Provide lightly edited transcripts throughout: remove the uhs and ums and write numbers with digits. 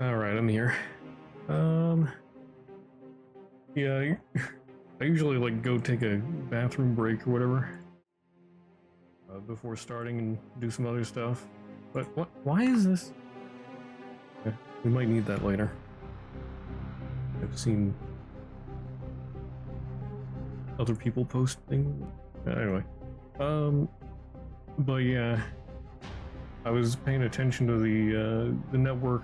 Alright, I'm here. Yeah, I usually like go take a bathroom break or whatever before starting and do some other stuff. But why is this? Okay, we might need that later. I've seen other people posting. Anyway, but yeah, I was paying attention to the network.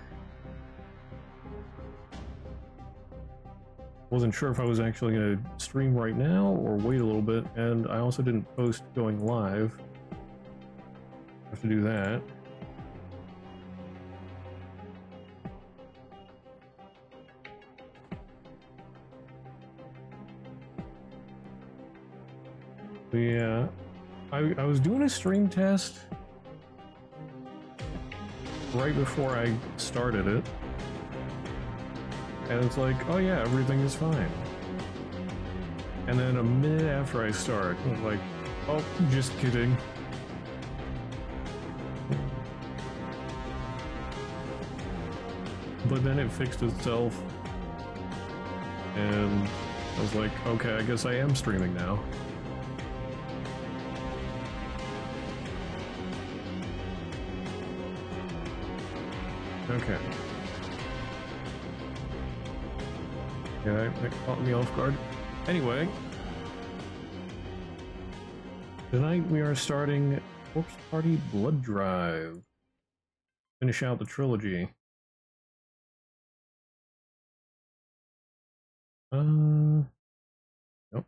Wasn't sure if I was actually going to stream right now or wait a little bit, and I also didn't post going live. Have to do that. But yeah, I was doing a stream test right before I started it. And it's like, oh yeah, everything is fine. And then a minute after I start, I'm like, oh, just kidding. But then it fixed itself. And I was like, okay, I guess I am streaming now. Okay. Yeah, that caught me off guard. Anyway, tonight we are starting Corpse Party Blood Drive. Finish out the trilogy. Nope.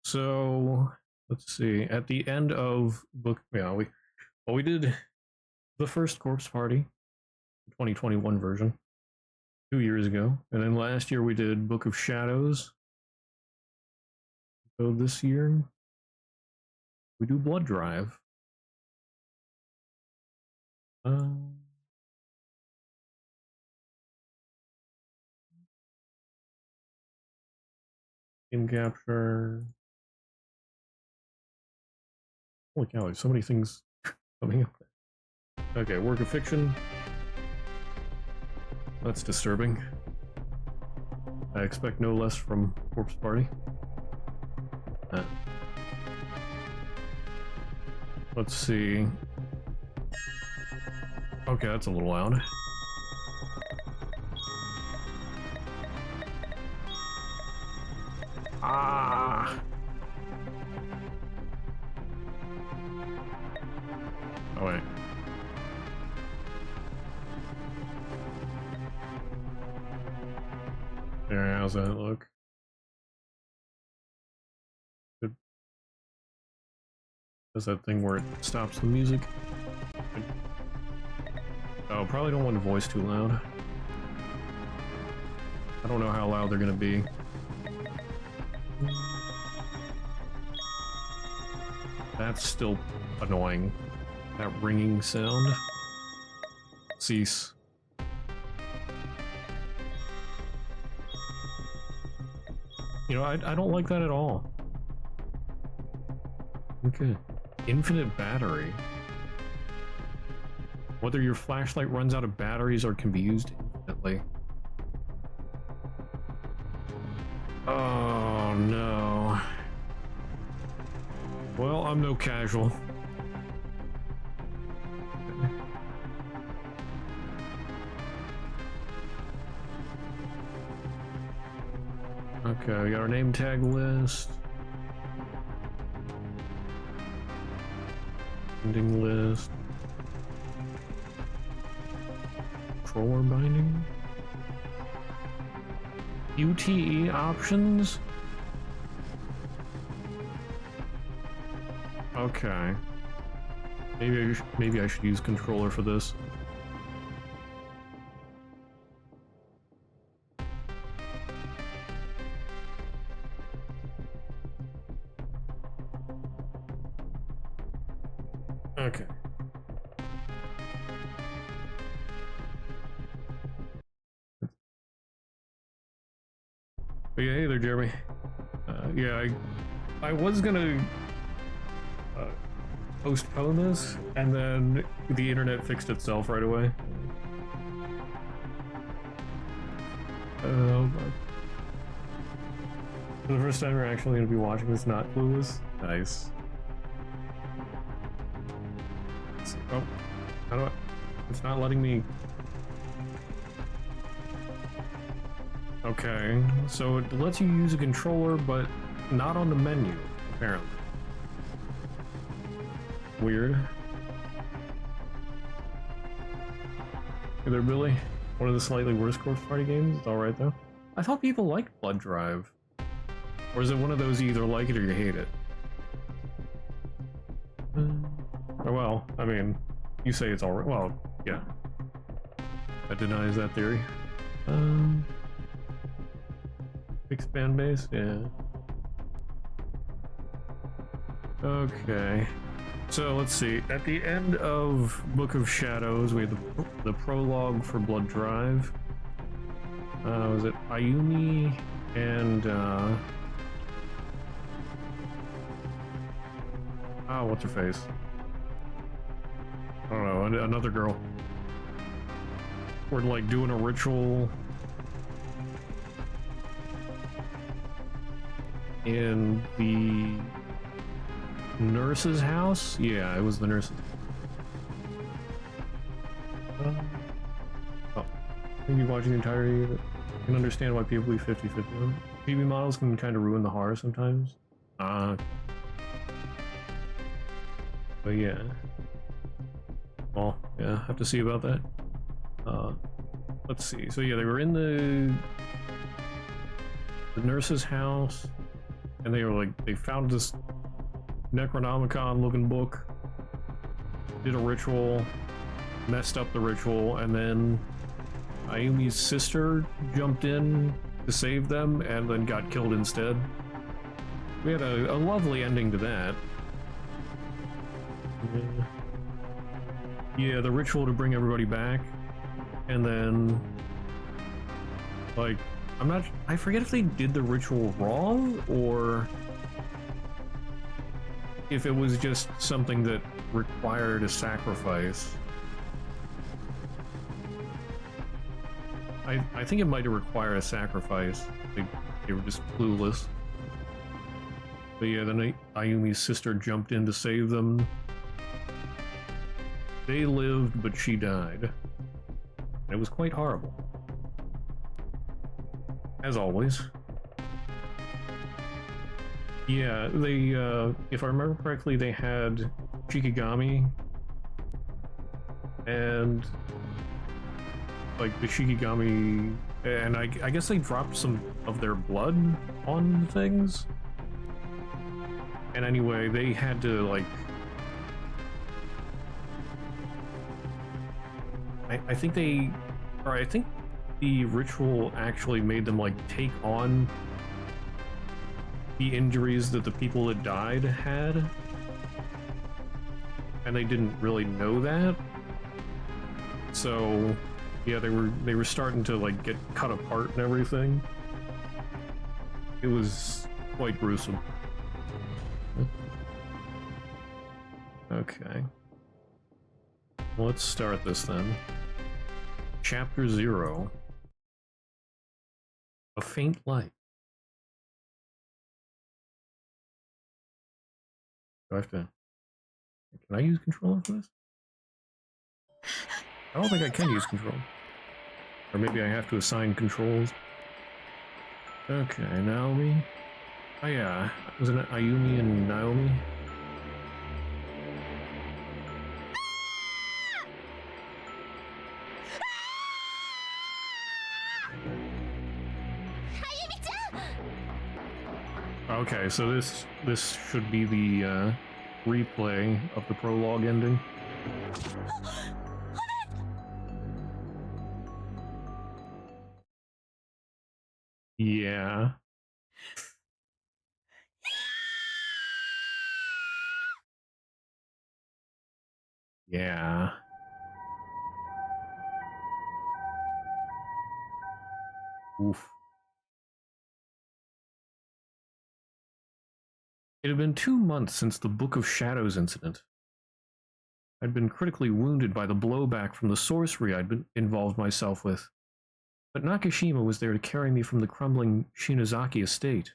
So let's see. At the end of book, yeah, we did the first Corpse Party, 2021 version. 2 years ago, and then last year we did Book of Shadows. So this year we do Blood Drive. In capture. Holy cow! There's so many things coming up. Okay, work of fiction. That's disturbing. I expect no less from Corpse Party. Let's see. Okay, that's a little loud. Oh wait. There, how's that look? Good. Does that thing where it stops the music? Good. Oh, probably don't want the voice too loud. I don't know how loud they're gonna be. That's still annoying. That ringing sound. Cease. You know, I don't like that at all. Okay. Infinite battery. Whether your flashlight runs out of batteries or can be used infinitely. Oh no. Well, I'm no casual. Okay, we got our name tag list. Ending list. Controller binding. UTE options? Okay. Maybe I should use controller for this. Okay. But yeah, hey there, Jeremy. Yeah, I was gonna postpone this, and then the internet fixed itself right away. But for the first time, we're actually gonna be watching this, not Clueless. Nice. Oh, how do I? It's not letting me. Okay, so it lets you use a controller, but not on the menu, apparently. Weird. Hey there, Billy. One of the slightly worse corpse party games. It's alright, though. I thought people liked Blood Drive. Or is it one of those you either like it or you hate it? Oh, well, I mean, you say it's alright. Well, yeah. That denies that theory. Fixed fan base? Yeah. Okay. So let's see. At the end of Book of Shadows, we had the prologue for Blood Drive. Was it Ayumi and what's her face? I don't know, another girl. We're like doing a ritual in the nurse's house? Yeah, it was the nurse's. Oh, maybe watching the entirety of it. I can understand why people be 50-50 on it. TV models can kind of ruin the horror sometimes. But yeah. Well, yeah, have to see about that. Let's see. So yeah, they were in the nurse's house, and they were like, they found this Necronomicon looking book, did a ritual, messed up the ritual, and then Ayumi's sister jumped in to save them and then got killed instead. We had a lovely ending to that. Yeah, the ritual to bring everybody back, and then like I forget if they did the ritual wrong or if it was just something that required a sacrifice. I think it might have required a sacrifice. They were just clueless. But yeah, then Ayumi's sister jumped in to save them. They lived, but she died. It was quite horrible. As always. Yeah, they, if I remember correctly, they had Shikigami and like the Shikigami, and I guess they dropped some of their blood on things. And anyway, they had to like, I think I think the ritual actually made them like take on the injuries that the people that died had, and they didn't really know that. So yeah, they were starting to like get cut apart and everything. It was quite gruesome. Okay. Let's start this then. Chapter 0. A faint light. Do I have to... Can I use controller for this? I don't think I can use control. Or maybe I have to assign controls. Okay, Naomi. Oh yeah, wasn't it Ayumi and Naomi? Okay, so this should be the replay of the prologue ending. Yeah. Yeah. Oof. It had been 2 months since the Book of Shadows incident. I'd been critically wounded by the blowback from the sorcery I'd involved myself with. But Nakashima was there to carry me from the crumbling Shinozaki estate.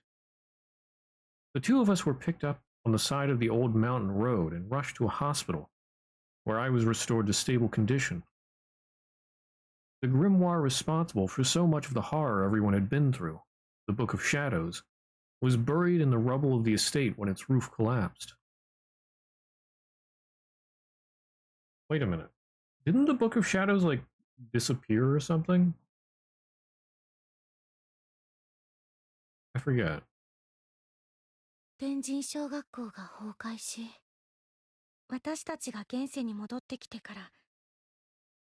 The two of us were picked up on the side of the old mountain road and rushed to a hospital, where I was restored to stable condition. The grimoire responsible for so much of the horror everyone had been through, the Book of Shadows, was buried in the rubble of the estate when its roof collapsed. Wait a minute. Didn't the Book of Shadows, like, disappear or something? I forget. 天神小学校が崩壊し、私たちが現世に戻ってきてから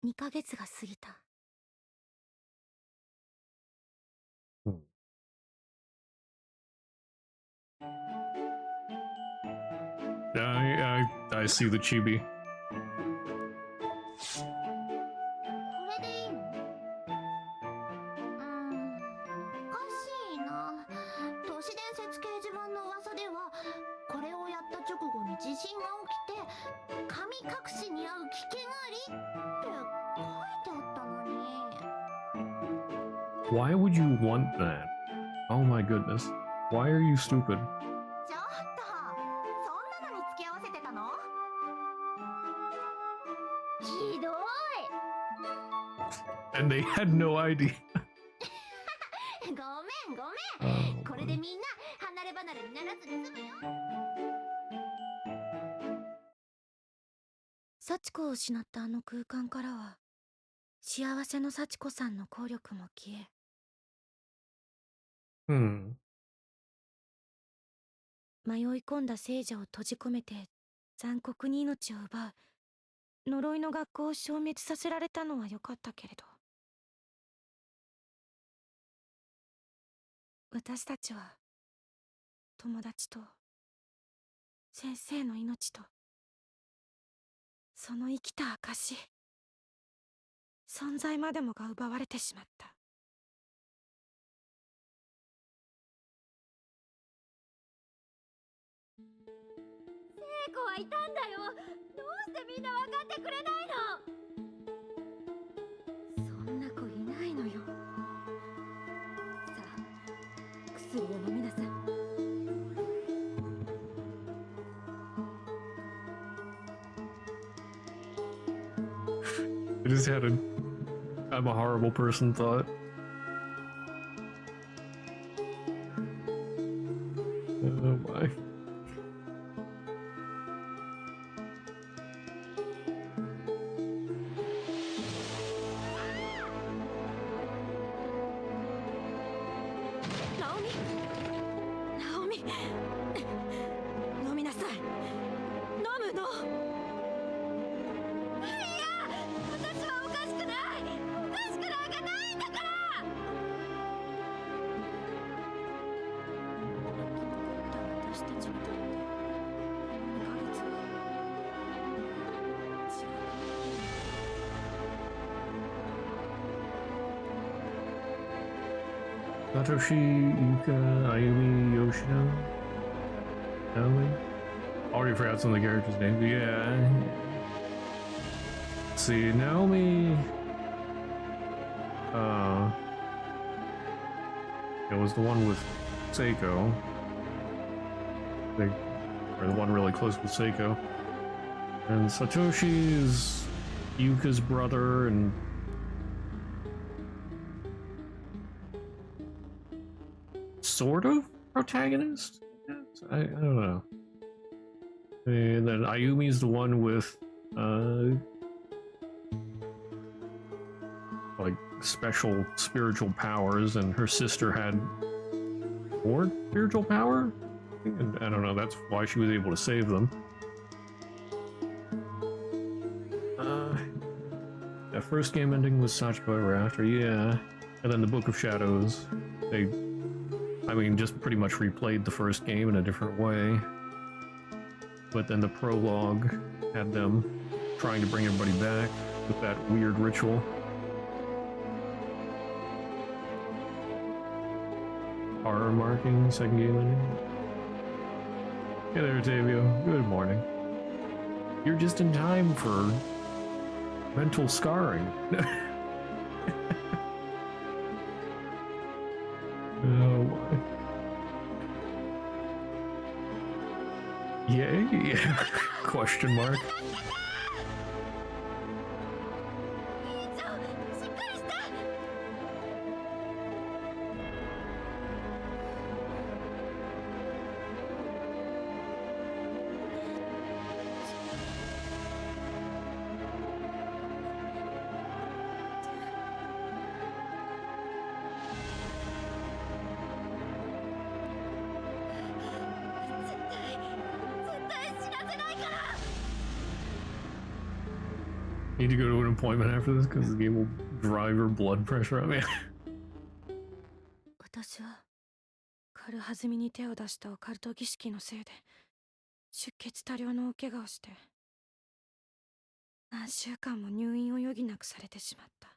2ヶ月が過ぎた。I see the chibi. これでいいの？おかしいな。都市伝説掲示板の噂では、これをやった直後に地震が起きて、神隠しに遭う危険ありって書いてあったのに。Why would you want that? Oh my goodness. Why are you stupid? ちょっと、そんなのに付き合わせてたの？ひどい。 And they had no idea. ごめんごめん。これでみんな離れ離れにならずに済むよ。幸子を失ったあの空間からは、幸せの幸子さんの効力も消え。迷い込んだ聖者を閉じ込めて残酷に命を奪う呪いの学校を消滅させられたのは良かったけれど、私たちは友達と先生の命とその生きた証、存在までもが奪われてしまった。聖子はいたんだよ。どうしてみんな分かってくれないの？そんな子いないのよ。さあ、薬を飲みなさい。I just had a I'm a horrible person thought. Oh my. るの。いや、私はおかしくない。おかしくなんかないんだから。生き残った私たちにとってこの2ヶ月は違う。Satoshi, Yuka, Ayumi, Yoshino, Naomi. Already forgot some of the characters' names. Yeah. Let's see, Naomi. It was the one with Seiko. Or the one really close with Seiko. And Satoshi is Yuka's brother and sort of protagonist? I don't know. And then Ayumi's the one with like special spiritual powers, and her sister had more spiritual power? And I don't know, that's why she was able to save them. That first game ending was Sachiko Ever After, yeah. And then the Book of Shadows, I mean, just pretty much replayed the first game in a different way. But then the prologue had them trying to bring everybody back with that weird ritual. Horror marking, second game ending. Hey there, Tavio. Good morning. You're just in time for mental scarring. Oh boy. Yay? Question mark. Need to go to an appointment after this because the game will drive your blood pressure up. Man. 私は軽はずみに手を出したオカルト儀式のせいで出血多量の大怪我をして何週間も入院を余儀なくされてしまった。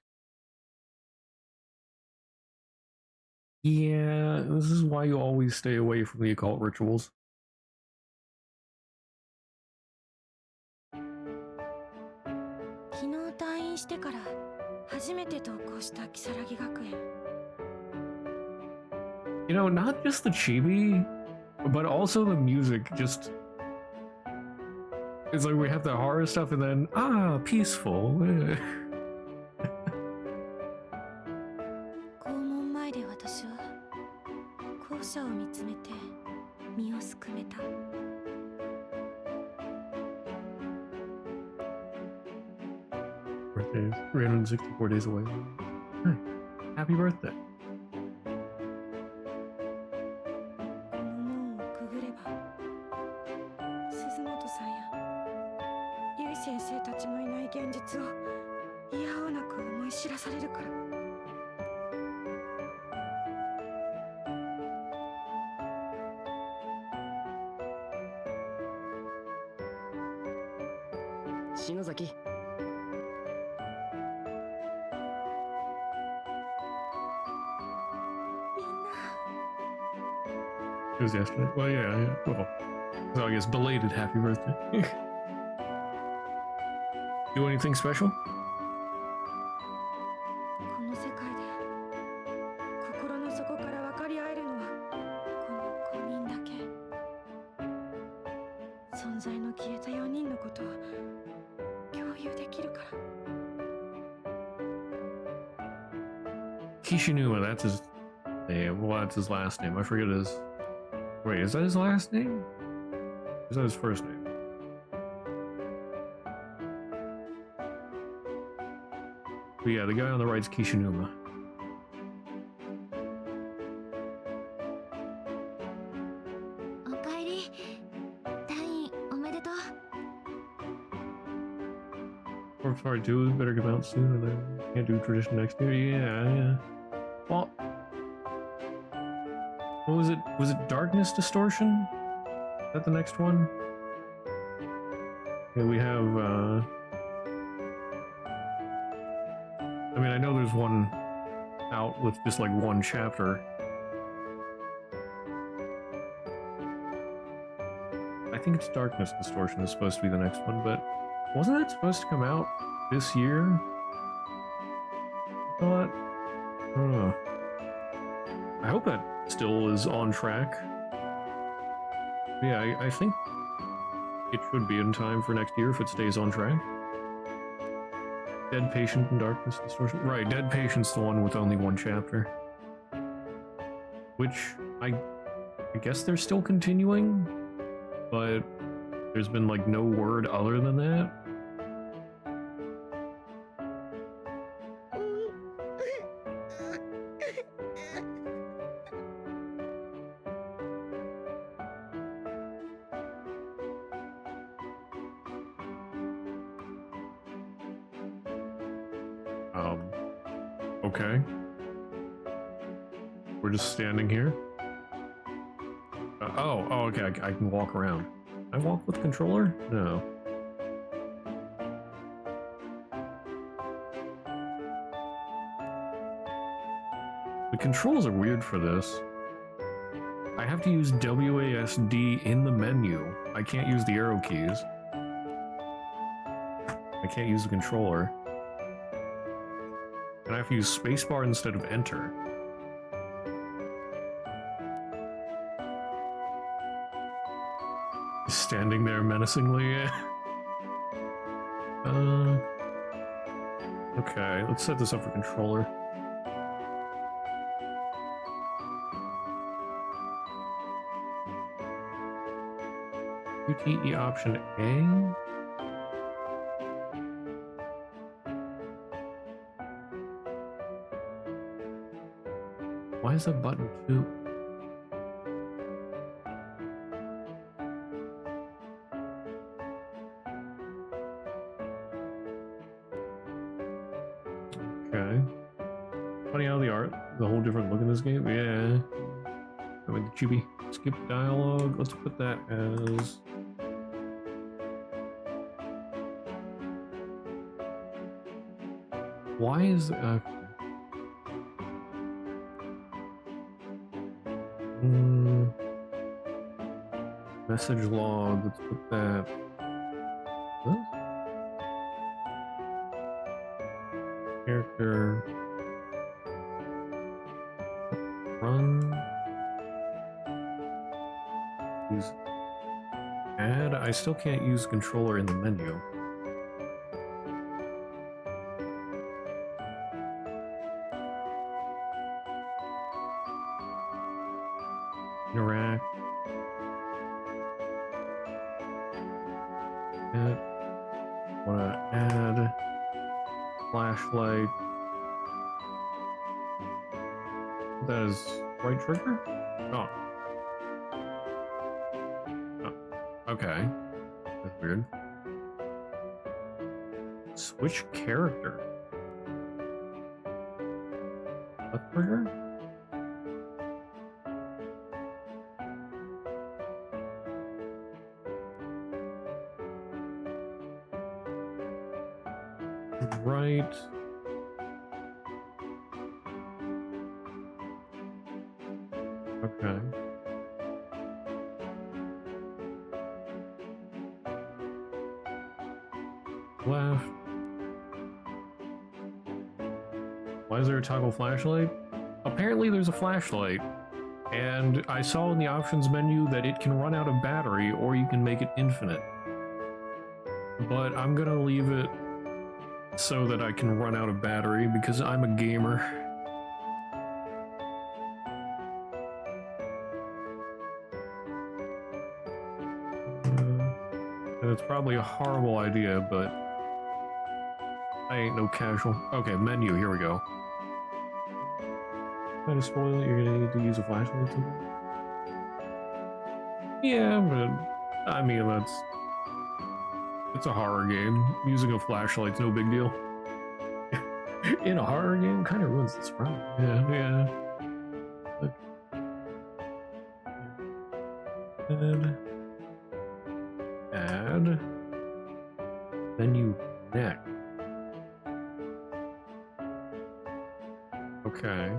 Yeah, this is why you always stay away from the occult rituals. 昨日退院してから初めて登校した如月学園。You know, not just the chibi, but also the music. Just it's like we have the horror stuff, and then peaceful. 校門前で私は校舎を見つめて身をすくめた。Birthday is 364 days away. Hey, happy birthday. この門をくぐれば鈴本さんやゆい先生たちのいない現実をいやおうなく思い知らされるから。篠崎。It was yesterday. Well, yeah. Well, so I guess belated happy birthday. Do anything special? この世界で心の底から分かり合えるのはこの5人だけ。存在の消えた4人のことを共有できるから。Kishinuma, that's his name. Well, that's his last name. I forget his. Wait, is that his last name? Or is that his first name? But yeah, the guy on the right's Kishinuma. おかえり。退院おめでとう。Corpse Part 2 better come out soon, and then can't do Tradition next year. Yeah. Well, what was it? Was it Darkness Distortion? Is that the next one? Yeah, we have, I mean, I know there's one out with just like one chapter. I think it's Darkness Distortion is supposed to be the next one, but wasn't that supposed to come out this year? I thought. I don't know. I hope that still is on track. Yeah, I think it should be in time for next year if it stays on track. Dead Patient and Darkness Distortion. Right, Dead Patient's the one with only one chapter. Which, I guess they're still continuing, but there's been like no word other than that. Okay. We're just standing here. Oh, okay, I can walk around. I walk with controller? No. The controls are weird for this. I have to use WASD in the menu. I can't use the arrow keys. I can't use the controller. And I have to use spacebar instead of enter. Standing there menacingly. Okay, let's set this up for controller. QTE option A? Why is that button 2? Okay. Funny how the art, the whole different look in this game. Yeah. I mean, the chibi skip dialogue. Let's put that as. Why is message log? Let's put that. What? Character. Run. Use add. I still can't use controller in the menu. Interact. Wanna add flashlight. That is right trigger? Oh. Okay. That's weird. Switch character. Left trigger? Right. Okay. Left. Why is there a toggle flashlight? Apparently there's a flashlight, and I saw in the options menu that it can run out of battery or you can make it infinite. But I'm gonna leave it so that I can run out of battery because I'm a gamer. And it's probably a horrible idea, but I ain't no casual. Okay, menu, here we go. Trying to spoil it, you're gonna need to use a flashlight too? Yeah, but I mean, It's a horror game. Using a flashlight's no big deal. In a horror game, kind of ruins the surprise. Yeah, yeah. Look. Add menu next. Okay.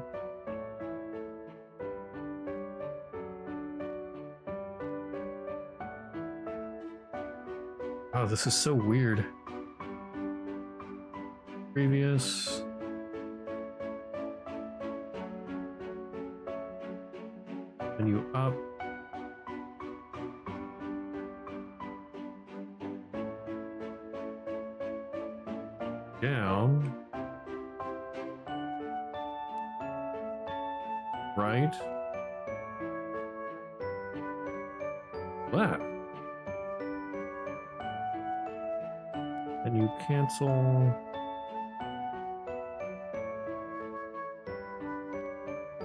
Oh, this is so weird. Previous. Menu up. Down. Right. Left. And you cancel.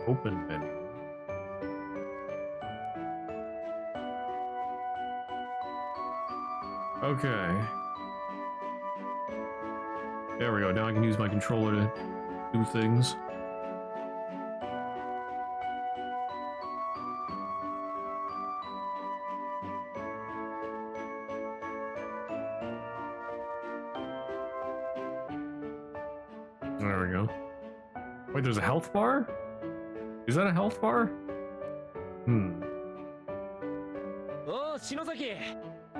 Open menu. Okay. There we go. Now I can use my controller to do things. There we go. Wait, there's a health bar? Is that a health bar? Hmm. Oh, Shinozaki!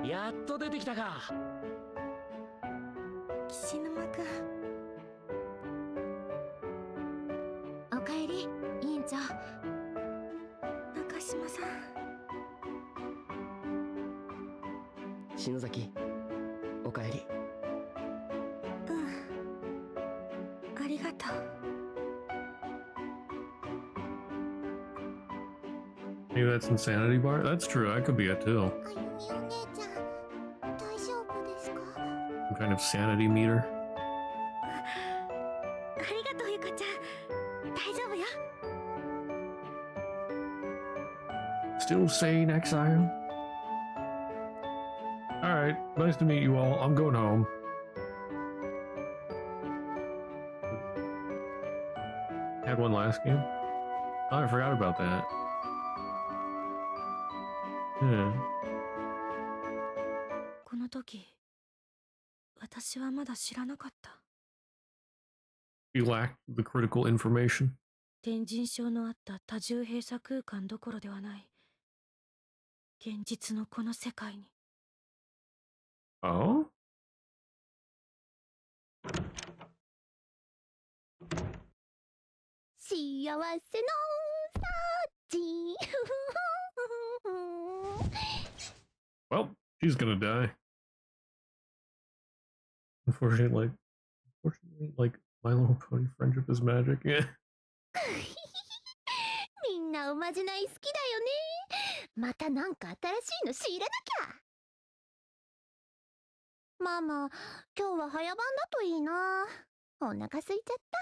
やっと出てきたか。岸沼くん。おかえり、委員長。中島さん。篠崎、おかえり。ありがとう。Maybe that's insanity bar? That's true, that could be it too. あゆみお姉ちゃん、大丈夫ですか？ Some kind of sanity meter. ありがとう、ゆかちゃん。大丈夫よ。Still sane, exile? Alright, nice to meet you all. I'm going home. Had one last game? Oh, I forgot about that. Yeah. この時、私はまだ知らなかった。You lack the critical information. 天神症のあった多重閉鎖空間どころではない。現実のこの世界に。Oh? 幸せのサーチ。Well, she's gonna die. Unfortunately, My Little Pony friendship is magic. Yeah. みんなおまじない好きだよね。またなんか新しいの仕入れなきゃ。ママ、今日は早番だといいな。お腹空いちゃった。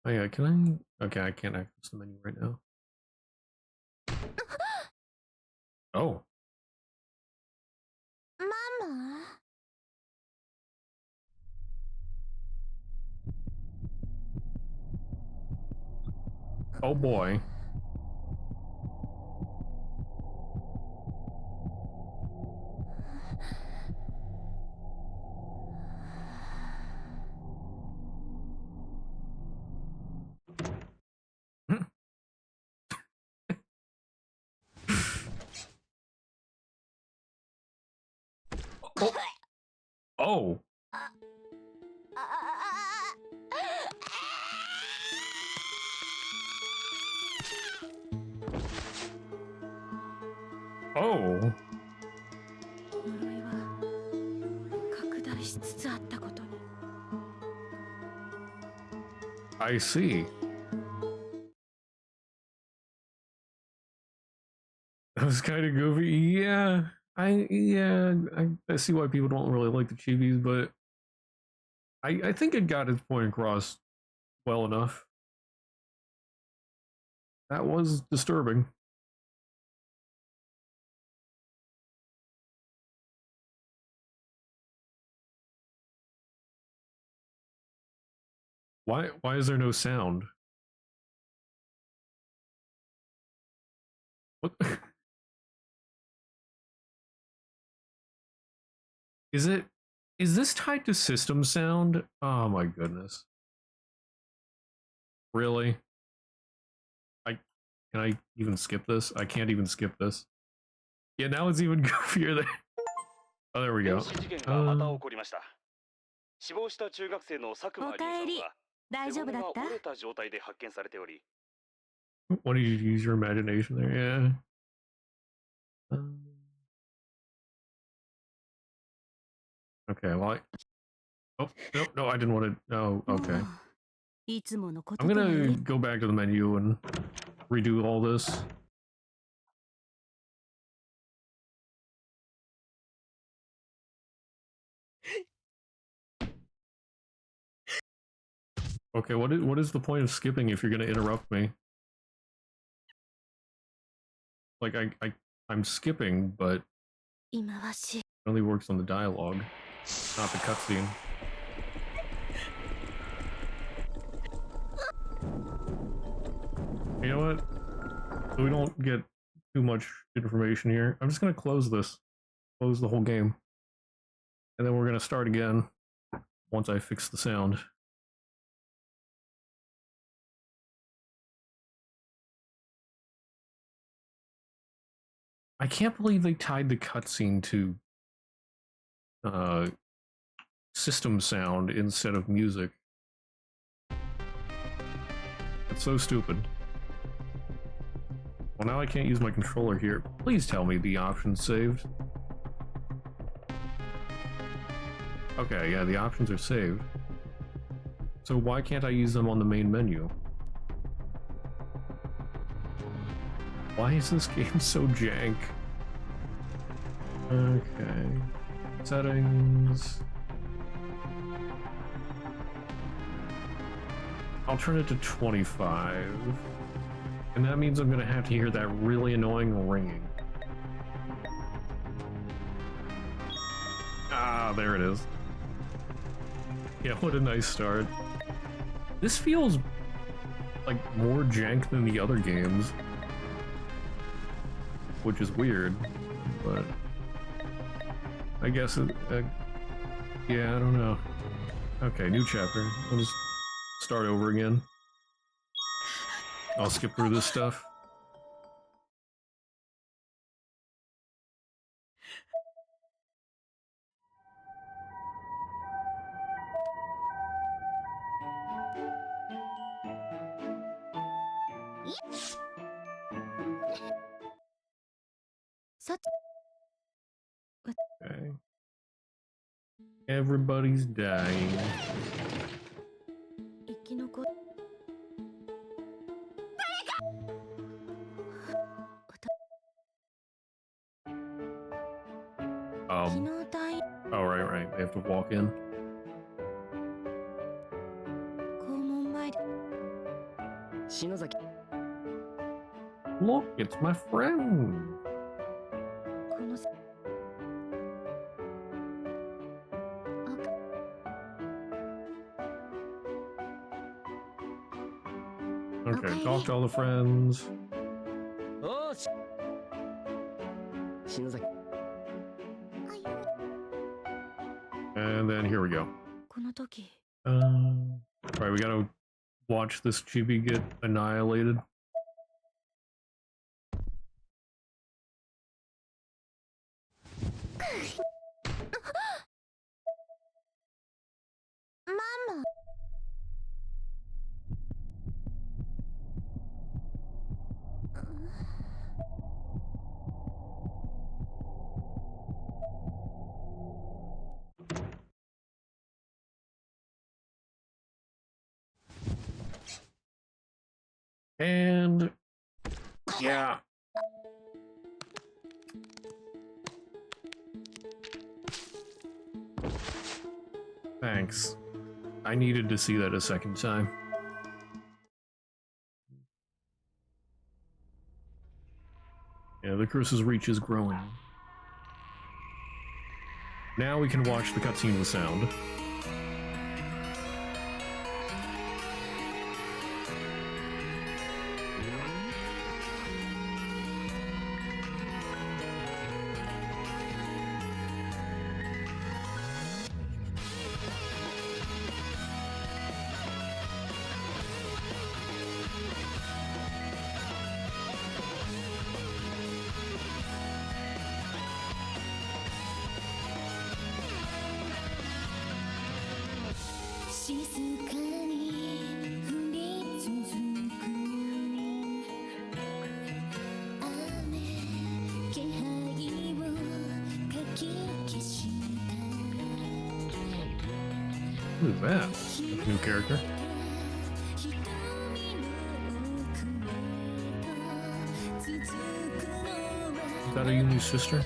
Oh yeah, can I? Okay, I can't access the menu right now. Oh. ママ。Oh boy. Oh. Oh. 呪いは拡大しつつあったことに。I see. That was kind of goofy. Yeah. I see why people don't really like the chibis, but I think it got its point across well enough. That was disturbing. Why is there no sound? What? Is this tied to system sound? Oh my goodness. Really? Can I even skip this? I can't even skip this. Yeah, now it's even goofier there. Oh, there we go. 事件がまた起こりました。死亡した中学生の佐久間凛さんは大丈夫だった背骨が折れた状態で発見されており、 What did you use your imagination there? Yeah. Okay, well, oh, no, I didn't want to. No, okay. いつものこと I'm とはい gonna え go back to the menu and redo all this. Okay, what is the point of skipping if you're gonna interrupt me? Like I'm skipping, but 今はし it only works on the dialogue, not the cutscene. You know what? So we don't get too much information here. I'm just gonna close this. Close the whole game. And then we're gonna start again once I fix the sound. I can't believe they tied the cutscene to system sound instead of music. It's so stupid. Well, now I can't use my controller here. Please tell me the options saved. Okay, yeah, the options are saved. So why can't I use them on the main menu? Why is this game so jank? Okay. Settings. I'll turn it to 25. And that means I'm gonna have to hear that really annoying ringing. Ah, there it is. Yeah, what a nice start. This feels like more jank than the other games. Which is weird, but I guess it, yeah, I don't know. Okay, new chapter. I'll just start over again. I'll skip through this stuff. Okay. Everybody's dying. 生き残っ Oh, right. They have to walk in. 校門前で 篠崎 Look, it's my friend. このせ Okay, talk to all the friends. おーし篠崎 And then here we go. この時 Alright, we gotta watch this chibi get annihilated. Mama. And yeah. Thanks. I needed to see that a second time. Yeah, the curse's reach is growing. Now we can watch the cutscene with sound. Who is that? That's a new character. Is that Ayumi's sister?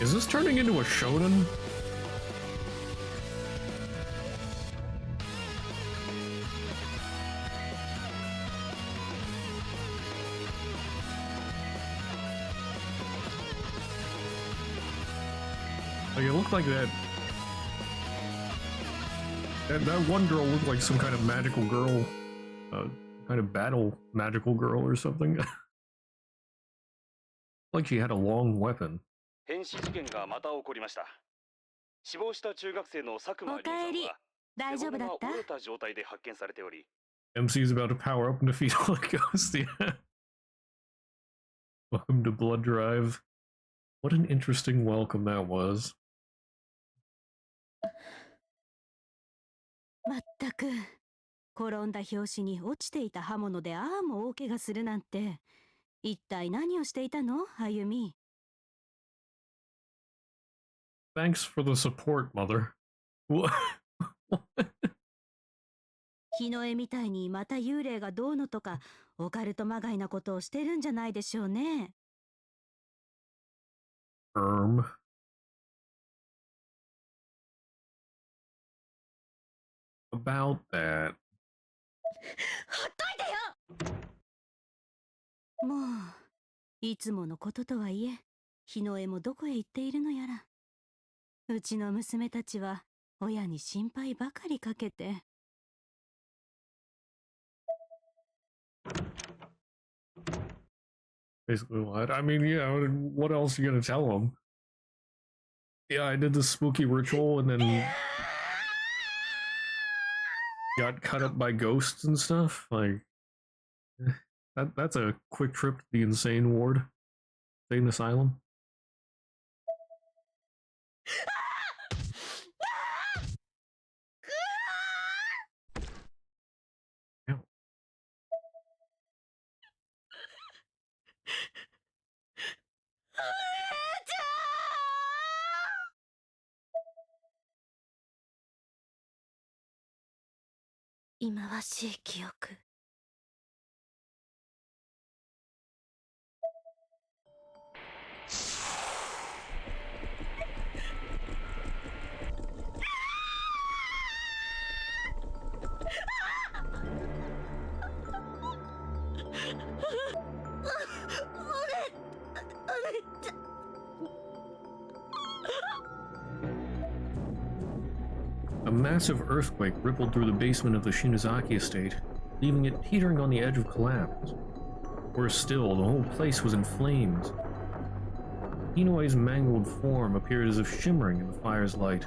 Is this turning into a shonen? Like, it looked like that one girl looked like some kind of magical girl, kind of battle magical girl or something. Like she had a long weapon. 変死事件がまた起こりました。死亡した中学生の佐久間凛さんは大丈夫だった？背骨が折れた状態で発見されており、MC is about to power up and defeat all the ghosts. Yeah. Welcome to Blood Drive. What an interesting welcome that was. まったく転んだ拍子に落ちていた刃物でああも大怪我するなんて、一体何をしていたの、あゆみ。Thanks for the support, mother. What? 日の絵みたいにまた幽霊がどうのとかオカルトまがいなことをしてるんじゃないでしょうね。About that. ほっといてよ。もういつものこととはいえ、日の絵もどこへ行っているのやら。うちの娘たちは親に心配ばかりかけて。Basically what? I mean, yeah, what else are you gonna tell them? Yeah, I did this spooky ritual and then got cut up by ghosts and stuff. Like, that's a quick trip to the insane ward. Insane asylum. Yeah. 忌まわしい記憶。A massive earthquake rippled through the basement of the Shinozaki estate, leaving it teetering on the edge of collapse. Worse still, the whole place was in flames. Inoe's mangled form appeared as if shimmering in the fire's light,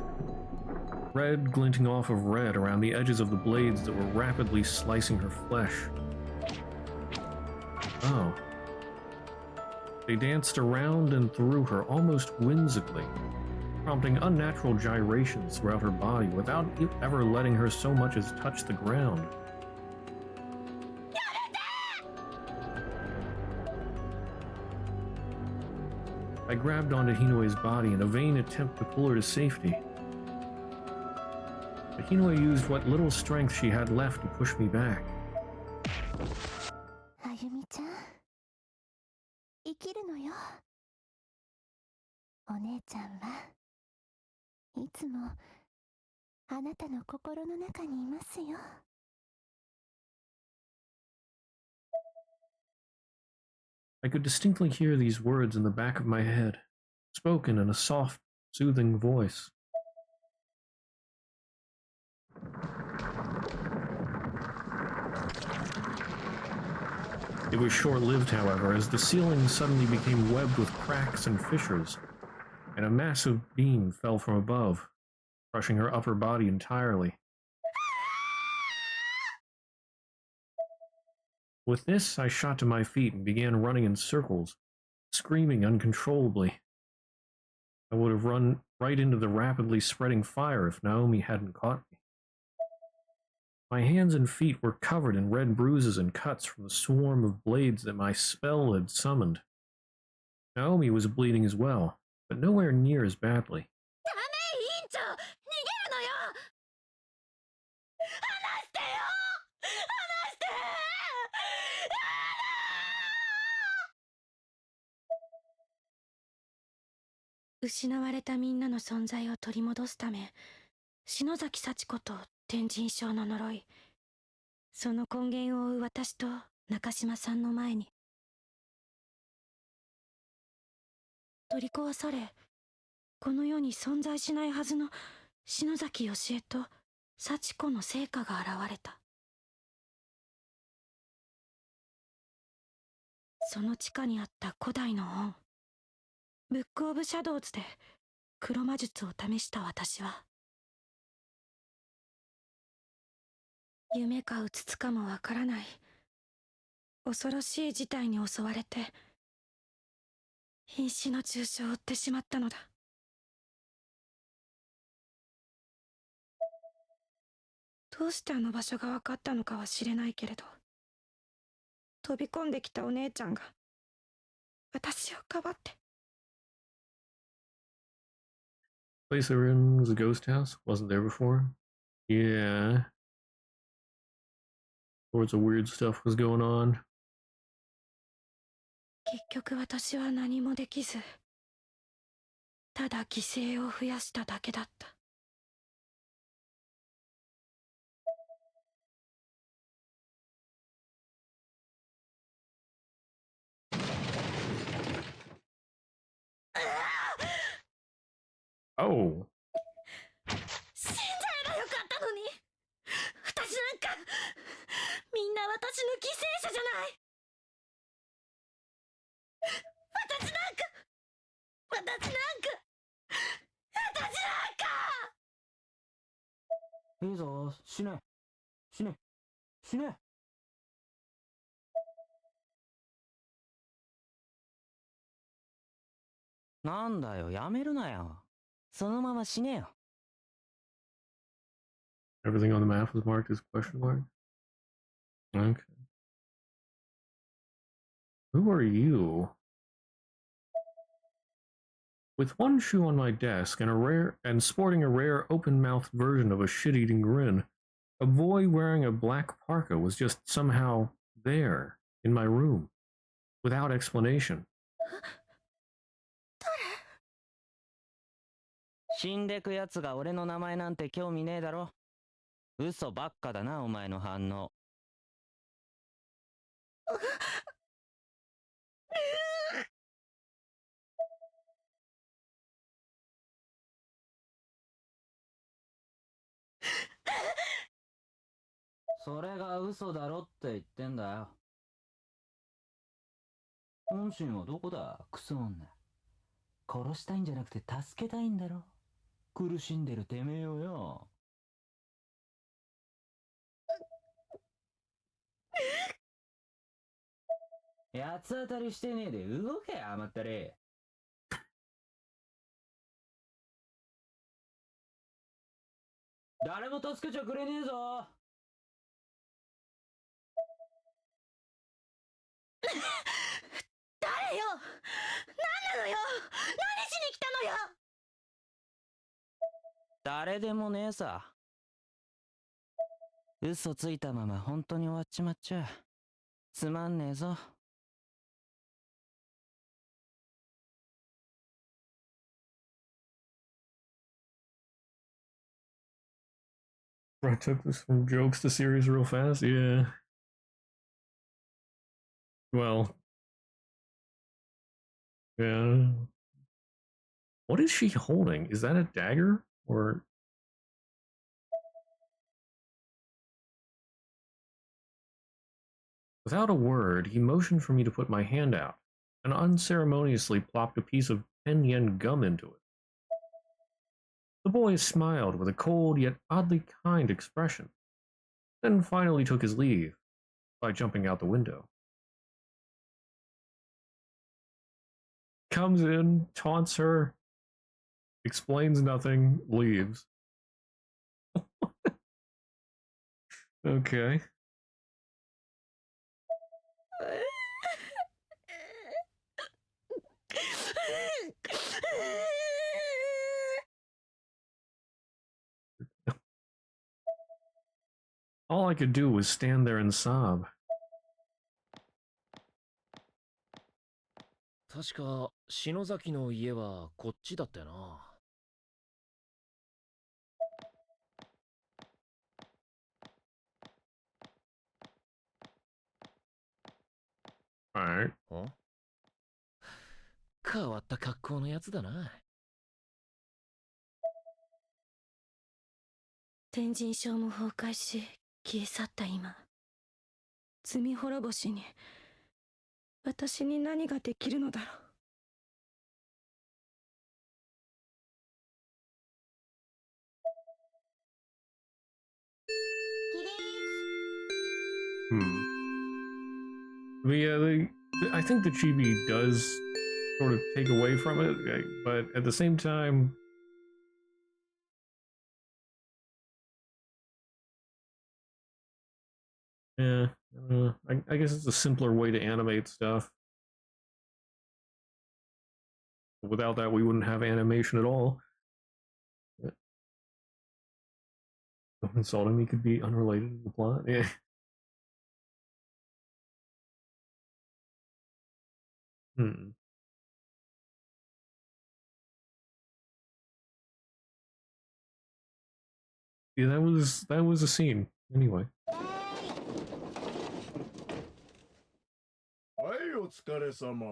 red glinting off of red around the edges of the blades that were rapidly slicing her flesh. Oh. They danced around and through her almost whimsically, prompting unnatural gyrations throughout her body without ever letting her so much as touch the ground. I grabbed onto Hinoe's body in a vain attempt to pull her to safety. But Hinoe used what little strength she had left to push me back. あゆみちゃん、生きるのよ。お姉ちゃんはいつもあなたの心の中にいますよ。I could distinctly hear these words in the back of my head, spoken in a soft, soothing voice. It was short-lived, however, as the ceiling suddenly became webbed with cracks and fissures, and a massive beam fell from above, crushing her upper body entirely. With this, I shot to my feet and began running in circles, screaming uncontrollably. I would have run right into the rapidly spreading fire if Naomi hadn't caught me. My hands and feet were covered in red bruises and cuts from the swarm of blades that my spell had summoned. Naomi was bleeding as well, but nowhere near as badly. ダメ、委員長、逃げるのよ。離してよ。離して。失われたみんなの存在を取り戻すため、篠崎幸子と天神症の呪い、その根源を追う私と中島さんの前に取り壊され、この世に存在しないはずの篠崎義恵と幸子の成果が現れた。その地下にあった古代の本、ブック・オブ・シャドウズで黒魔術を試した私は、夢かうつつかもわからない恐ろしい事態に襲われて瀕死の重傷を負ってしまったのだ。どうしてあの場所が分かったのかは知れないけれど、飛び込んできたお姉ちゃんが私をかばって。Place they were in was a ghost house. Wasn't there before. Yeah. Sorts of weird stuff was going on. 結局私は何もできず、ただ犠牲を増やしただけだった。Oh. 死んじゃえばよかったのに。私なんか、みんな私の犠牲者じゃない。私なんか、私なんか、私なんか。いいぞ、死ね。死ね。死ね。なんだよ、やめるなよ。そのまま死ねよ。Everything on the map was marked as question mark? Okay. Who are you? With one shoe on my desk and sporting a rare open-mouthed version of a shit-eating grin, a boy wearing a black parka was just somehow there in my room, without explanation. 死んでくやつが俺の名前なんて興味ねえだろ。嘘ばっかだな、お前の反応。それが嘘だろって言ってんだよ。本心はどこだ、クソ女。殺したいんじゃなくて助けたいんだろ。苦しんでるてめえをよ。八つ当たりしてねえで動け、甘ったれ。誰も助けちゃくれねえぞ。誰よ。何なのよ。何しに来たのよ。誰でもねえさ。嘘ついたまま本当に終わっちまっちゃつまんねえぞ。I took this from jokes to serious real fast. Yeah. Well, Yeah. What is she holding? Is that a dagger? Or... Without a word, he motioned for me to put my hand out, and unceremoniously plopped a piece of 10 yen gum into it. The boy smiled with a cold yet oddly kind expression, then finally took his leave by jumping out the window. Comes in, taunts her, explains nothing, leaves. Okay. All I could do was stand there and sob. 確か篠崎の家はこっちだったよな。Alright. ん？変わった格好のやつだな。天神症も崩壊し消え去った今、罪滅ぼしに私に何ができるのだろう。But yeah, I think the chibi does sort of take away from it, but at the same time, yeah, I guess it's a simpler way to animate stuff. Without that, we wouldn't have animation at all. Insulting me could be unrelated to the plot. Yeah. Yeah, that was a scene. Anyway. はい、お疲れ様。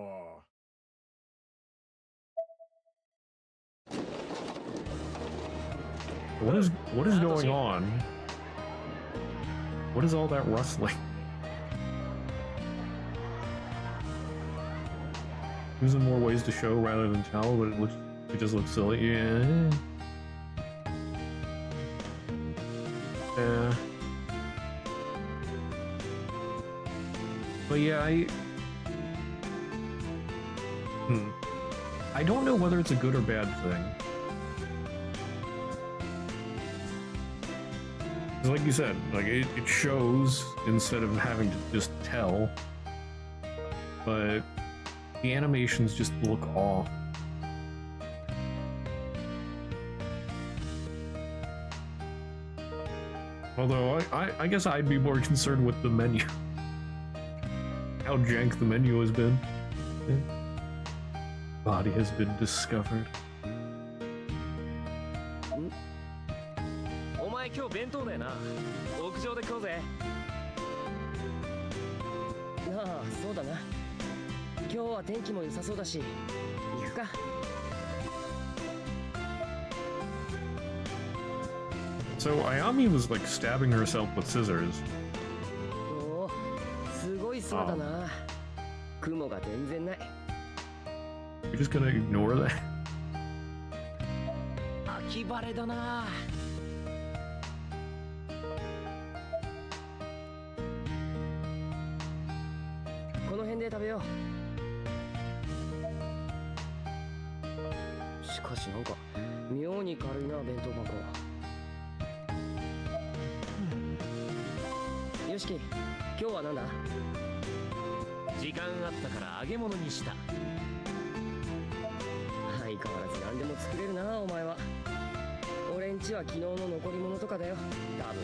What is going on? What is all that rustling? Using more ways to show rather than tell, but it just looks silly. Yeah. Yeah. But yeah, I don't know whether it's a good or bad thing. 'Cause like you said, like it shows instead of having to just tell. But the animations just look off. Although I guess I'd be more concerned with the menu. How jank the menu has been. Body has been discovered. お前今日弁当だよな。屋上で食おうぜ。なあ、そうだな。今日は天気も良さそうだし、行くか。So Ayumi was like stabbing herself with scissors. おお、すごい空だな。雲が全然ない。You're just gonna ignore that? 秋晴れだな。この辺で食べよう。しかしなんか妙に軽いな、弁当箱。よしき、今日はなんだ？時間あったから揚げ物にした。相変わらず何でも作れるな、お前は。俺んちは昨日の残り物とかだよ、多分。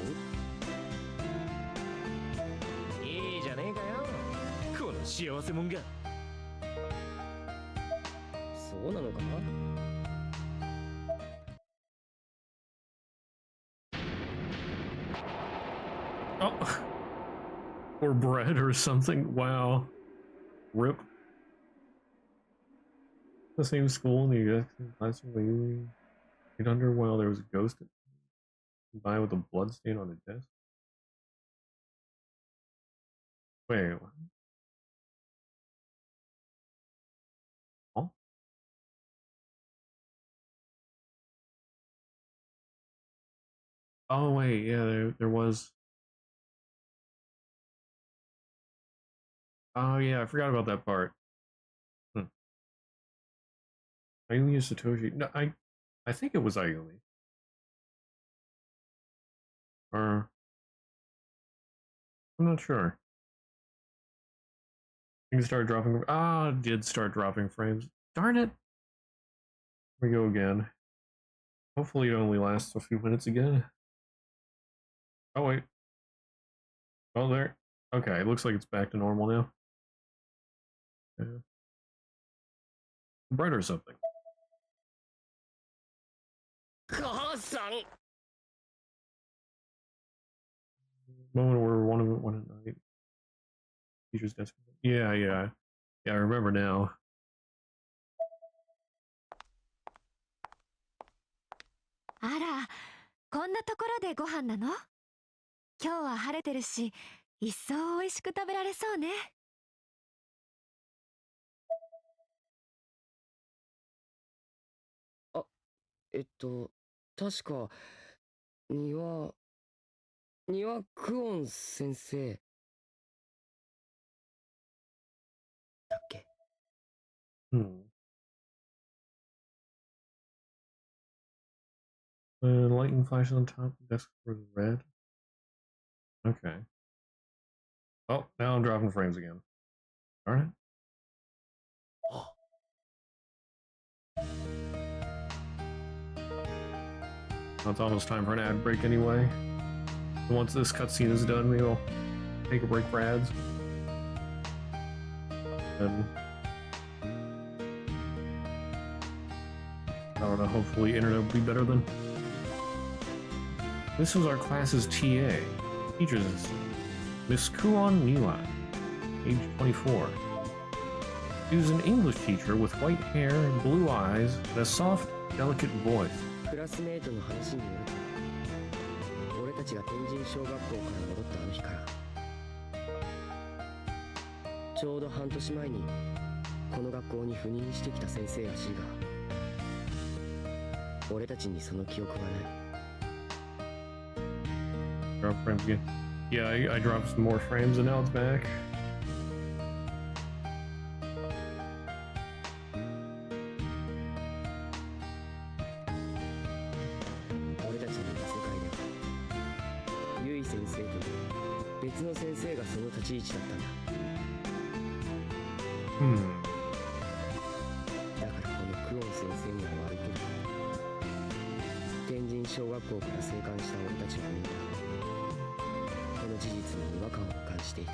いいじゃねえかよ、この幸せもんが。そうなのか？ Oh. Or bread or something. Wow. Rip. The same school in the exact classroom where you hid under while there was a ghost by with a blood stain on the desk. Wait, what? Oh? Oh wait, yeah, there was. Oh yeah, I forgot about that part. Ayumi is Satoshi. No, I think it was Ayumi. Or I'm not sure. You can start dropping. Ah, did start dropping frames. Darn it! Here we go again. Hopefully, it only lasts a few minutes again. Oh wait. Oh there. Okay, it looks like it's back to normal now. Yeah. Bread or something. 母さん Moment where one of it went at night. Teacher's desk. Yeah, yeah. Yeah, I remember now. あら、こんなところでご飯なの？今日は晴れてるし、一層美味しく食べられそうね。確か、庭クオン先生だっけ？ Lightning flashes on top of the desk was red. Okay. Oh, now I'm dropping frames again. Alright. Well, it's almost time for an ad break anyway. And once this cutscene is done, we will take a break for ads. And I don't know, hopefully internet will be better then. This was our class's TA, teacher's assistant, Miss Kuon Niwa, age 24. She was an English teacher with white hair and blue eyes and a soft, delicate voice. クラスメートの話によると、俺たちが天神小学校から戻ったあの日から、ちょうど半年前にこの学校に赴任してきた先生らしいが、俺たちにその記憶はない。 Drop frames again. Yeah, I dropped some more frames and now it's back. Hmm. だからこのクオン先生には悪いけど、天神小学校から生還した俺たちはみんなこの事実に違和感を感じていた。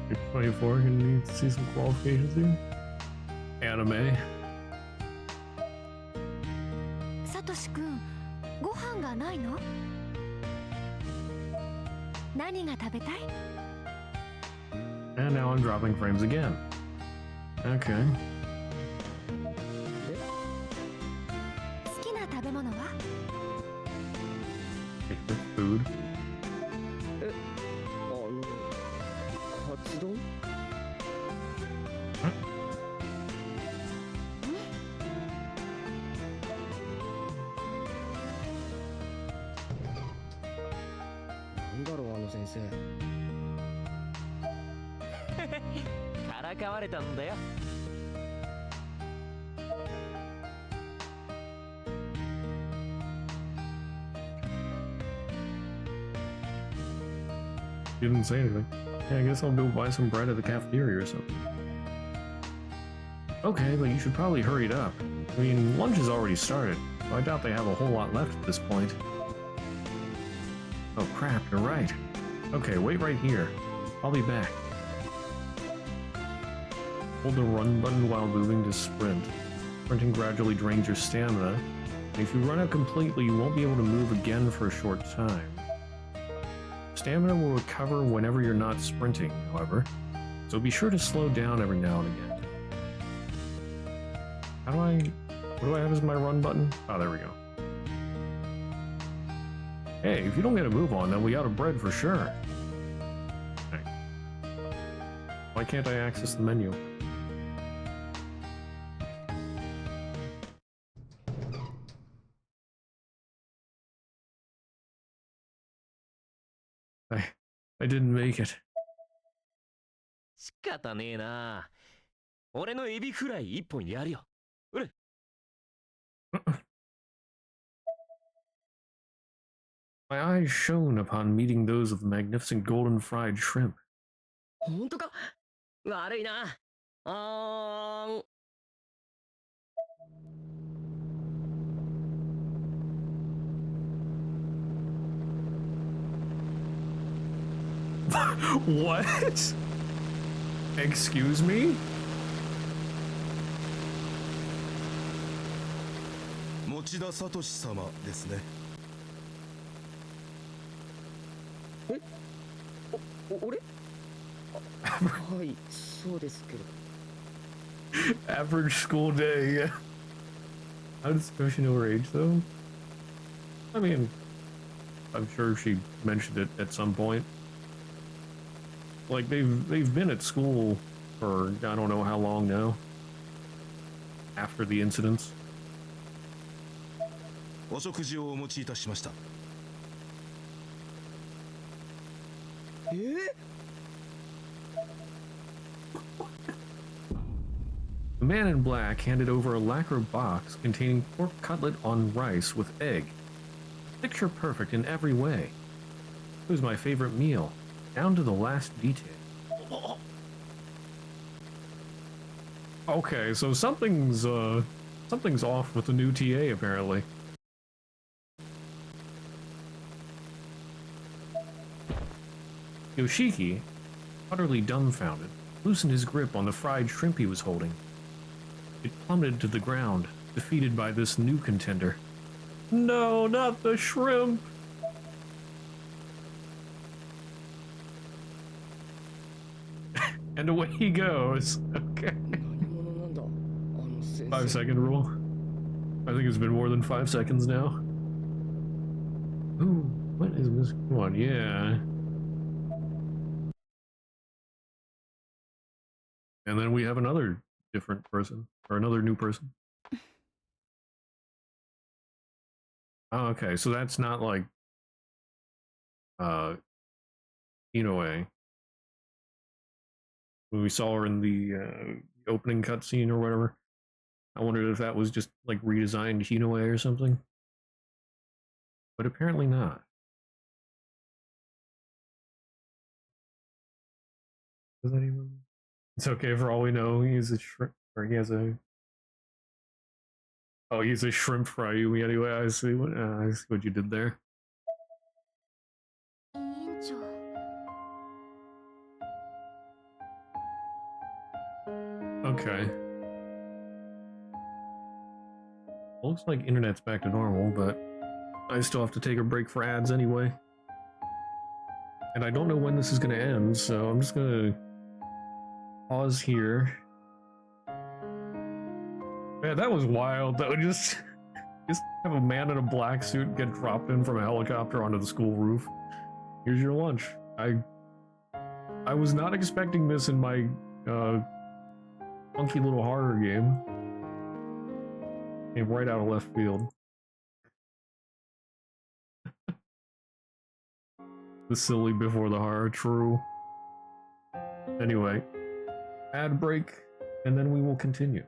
You're 24, gonna need to see some qualifications here. Anime. サトシ君、ご飯がないの？何が食べたい？ And now I'm dropping frames again. Okay. 好きな食べ物は？ Favorite food. カツ丼？なんだろうあの先生。からかわれたんだよ。He didn't say anything. Yeah, I guess I'll go buy some bread at the cafeteria or something. Okay, but you should probably hurry it up. I mean, lunch has already started, so I doubt they have a whole lot left at this point. Oh crap, you're right. Okay, wait right here. I'll be back. Hold the run button while moving to sprint. Sprinting gradually drains your stamina, and if you run out completely, you won't be able to move again for a short time. Stamina will recover whenever you're not sprinting, however, so be sure to slow down every now and again. What do I have as my run button? Oh, there we go. Hey, if you don't get a move on, then we out of bread for sure. Hey. Why can't I access the menu? I didn't make it. 仕方ねえな。俺のエビフライ一本やるよ。うれ。My eyes shone upon meeting those of the magnificent golden fried shrimp. 本当か？悪いな。What? Excuse me? 持田聡様ですね。俺？はい、そうですけど。Average school day, yeah. How does she know her age, though? I mean, I'm sure she mentioned it at some point. Like, they've been at school for I don't know how long now. After the incidents. お食事をお持ちいたしました。The man in black handed over a lacquer box containing pork cutlet on rice with egg. Picture perfect in every way. It was my favorite meal, down to the last detail. Okay, so something's off with the new TA apparently. Yoshiki, utterly dumbfounded, loosened his grip on the fried shrimp he was holding. It plummeted to the ground, defeated by this new contender. No, not the shrimp! And away he goes. Okay. 5-second rule. I think it's been more than 5 seconds now. Ooh, what is this one? Yeah. And then we have another different person, or another new person. Oh, okay, so that's not like, Inoue. When we saw her in the opening cutscene or whatever. I wondered if that was just like redesigned Inoue or something. But apparently not. Does that even... It's okay for all we know. He is a shrimp, or he has a... Oh, he's a shrimp for Ayumi anyway. I see what you did there. 委員長。Okay. Looks like internet's back to normal, but I still have to take a break for ads anyway. And I don't know when this is going to end, so I'm just going to pause here. Man, that was wild, though. Just have a man in a black suit get dropped in from a helicopter onto the school roof. Here's your lunch. I was not expecting this in my funky little horror game. Came right out of left field. The silly before the horror, true. Anyway, ad break, and then we will continue.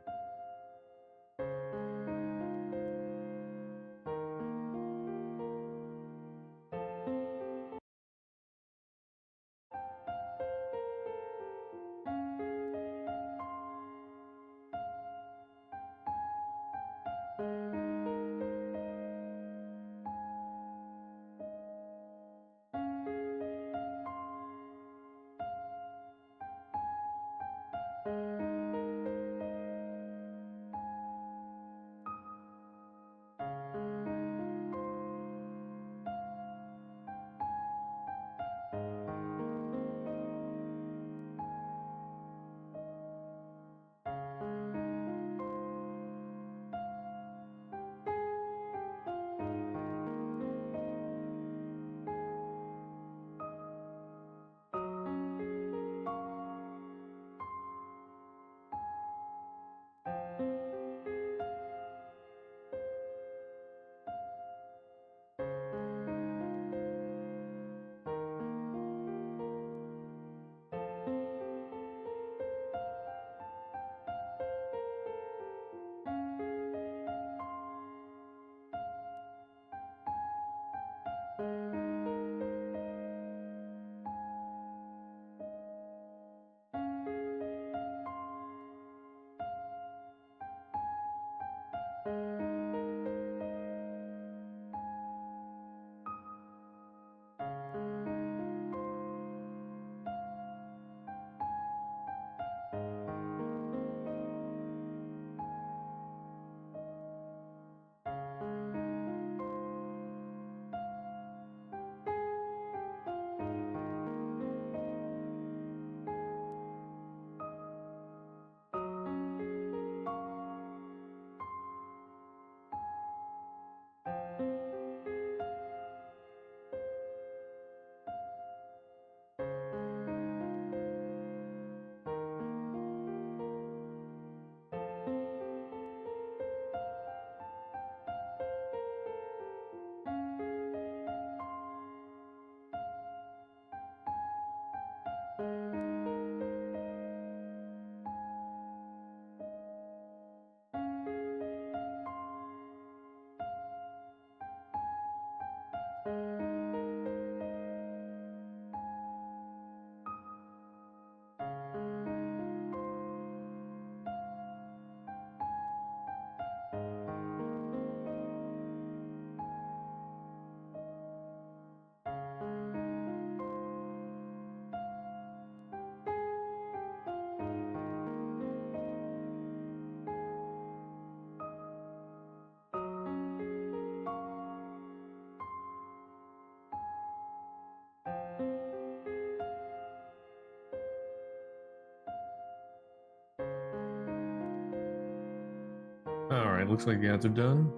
Alright, looks like the ads are done.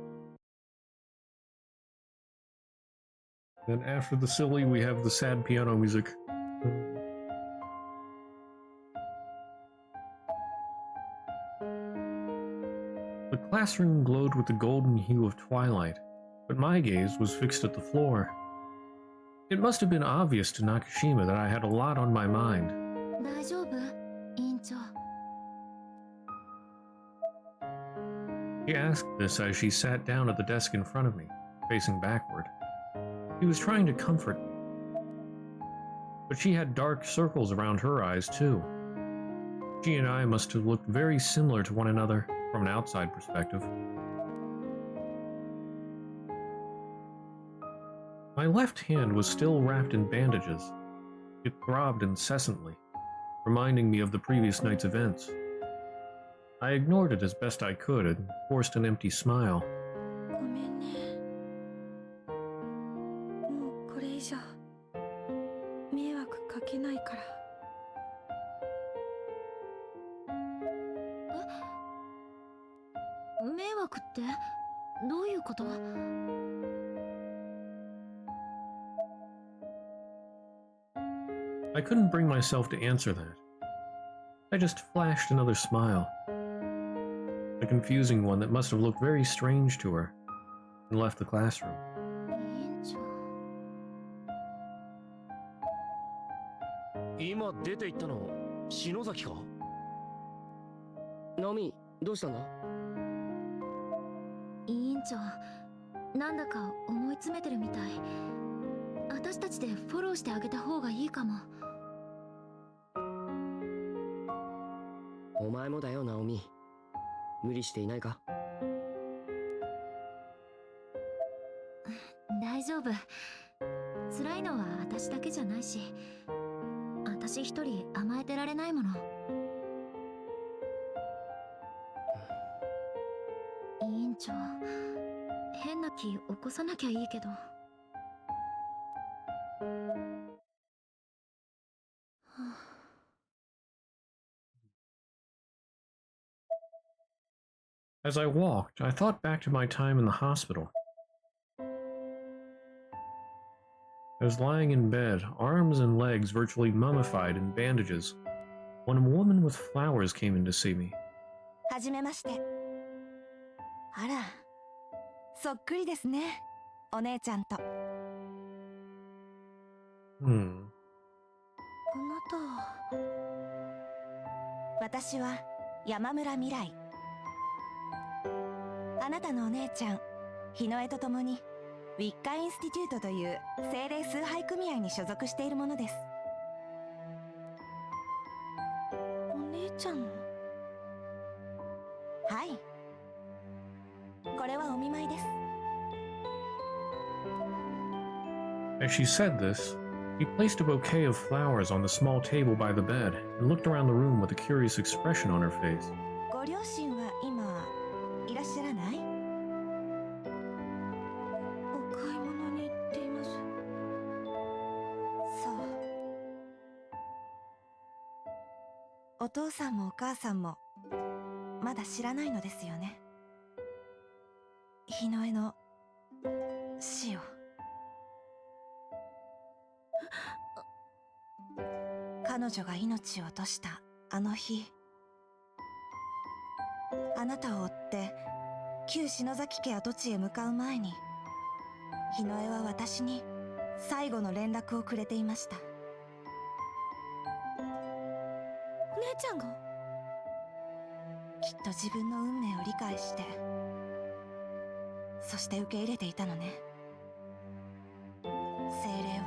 Then after the silly, we have the sad piano music. The classroom glowed with the golden hue of twilight, but my gaze was fixed at the floor. It must have been obvious to Nakashima that I had a lot on my mind. 大丈夫？委員長。She asked this as she sat down at the desk in front of me, facing backward. She was trying to comfort me. But she had dark circles around her eyes, too. She and I must have looked very similar to one another from an outside perspective. My left hand was still wrapped in bandages. It throbbed incessantly, reminding me of the previous night's events. I ignored it as best I could and forced an empty smile. ごめんね。もうこれ以上迷惑かけないから。迷惑ってどういうこと？ I couldn't bring myself to answer that. I just flashed another smile. A confusing one that must have looked very strange to her, and left the classroom. 委員長。今出て行ったの篠崎か？ナオミ、どうしたんだ？委員長、なんだか思い詰めてるみたい。私たちでフォローしてあげた方がいいかも。お前もだよ、ナオミ。無理していないか？大丈夫。辛いのは私だけじゃないし、私一人甘えてられないもの。委員長、変な気起こさなきゃいいけど。As I walked, I thought back to my time in the hospital. I was lying in bed, arms and legs virtually mummified in bandages, when a woman with flowers came in to see me. はじめまして。あら、そっくりですね。お姉ちゃんと。あなたは。私は山村未来。あなたのお姉ちゃん、日野江と共にウィッカインスティテュートという精霊崇拝組合に所属しているものです。お姉ちゃんの？はい。これはお見舞いです。As she said this, she placed a bouquet of flowers on the small table by the bed and looked around the room with a curious expression on her face. ご両親は今いらっしゃらない？お買い物に行っています。そう。お父さんもお母さんもまだ知らないのですよね。日の絵の死を。彼女が命を落としたあの日、あなたを追って旧篠崎家跡地へ向かう前に、日の絵は私に最後の連絡をくれていました。お姉ちゃんが？きっと自分の運命を理解して、そして受け入れていたのね。精霊は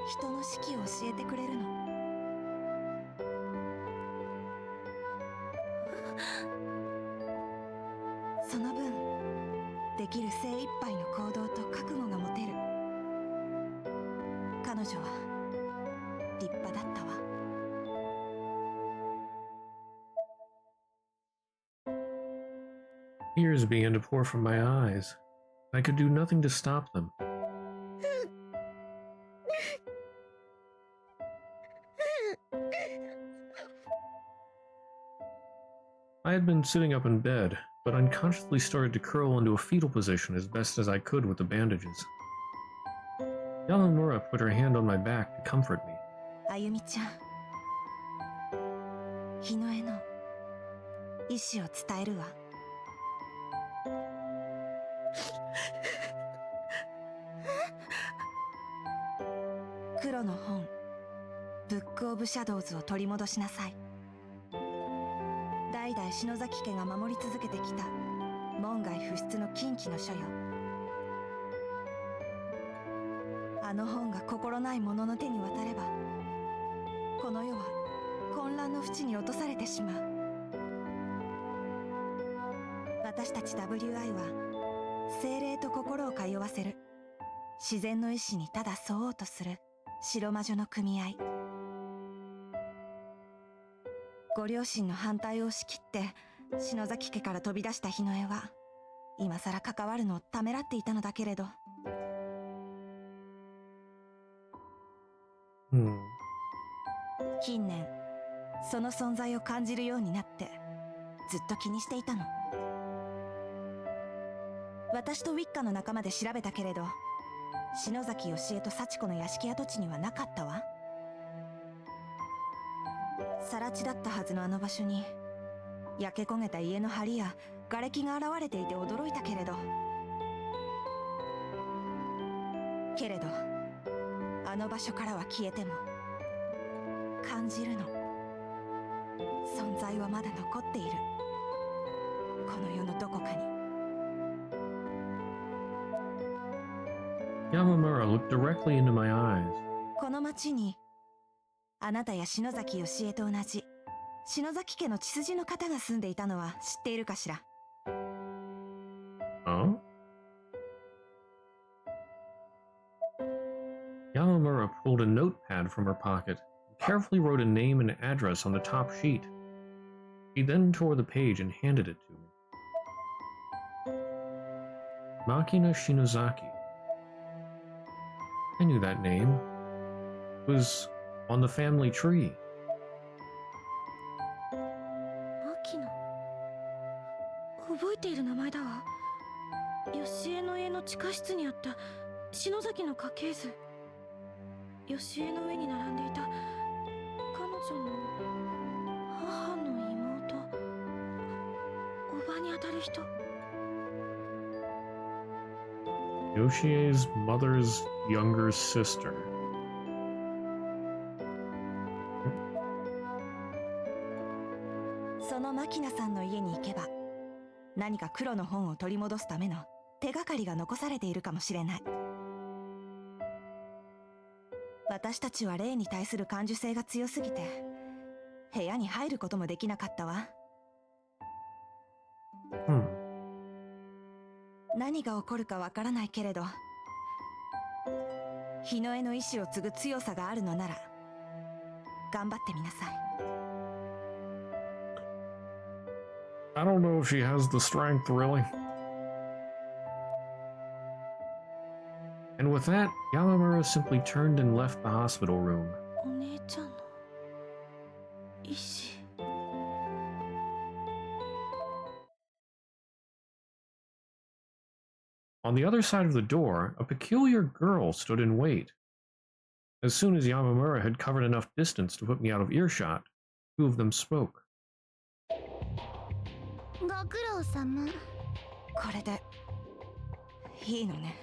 人の死期を教えてくれるの。その分できる精一杯の行動と覚悟が持てる。彼女は立派だったわ。Tears began to pour from my eyes. I could do nothing to stop them. I had been sitting up in bed, but unconsciously started to curl into a fetal position as best as I could with the bandages. Yamamura put her hand on my back to comfort me. あゆみちゃん、日野への意志を伝えるわ。黒の本、ブック・オブ・シャドウズを取り戻しなさい。代々篠崎家が守り続けてきた門外不出の禁忌の書よ。あの本が心ない者の手に渡れば、この世は混乱の淵に落とされてしまう。私たち WI は精霊と心を通わせる、自然の意志にただ沿おうとする白魔女の組合。ご両親の反対を押し切って篠崎家から飛び出した日野江は、今さら関わるのをためらっていたのだけれど、近年その存在を感じるようになってずっと気にしていたの。私とウィッカの仲間で調べたけれど、篠崎義恵と幸子の屋敷跡地にはなかったわ。更地だったはずのあの場所に焼け焦げた家の梁や瓦礫が現れていて驚いたけれど、あの場所からは消えても感じるの、存在はまだ残っている、この世のどこかに。Yamamura looked directly into my eyes. この町にあなたや篠崎義恵と同じ篠崎家の血筋の方が住んでいたのは知っているかしら。Huh? Yamamura pulled a notepad from her pocket and carefully wrote a name and address on the top sheet. She then tore the page and handed it to me. Makina Shinozaki. I knew that name. It was on the family tree. 牧野、覚えている名前だわ。義恵の家の地下室にあった篠崎の家系図。義恵の上に並んでいた彼女の母の妹、おばにあたる人。Yoshie's mother's younger sister. その牧野さんの家に行けば、何か黒の本を取り戻すための手がかりが残されているかもしれない。私たちは霊に対する感受性が強すぎて、部屋に入ることもできなかったわ。何が起こるかわからないけれど、日野への意志を継ぐ強さがあるのなら、頑張ってみなさい。I don't know if she has the strength, really. And with that, Yamamura simply turned and left the hospital room. お姉ちゃんの意志。On the other side of the door, a peculiar girl stood in wait. As soon as Yamamura had covered enough distance to put me out of earshot, two of them spoke. ご苦労様。これでいいのね。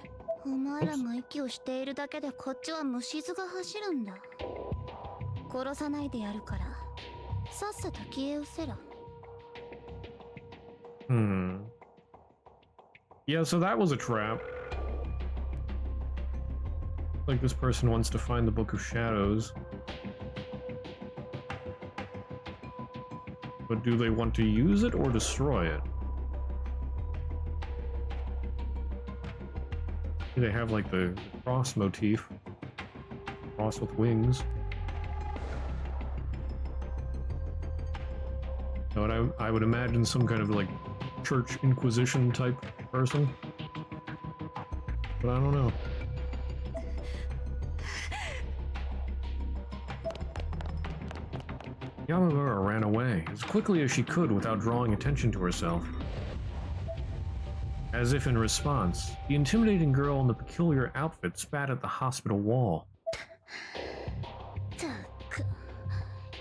お前らも息をしているだけでこっちは虫唾が走るんだ。殺さないでやるから、さっさと消え失せろ。Yeah, so that was a trap. Like this person wants to find the Book of Shadows. But do they want to use it or destroy it? They have like the cross motif. Cross with wings. But I would imagine some kind of like church inquisition type person. But I don't know. Yamamura ran away as quickly as she could without drawing attention to herself. As if in response, the intimidating girl in the peculiar outfit spat at the hospital wall. ったく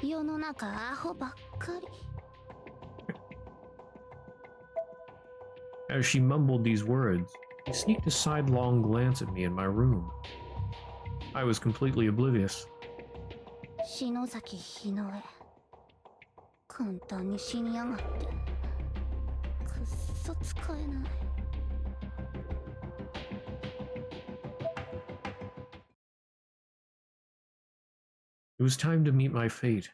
世の中アホばっかり。 As she mumbled these words, she sneaked a sidelong glance at me in my room. I was completely oblivious. 篠崎日之江簡単に死にやがってくっそ使えない。 It was time to meet my fate.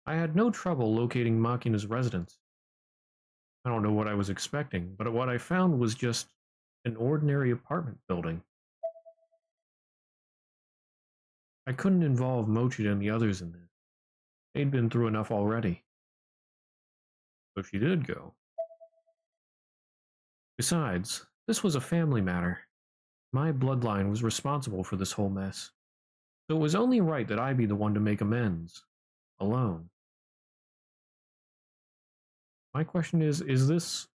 I had no trouble locating Makina's residence. I don't know what I was expecting, but what I found was just an ordinary apartment building. I couldn't involve Mochida and the others in this. They'd been through enough already. So she did go. Besides, this was a family matter. My bloodline was responsible for this whole mess. So it was only right that I be the one to make amends. Alone. My question is this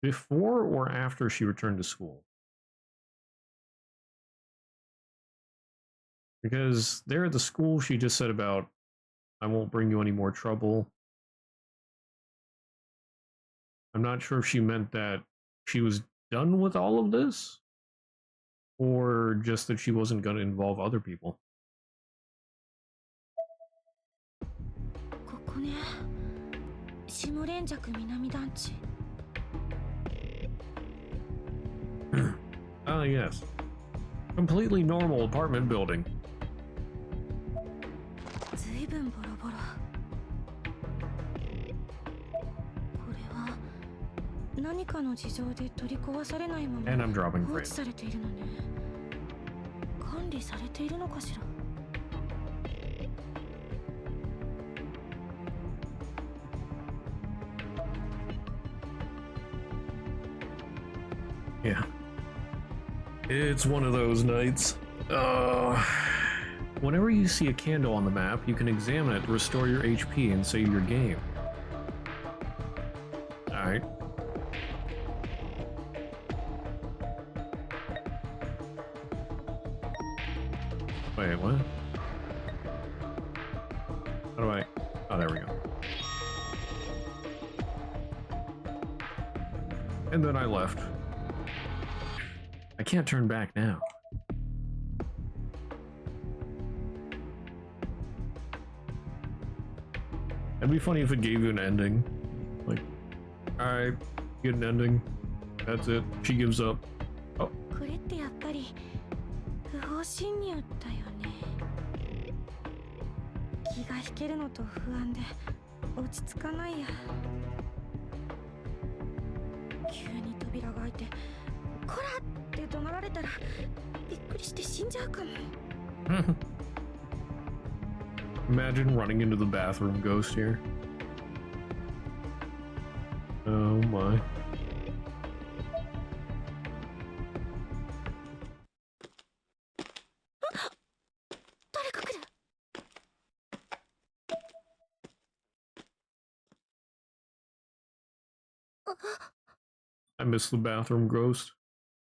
before or after she returned to school? Because there at the school she just said about, I won't bring you any more trouble. I'm not sure if she meant that she was done with all of this, or just that she wasn't going to involve other people. ここね。下連雀南団地。Ah, yes. Completely normal apartment building. ずいぶんボロボロ。これは何かの事情で取り壊されないまま And I'm dropping 放 frame. 置されているのね。管理されているのかしら。 Yeah. It's one of those nights. Whenever you see a candle on the map, you can examine it to restore your HP and save your game. Alright. Wait, what? How do I... Oh, there we go. And then I left. I can't turn back now. It'd be funny if it gave you an ending. Like, alright, get an ending. That's it. She gives up. Oh. これってやっぱり不法侵入だよね。気が引けるのと不安で落ち着かないや。急に扉が開いて、こらって怒鳴られたらびっくりして死んじゃうかも。Imagine running into the bathroom ghost here. Oh my. I miss the bathroom ghost.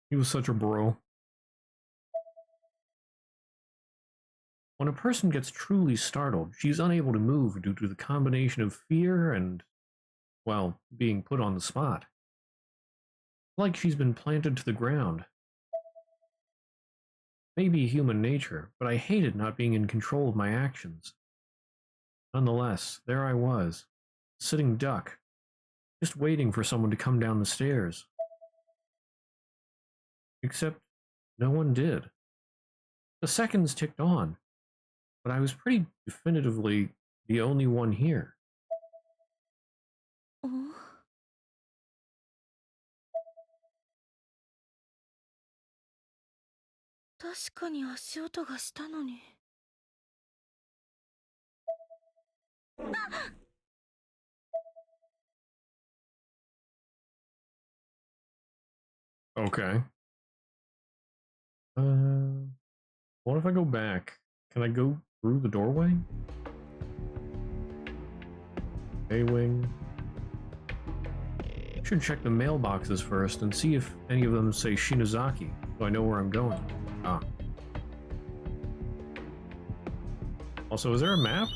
He was such a bro. When a person gets truly startled, she's unable to move due to the combination of fear and, well, being put on the spot. Like she's been planted to the ground. Maybe human nature, but I hated not being in control of my actions. Nonetheless, there I was, sitting duck, just waiting for someone to come down the stairs. Except, no one did. The seconds ticked on, but I was pretty definitively the only one here. 確かに足音がしたのに。Okay. What if I go back? Can I go through the doorway? A-wing. Should check the mailboxes first and see if any of them say Shinozaki, so I know where I'm going. Ah. Also, is there a map?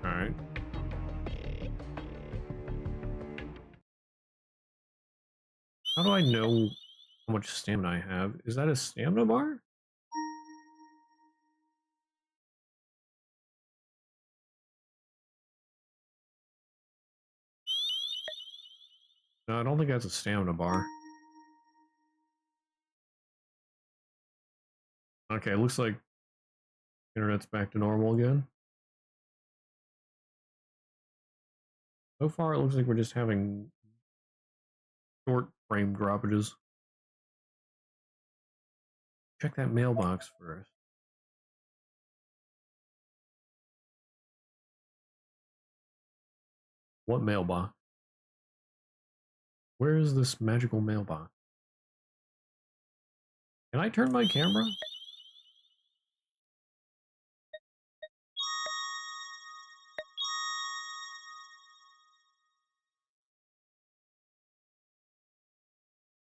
Alright. How do I know how much stamina I have? Is that a stamina bar? No, I don't think that's a stamina bar. Okay, looks like internet's back to normal again. So far, it looks like we're just having short frame droppages. Check that mailbox first. What mailbox? Where is this magical mailbox? Can I turn my camera?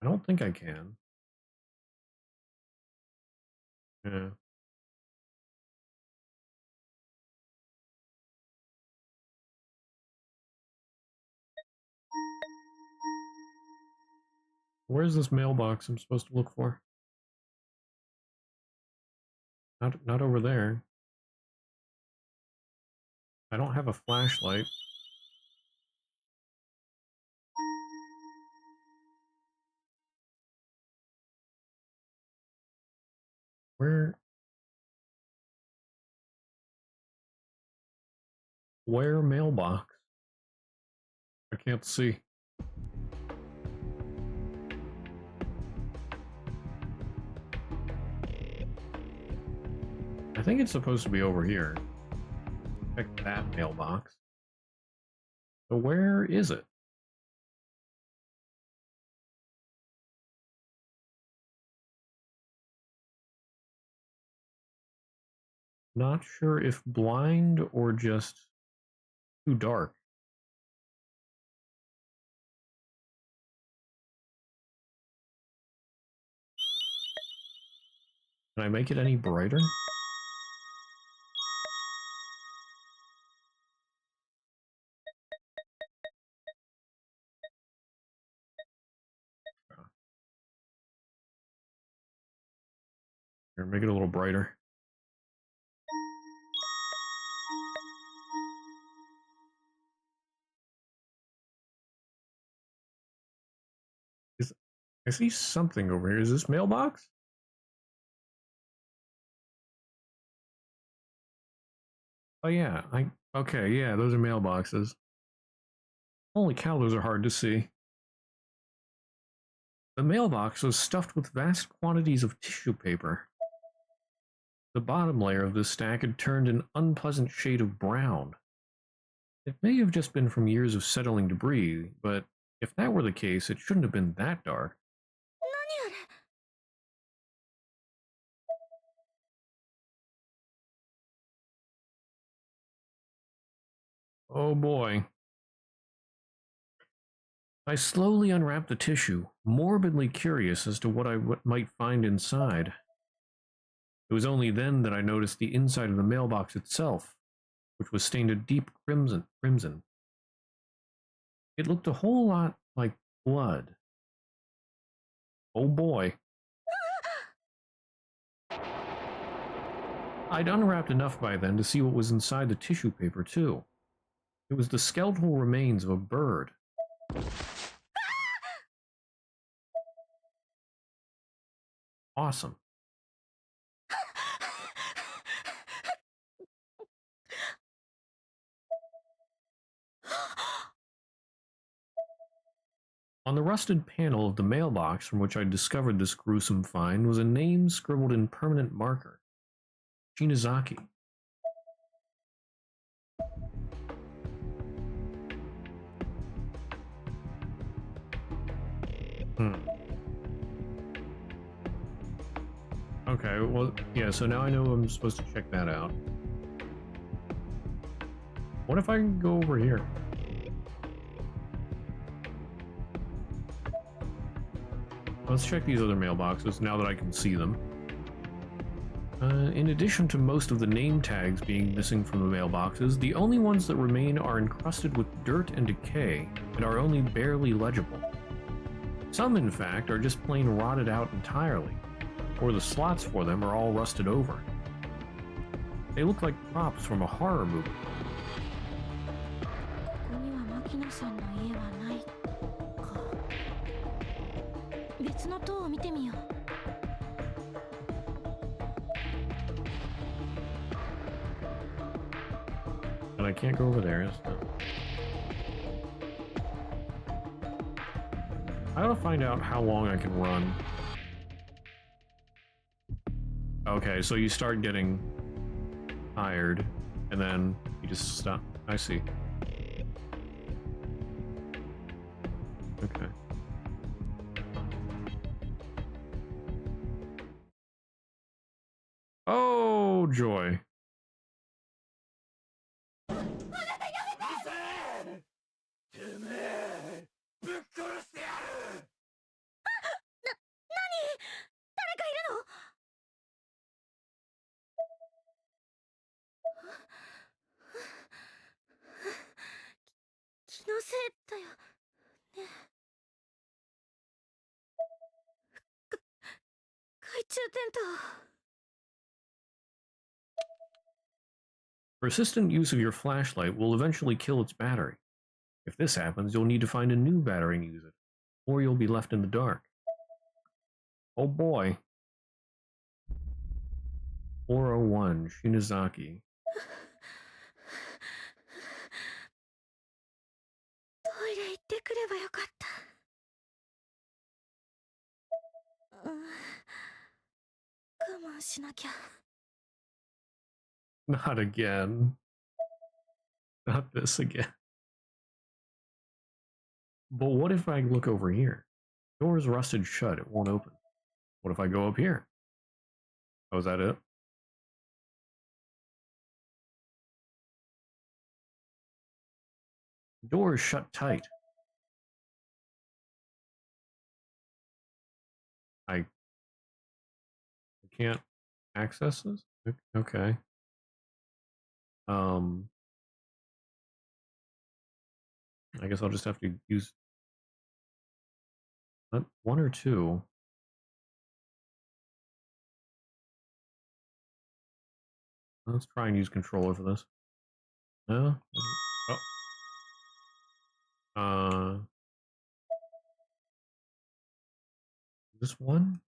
I don't think I can. Yeah. Where's this mailbox I'm supposed to look for? Not over there. I don't have a flashlight. Where mailbox? I can't see. I think it's supposed to be over here. Check that mailbox. So where is it? Not sure if blind or just too dark. Can I make it any brighter? Here, make it a little brighter. I see something over here. Is this mailbox? Oh yeah, okay, yeah, those are mailboxes. Holy cow, those are hard to see. The mailbox was stuffed with vast quantities of tissue paper. The bottom layer of this stack had turned an unpleasant shade of brown. It may have just been from years of settling debris, but if that were the case, it shouldn't have been that dark. Oh boy. I slowly unwrapped the tissue, morbidly curious as to what I might find inside. It was only then that I noticed the inside of the mailbox itself, which was stained a deep crimson. It looked a whole lot like blood. Oh boy. I'd unwrapped enough by then to see what was inside the tissue paper, too. It was the skeletal remains of a bird. Awesome. On the rusted panel of the mailbox from which I discovered this gruesome find was a name scribbled in permanent marker. Shinozaki. Okay, well, yeah, so now I know I'm supposed to check that out. What if I can go over here? Let's check these other mailboxes now that I can see them. In addition to most of the name tags being missing from the mailboxes, the only ones that remain are encrusted with dirt and decay and are only barely legible. Some, in fact, are just plain rotted out entirely, or the slots for them are all rusted over. They look like props from a horror movie. ここには牧野さんの家はないか。別の塔を見てみよう。And I can't go over there, so. I gotta find out how long I can run. Okay, so you start getting tired, and then you just stop. I see. Okay. Oh, joy. Persistent use of your flashlight will eventually kill its battery. If this happens, you'll need to find a new battery and use it, or you'll be left in the dark. Oh boy. 401 Shinozaki. トイレ行ってくればよかった。我慢しなきゃ。Not again. Not this again. But what if I look over here? Door is rusted shut, it won't open. What if I go up here? Oh, is that it? The door is shut tight. I can't access this? Okay. I guess I'll just have to use one or two. Let's try and use controller for this. No? Oh. This one?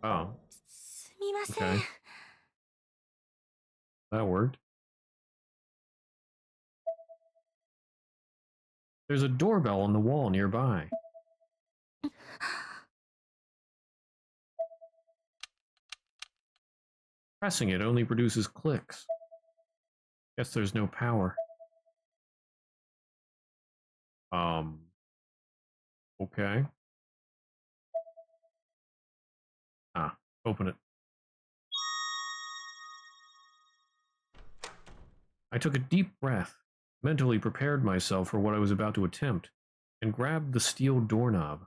Oh. Okay. That worked. There's a doorbell on the wall nearby. Pressing it only produces clicks. Guess there's no power. Okay. Ah, open it. I took a deep breath, mentally prepared myself for what I was about to attempt, and grabbed the steel doorknob.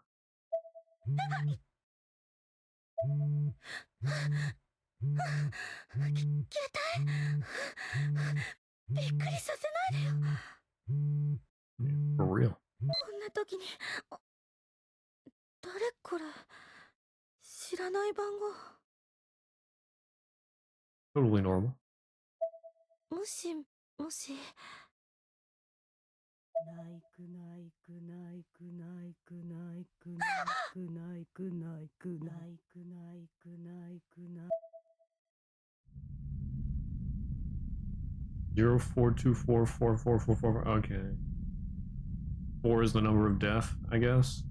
For real. Totally normal. Zero 4244444. Okay. 4 is the number of death, I guess.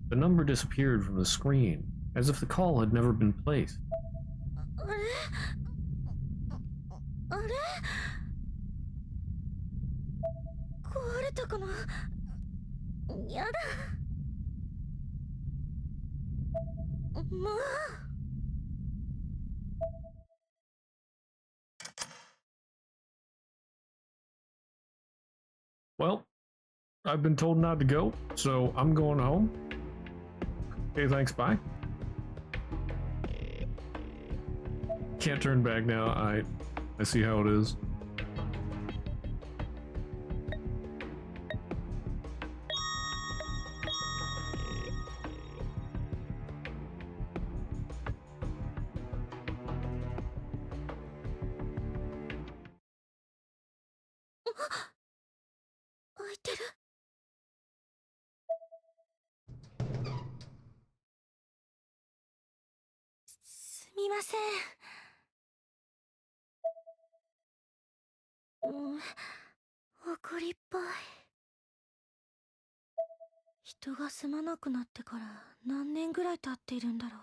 The number disappeared from the screen, as if the call had never been placed. たかな。やだ。もう。Well, I've been told not to go, so I'm going home. Okay, thanks, bye. Can't turn back now. I see how it is. Oh, すみません。怒りっぽい。人が住まなくなってから何年ぐらい経っているんだろう。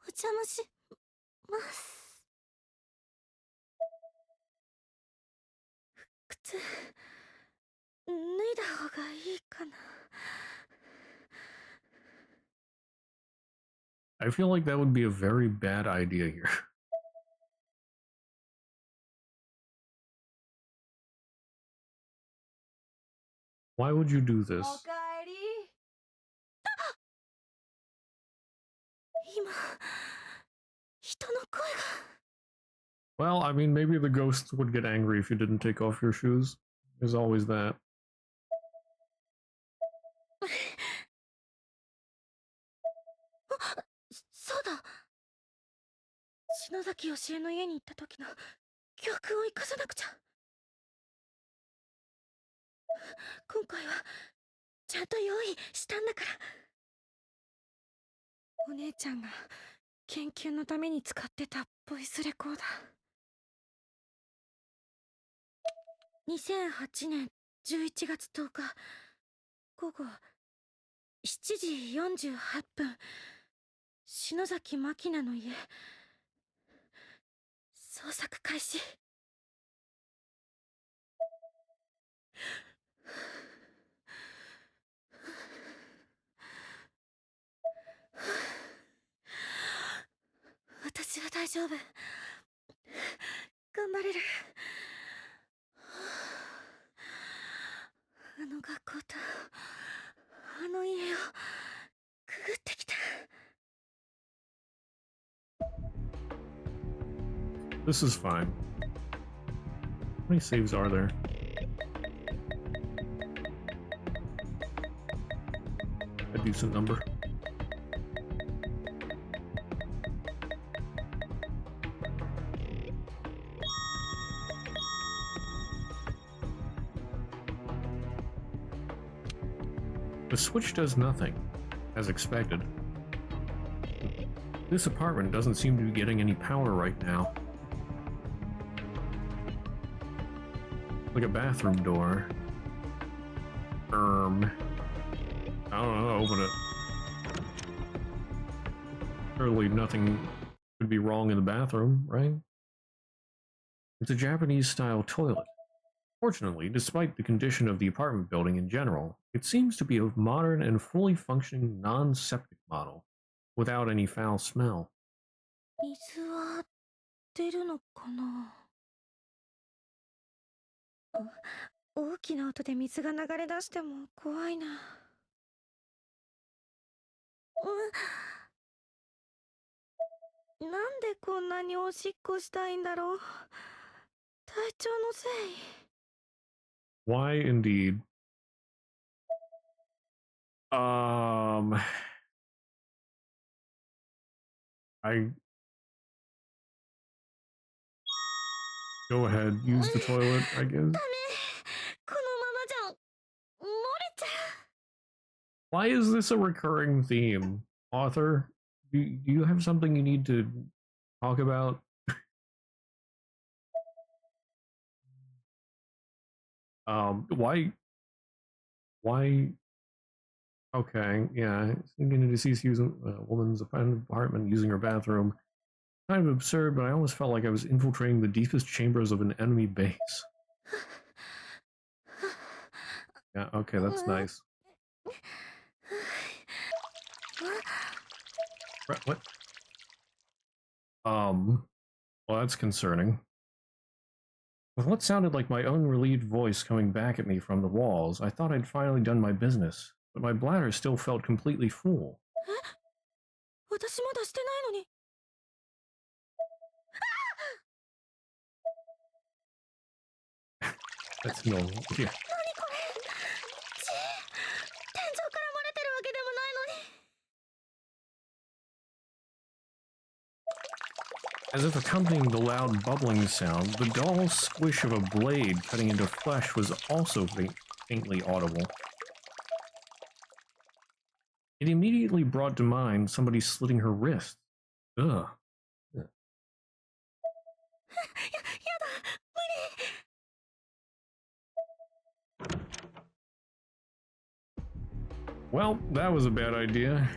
お邪魔します。靴脱いだ方がいいかな。I feel like that would be a very bad idea here. Why would you do this? おかえり。今、人の声が。Well, I mean, maybe the ghosts would get angry if you didn't take off your shoes. There's always that. そうだ。篠崎よしえの家に行った時の記憶を生かさなくちゃ。今回はちゃんと用意したんだから。お姉ちゃんが研究のために使ってたボイスレコーダー。2008年11月10日午後7時48分、篠崎真希菜の家。捜索開始。私は大丈夫。頑張れる。あの学校とあの家をくぐってきた。This is fine. How many saves are there? A decent number. The switch does nothing, as expected. This apartment doesn't seem to be getting any power right now. Like a bathroom door. I don't know, open it. Surely nothing could be wrong in the bathroom, right? It's a Japanese-style toilet. Fortunately, despite the condition of the apartment building in general, it seems to be a modern and fully functioning non-septic model, without any foul smell. 水は出るのかな。大きな音で水が流れ出しても怖いな。なんでこんなにおしっこしたいんだろう。体調のせい。Why indeed? I go ahead, use the toilet, I guess. ダメ。このままじゃ漏れちゃう。 Why is this a recurring theme? Author, do you have something you need to talk about? Why Okay, yeah. Thinking a deceased using a woman's apartment using her bathroom. Kind of absurd, but I almost felt like I was infiltrating the deepest chambers of an enemy base. Yeah, okay, that's nice. What? Well, that's concerning. With what sounded like my own relieved voice coming back at me from the walls, I thought I'd finally done my business, but my bladder still felt completely full. 私まだしてないのに。That's normal. Yeah. 何これ。天井から漏れてるわけでもないのに。 As if accompanying the loud bubbling sound, the dull squish of a blade cutting into flesh was also faintly audible. It immediately brought to mind somebody slitting her wrist. Ugh. Well, that was a bad idea.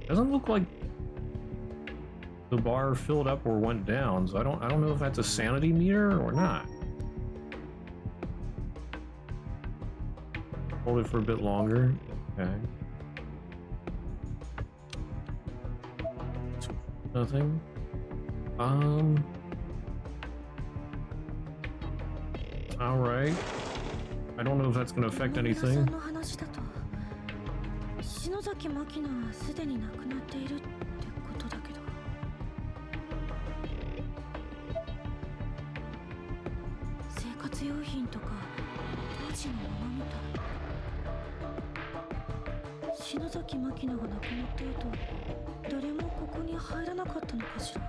Doesn't look like the bar filled up or went down, so I don't know if that's a sanity meter or not. Hold it for a bit longer. Okay. Nothing. All right. I don't know if that's going to affect anything. 篠崎真希菜はすでに亡くなっているってことだけど。生活用品とか当時のものみたい。篠崎真希菜が亡くなった後、誰もここに入らなかったのかしら。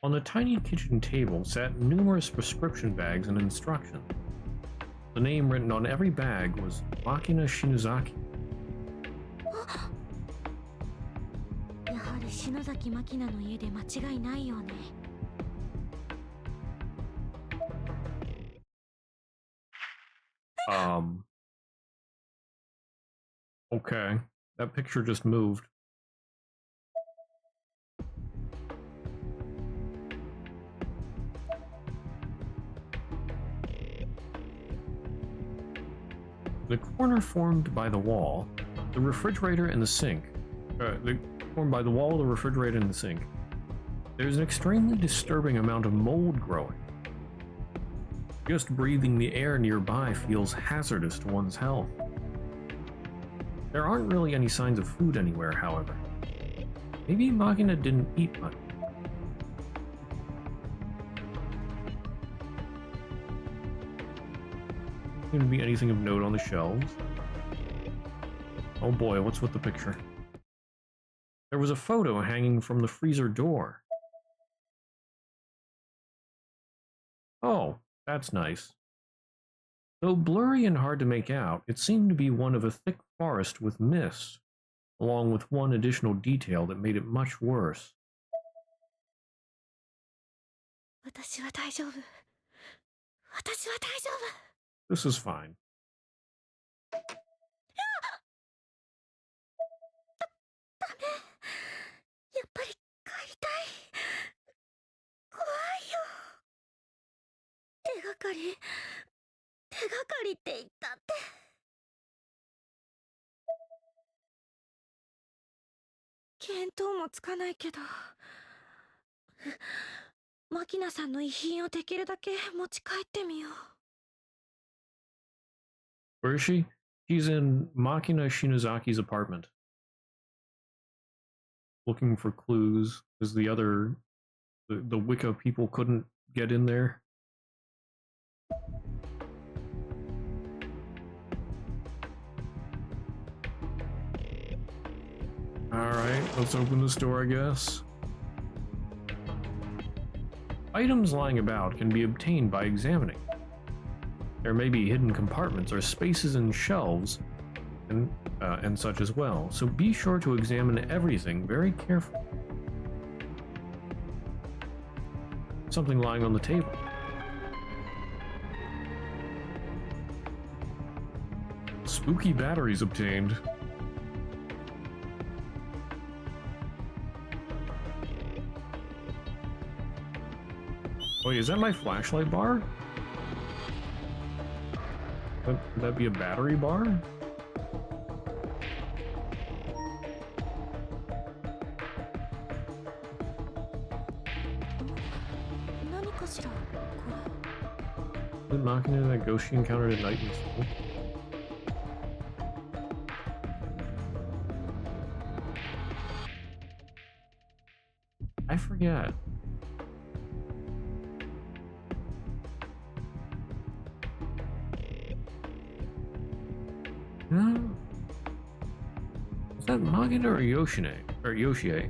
On the tiny kitchen table sat numerous prescription bags and instructions. The name written on every bag was Makina Shinozaki. やはり篠崎真希菜の家で間違いないようね。Okay. That picture just moved. The corner formed by the wall, the refrigerator and the sink. Formed by the wall, the refrigerator and the sink. There's an extremely disturbing amount of mold growing. Just breathing the air nearby feels hazardous to one's health. There aren't really any signs of food anywhere, however. Maybe Makina didn't eat much. Seem to be anything of note on the shelves. Oh boy, what's with the picture? There was a photo hanging from the freezer door. Oh, that's nice. Though blurry and hard to make out, it seemed to be one of a thick forest with mist, along with one additional detail that made it much worse. 私は大丈夫。私は大丈夫。 This is fine. ダメ。やっぱり帰りたい。怖いよ。手がかり。手がかりって言ったって。見当もつかないけど。マキナさんの遺品をできるだけ持ち帰ってみよう。 Where is she? She's in Makina Shinozaki's apartment. Looking for clues, because the Wicca people couldn't get in there. Alright, let's open this door, I guess. Items lying about can be obtained by examining. There may be hidden compartments or spaces in shelves and such as well, so be sure to examine everything very carefully. Something lying on the table. Spooky batteries obtained. Wait, is that my flashlight bar? Would that be a battery bar? The knocking into that ghost she encountered at night in school. I forget. No. Is that Magina or Yoshine? Or Yoshie?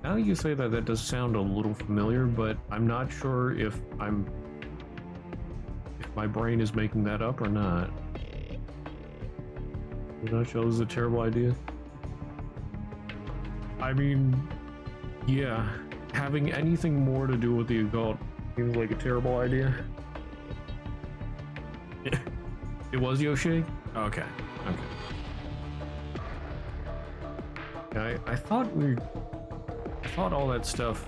Now you say that, that does sound a little familiar, but I'm not sure if my brain is making that up or not. I'm not sure this is a terrible idea. I mean, yeah, having anything more to do with the occult seems like a terrible idea. It was Yoshi? Okay, okay. I thought all that stuff,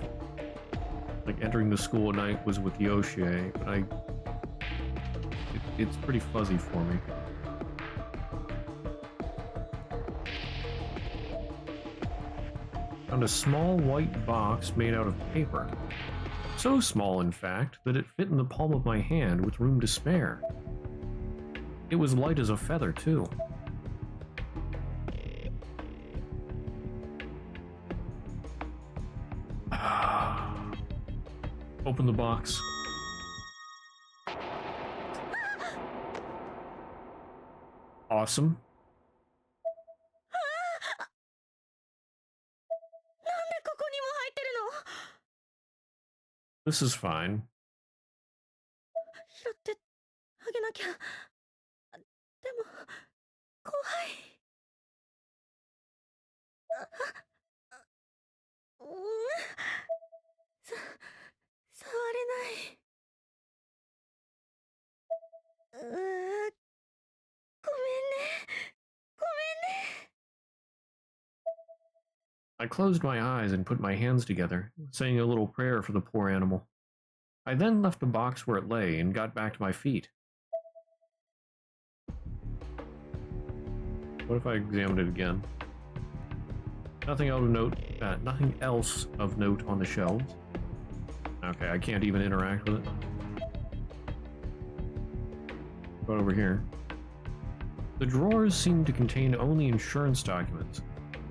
like entering the school at night, was with Yoshi, but it's pretty fuzzy for me. Found a small white box made out of paper. So small, in fact, that it fit in the palm of my hand with room to spare. It was light as a feather, too. Open the box. Awesome. This is fine. I closed my eyes and put my hands together, saying a little prayer for the poor animal. I then left the box where it lay and got back to my feet. What if I examined it again? Nothing else of note on the shelves. Okay, I can't even interact with it. What over here? The drawers seem to contain only insurance documents,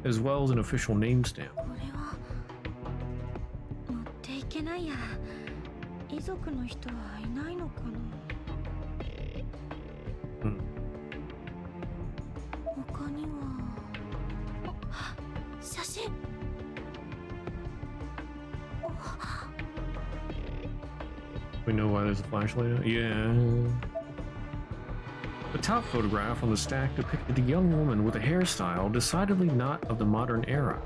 as well as an official name stamp. We know why there's a flashlight? Yeah. The top photograph on the stack depicted a young woman with a hairstyle decidedly not of the modern era.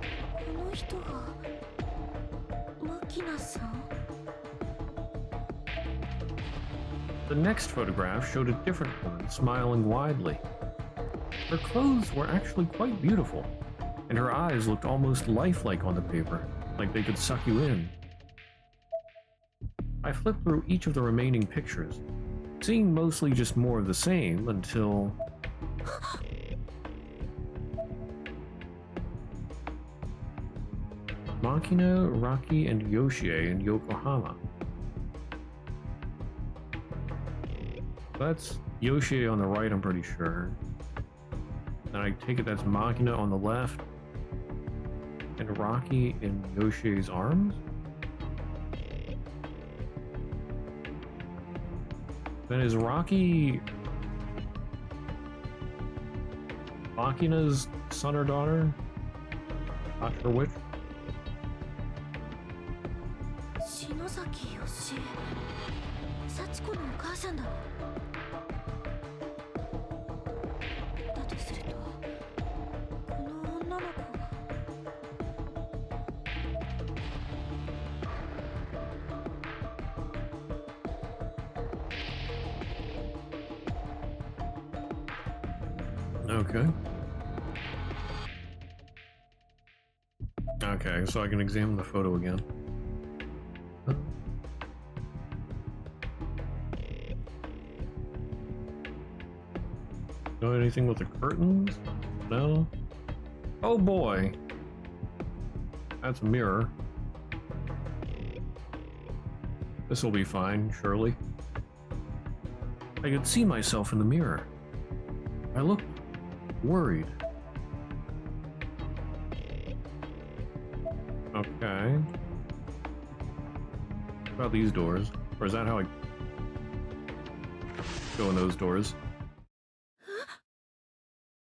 The next photograph showed a different woman smiling widely. Her clothes were actually quite beautiful, and her eyes looked almost lifelike on the paper, like they could suck you in. I flipped through each of the remaining pictures, seeing mostly just more of the same until... Makina, Rocky, and Yoshie in Yokohama. That's Yoshie on the right, I'm pretty sure. And I take it that's Makina on the left, and Rocky in Yoshie's arms? Then is Rocky Makina's son or daughter? Not sure which. 篠崎よし幸子のお母さんだろ。だとするとこの女の子は。Okay. Okay, so I can examine the photo again. Know anything with the curtains? No? Oh boy! That's a mirror. This will be fine, surely. I could see myself in the mirror. I looked worried. Okay. What about these doors? Or is that how I go in those doors?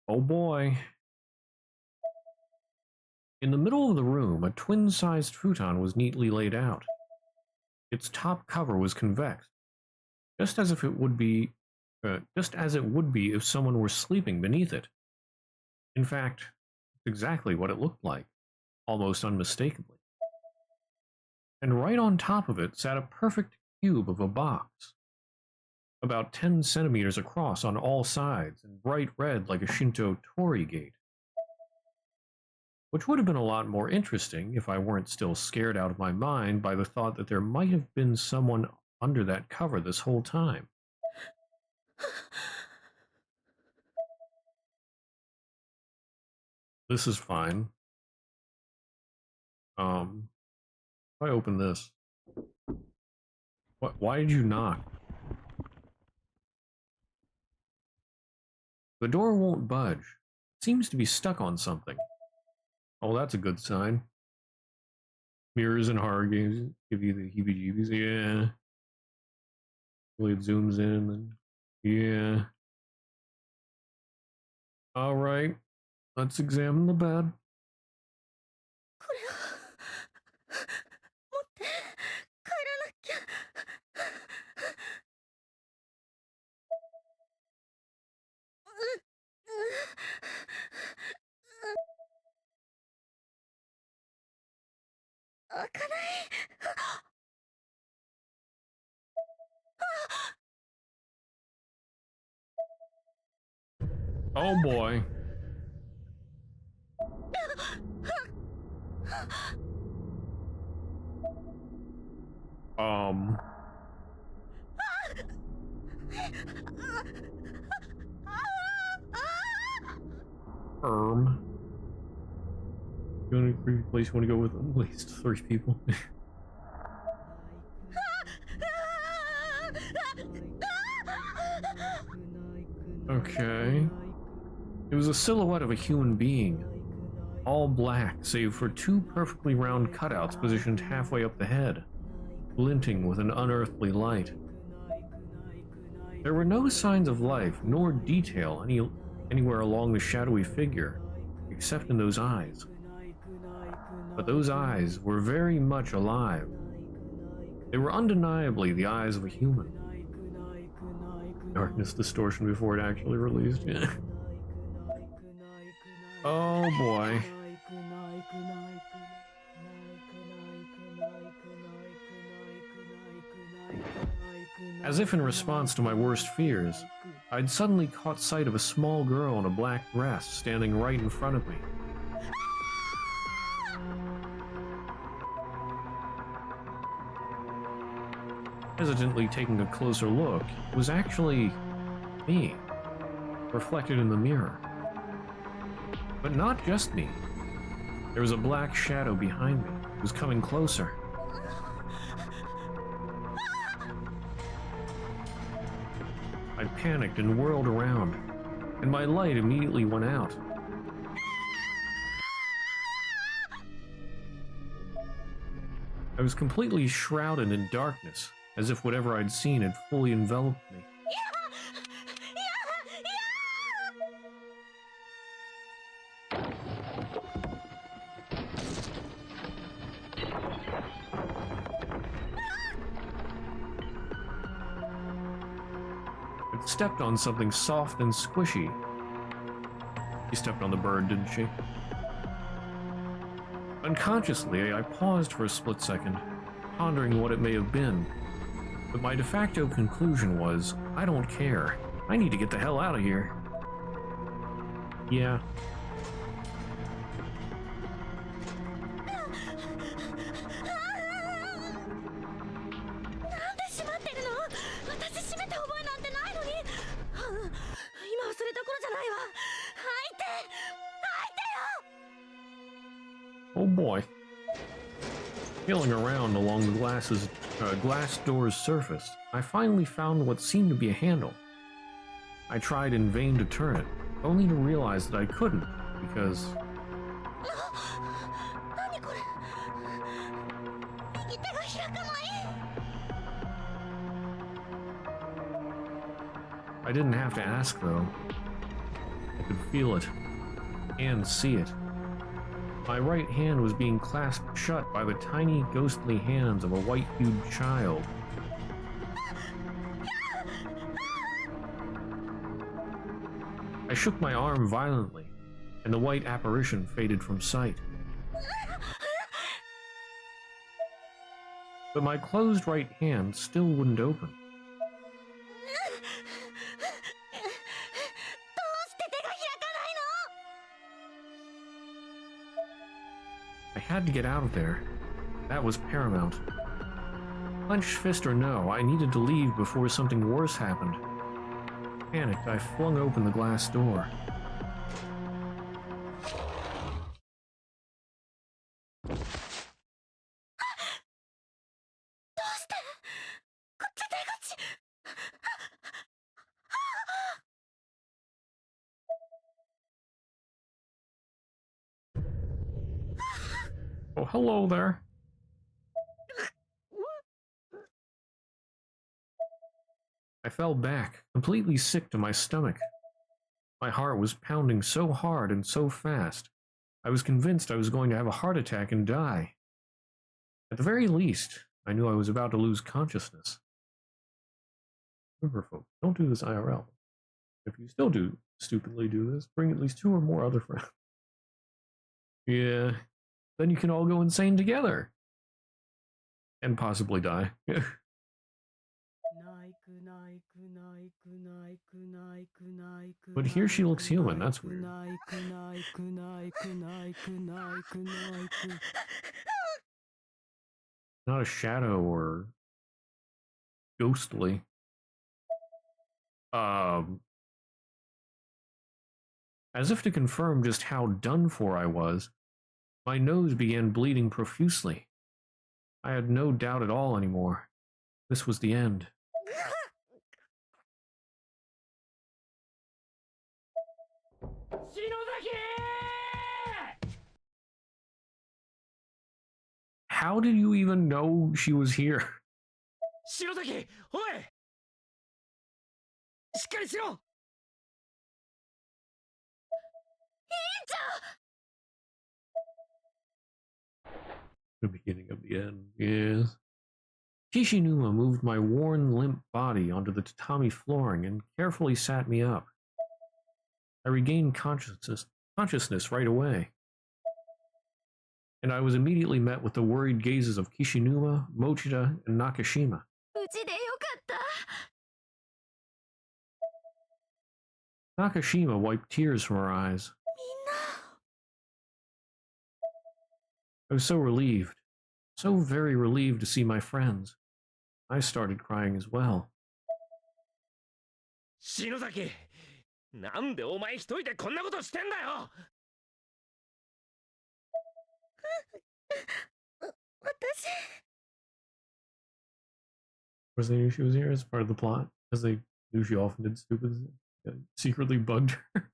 Oh boy. In the middle of the room, a twin-sized futon was neatly laid out. Its top cover was convex, just as it would be if someone were sleeping beneath it. In fact, exactly what it looked like, almost unmistakably. And right on top of it sat a perfect cube of a box, about 10 centimeters across on all sides and bright red like a Shinto torii gate. Which would have been a lot more interesting if I weren't still scared out of my mind by the thought that there might have been someone under that cover this whole time. This is fine. If I open this. What? Why did you knock? The door won't budge. It seems to be stuck on something. Oh, that's a good sign. Mirrors in horror games give you the heebie-jeebies. Yeah. Really, it zooms in. And yeah. All right. Let's examine the bed. これを持って帰らなきゃ。開かない。Oh boy. You want a creepy place you want to go with at least 3 people? Okay. It was a silhouette of a human being, all black save for 2 perfectly round cutouts positioned halfway up the head, glinting with an unearthly light. There were no signs of life nor detail anywhere along the shadowy figure, except in those eyes. But those eyes were very much alive. They were undeniably the eyes of a human. Darkness distortion before it actually released. Yeah. Oh boy. As if in response to my worst fears, I'd suddenly caught sight of a small girl in a black dress standing right in front of me. Hesitantly taking a closer look, it was actually me, reflected in the mirror. But not just me. There was a black shadow behind me. It was coming closer. I panicked and whirled around, and my light immediately went out. I was completely shrouded in darkness, as if whatever I'd seen had fully enveloped me. stepped on something soft and squishy. She stepped on the bird, didn't she? Unconsciously, I paused for a split second, pondering what it may have been. But my de facto conclusion was, I don't care. I need to get the hell out of here. Yeah. Oh boy. Feeling around along the glass door's surface, I finally found what seemed to be a handle. I tried in vain to turn it, only to realize that I couldn't, because... I didn't have to ask, though. I could feel it, and see it. My right hand was being clasped shut by the tiny, ghostly hands of a white-hued child. I shook my arm violently, and the white apparition faded from sight. But my closed right hand still wouldn't open. I had to get out of there. That was paramount. Clenched fist or no, I needed to leave before something worse happened. Panicked, I flung open the glass door. Oh, hello there. I fell back, completely sick to my stomach. My heart was pounding so hard and so fast, I was convinced I was going to have a heart attack and die. At the very least, I knew I was about to lose consciousness. Remember, folks, don't do this IRL. If you still do stupidly do this, bring at least 2 or more other friends. Yeah, then you can all go insane together. And possibly die. But here she looks human, that's weird. Not a shadow or ghostly. As if to confirm just how done for I was, my nose began bleeding profusely. I had no doubt at all anymore. This was the end. How did you even know she was here? 篠崎、おい、しっかりしろ。 The beginning of the end, yes. Kishinuma moved my worn, limp body onto the tatami flooring and carefully sat me up. I regained consciousness right away. And I was immediately met with the worried gazes of Kishinuma, Mochida, and Nakashima. Nakashima wiped tears from her eyes. I was so relieved, so very relieved to see my friends. I started crying as well. 篠崎、なんでお前一人でこんなことしてんだよ。Was they knew she was here as part of the plot? Because they knew she often did stupid, secretly bugged her.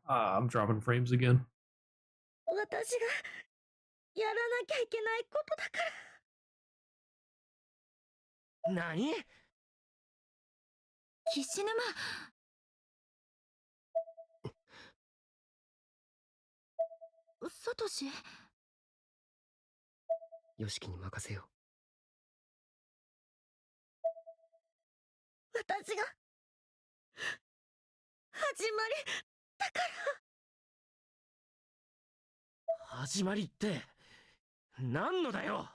I'm dropping frames again. 私がやらなきゃいけないことだから。何？岸沼。サトシ。ヨシキに任せよう。私が始まりだから。始まりって何のだよ。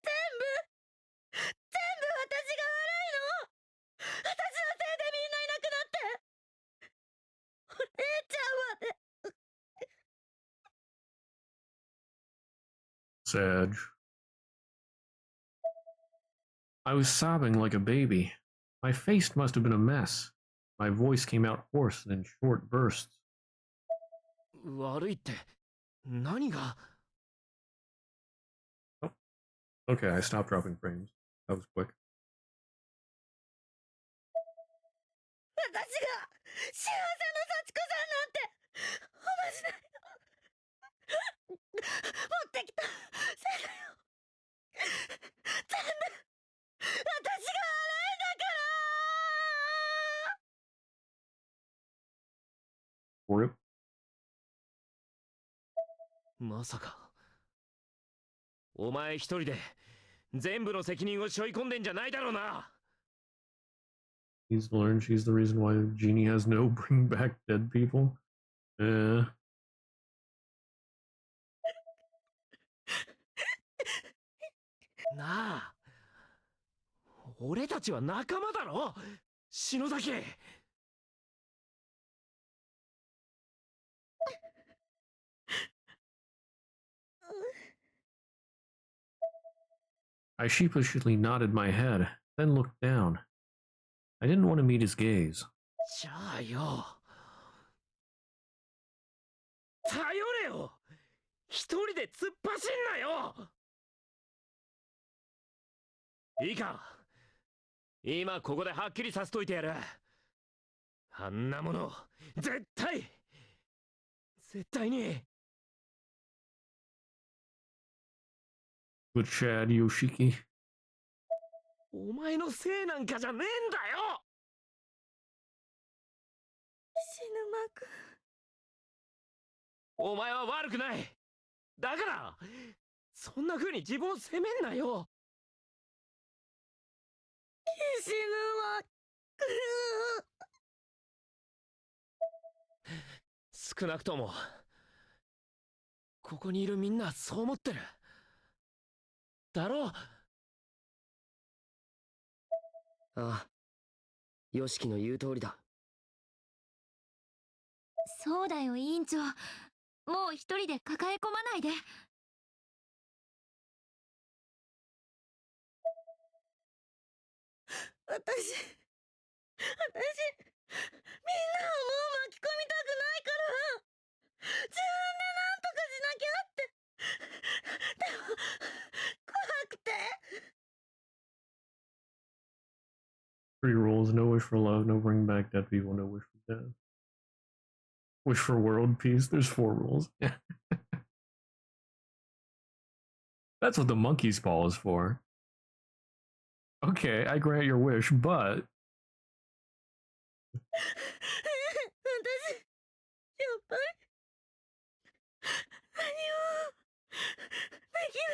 全部私が悪いの。私のせいでみんないなくなって。お姉ちゃんまで。Sad. I was sobbing like a baby. My face must have been a mess. My voice came out hoarse and in short bursts. 悪いって何が。 Oh, okay, I stopped dropping frames. That was quick. 私が幸せの幸子さんなんておまじない持ってきたせいだよ。全部私が悪いんだから。 Rip. まさかお前一人で全部の責任を背負い込んでんじゃないだろうな。 He's learned she's the reason why Genie has no bring back dead people. Eh. なあ、俺たちは仲間だろ篠崎。 I sheepishly nodded my head, then looked down. I didn't want to meet his gaze. じゃあよ、頼れよ。一人で突っ走んなよ。いいか、今ここではっきりさせといてやる。あんなもの絶対に。 Good Chad Yoshiki. お前のせいなんかじゃねえんだよ。死ぬまく。お前は悪くない。だからそんな風に自分を責めんなよ。死ぬまく。少なくともここにいるみんなそう思ってるだろう。ああ、ヨシキの言う通りだ。そうだよ委員長、もう一人で抱え込まないで。私みんなをもう巻き込みたくないから自分でなんとかしなきゃって。でも怖くて。 Three rules: no wish for love, no bring back dead people, no wish for death. Wish for world peace. There's 4 rules. That's what the monkey's paw is for. Okay, I grant your wish, but 私やっぱり何もできな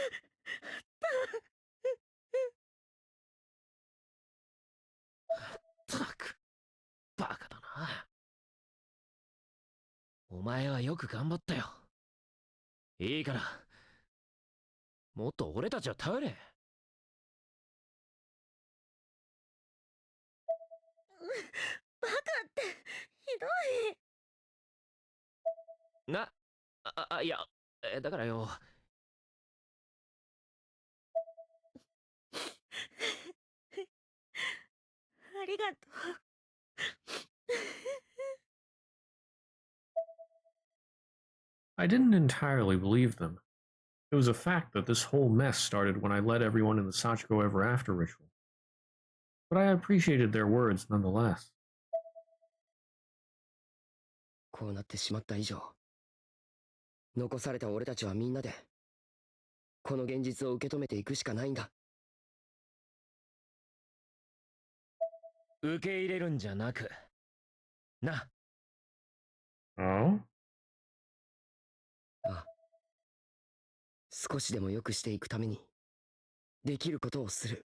ったくバカだな。お前はよく頑張ったよ。いいからもっと俺たちを頼れ。バカってひどい。いや、だからよ。ありがとう。I didn't entirely believe them. It was a fact that this whole mess started when I led everyone in the Sachiko Ever After ritual. But I appreciated their words nonetheless. こうなってしまった以上、残された俺たちはみんなでこの現実を受け止めていくしかないんだ。受け入れるんじゃなくな。Oh? ああ、少しでも良くしていくためにできることをする。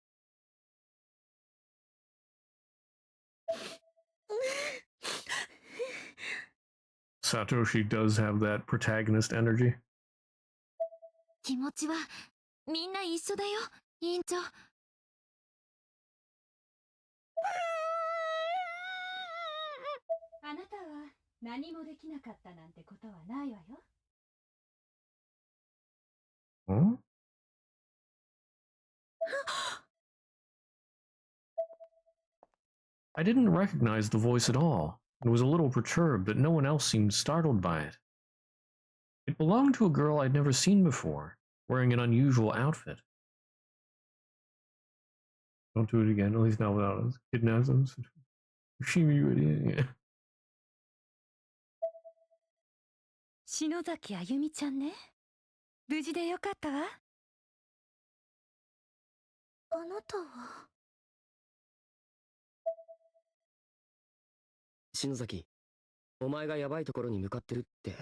Satoshi does have that protagonist energy. 気持ちはみんな一緒だよ、委員長。あなたは何もできなかったなんてことはないわよ。Huh? I didn't recognize the voice at all, and was a little perturbed that no one else seemed startled by it. It belonged to a girl I'd never seen before, wearing an unusual outfit. Don't do it again, at least not without us. Kidnaps them. Shimi, you idiot. 篠崎あゆみちゃんね。無事でよかったわ。あなたは。篠崎、お前がヤバいところに向かってるって、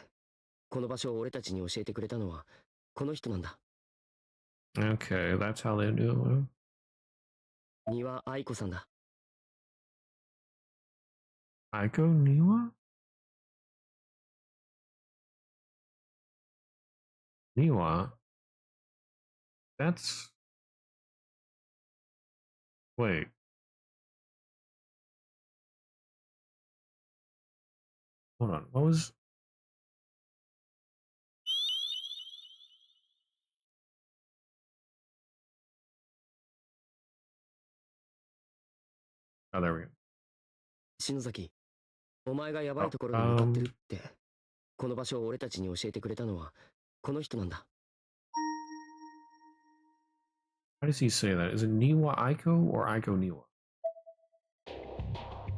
この場所を俺たちに教えてくれたのは、この人なんだ。Okay, that's how they do it. 丹羽愛子さんだ。Aiko Niwa? Niwa? That's... Wait. Hold on, what was... Oh, there we go. 篠崎、お前がヤバいところに向かってるって、この場所を俺たちに教えてくれたのは、この人なんだ。How does he say that? Is it Niwa Aiko or Aiko Niwa?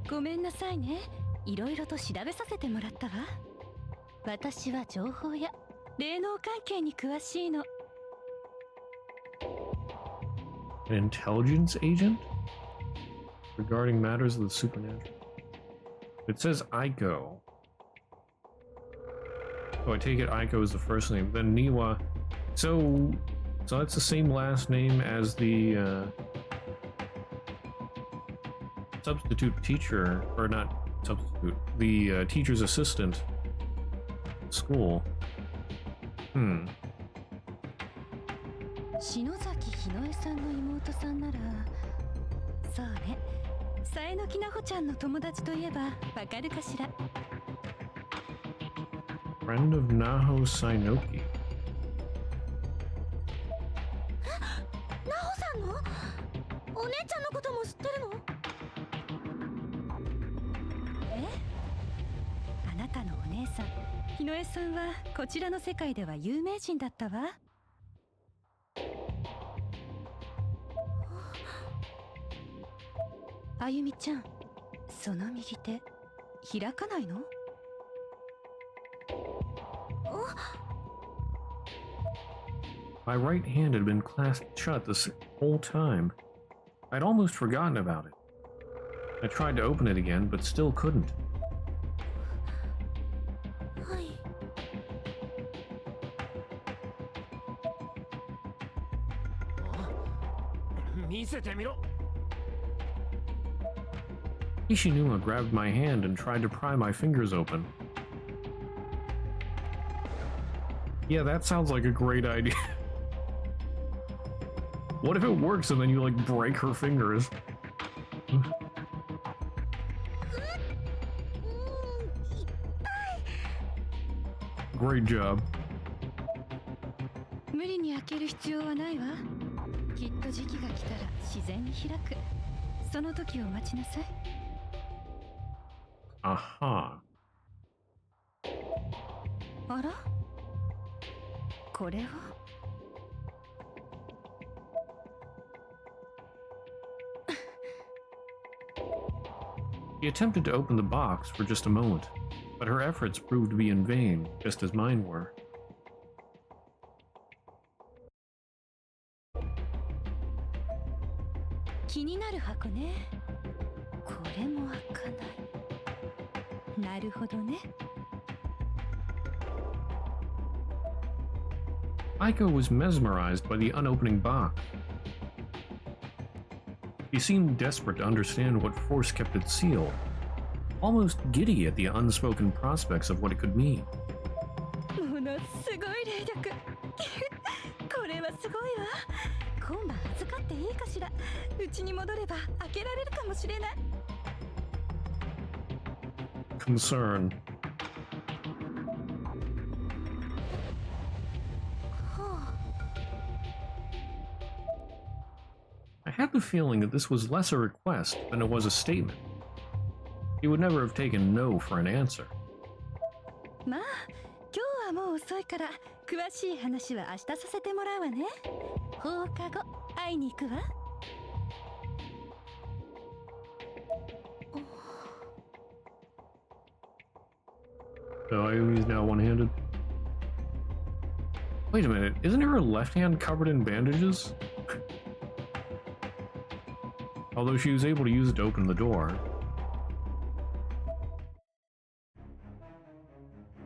ごめんなさいね。いろいろと調べさせてもらったわ。私は情報や霊能関係に詳しいの。An intelligence agent? Regarding matters of the supernatural. It says Aiko. Oh, I take it Aiko is the first name. Then Niwa. So that's the same last name as the substitute teacher, or not substitute, the teacher's assistant at school. 篠崎ひのえさんの妹さんなら、そうね。さえのきなほちゃんの友達といえばわかるかしら。Friend of Naho Sainoki. なほさんの？お姉ちゃんのことも知ってるの？え？あなたのお姉さん、ひのえさんはこちらの世界では有名人だったわ。あゆみちゃん、その右手開かないの？ My right hand had been clasped shut this whole time. I'd almost forgotten about it. I tried to open it again, but still couldn't. はい。見せてみろ。Ishinuma grabbed my hand and tried to pry my fingers open. Yeah, that sounds like a great idea. What if it works and then you like break her fingers? Great job. 無理に開ける必要はないわ。きっと時期が来たら自然に開く。その時を待ちなさい。Aha. あら？これは？ She attempted to open the box for just a moment, but her efforts proved to be in vain, just as mine were. 気になる箱ね。これも開かない。なるほどね。Aiko was mesmerized by the unopening box. He seemed desperate to understand what force kept it sealed, almost giddy at the unspoken prospects of what it could mean. ものすごい霊力これはすごいわ。今晩預かっていいかしら。うちに戻れば開けられるかもしれない。 Concern. I had the feeling that this was less a request than it was a statement. He would never have taken no for an answer. まあ今日はもう遅いから詳しい話は明日させてもらうわね。放課後会いに行くわ。 So Ayumi's now one-handed. Wait a minute, isn't her left hand covered in bandages? Although she was able to use it to open the door.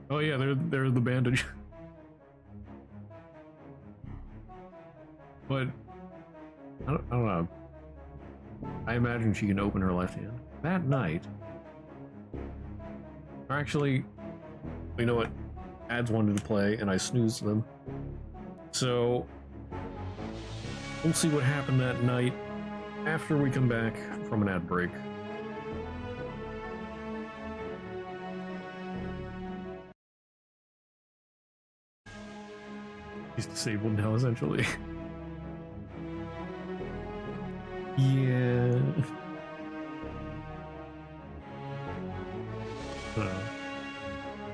Oh yeah, they're the bandage. But I don't know. I imagine she can open her left hand. That night. Or actually, you know what? Ads wanted to play, and I snoozed them. So we'll see what happened that night after we come back from an ad break. He's disabled now, essentially. Yeah.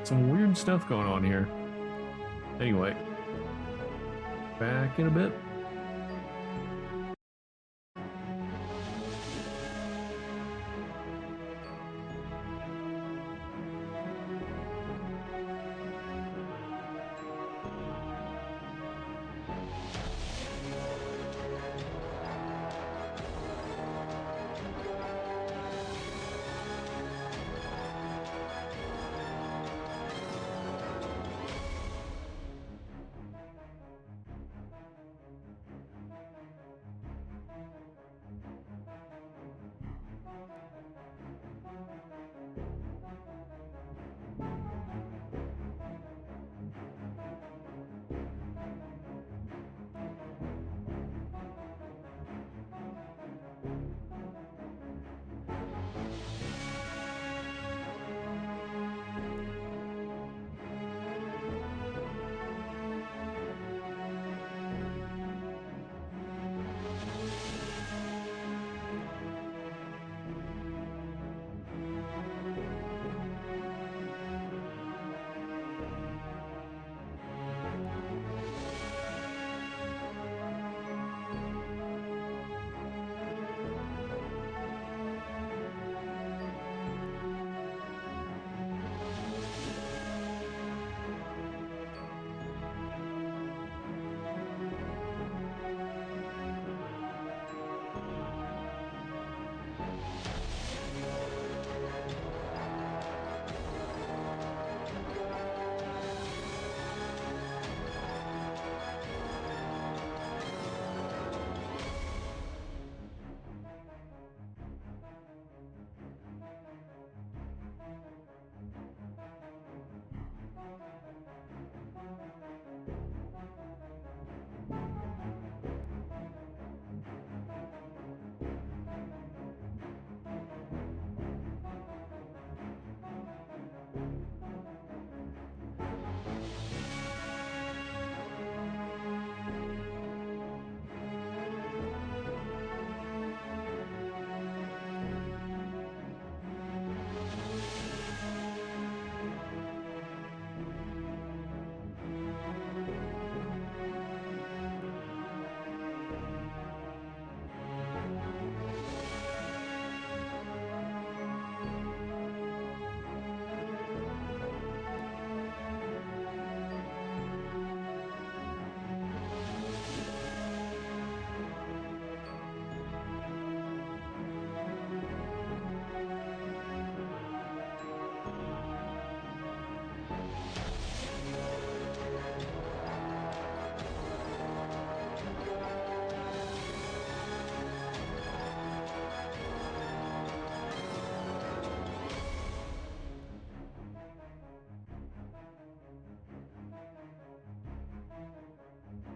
Some weird stuff going on here. Anyway, back in a bit.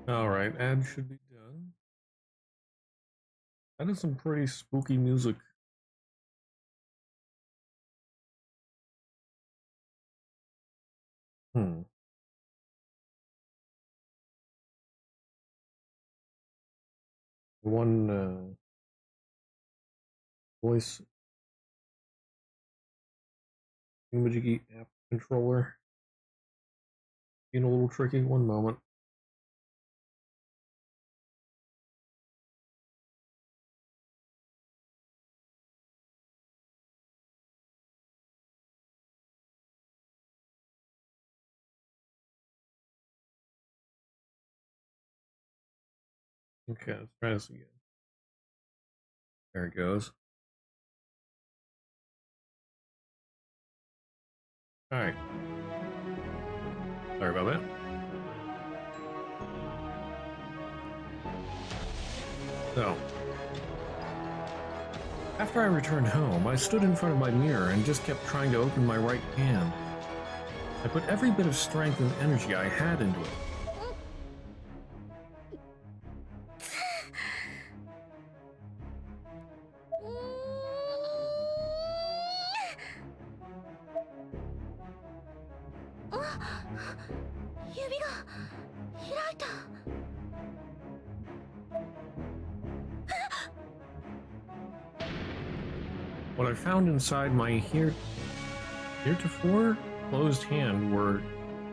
Alright, ad should be done. That is some pretty spooky music. Hmm. One voice Imagigi app controller. Being a little tricky. One moment. Okay, let's try this again. There it goes. Alright. Sorry about that. So, after I returned home, I stood in front of my mirror and just kept trying to open my right hand. I put every bit of strength and energy I had into it. What I found inside my heretofore closed hand were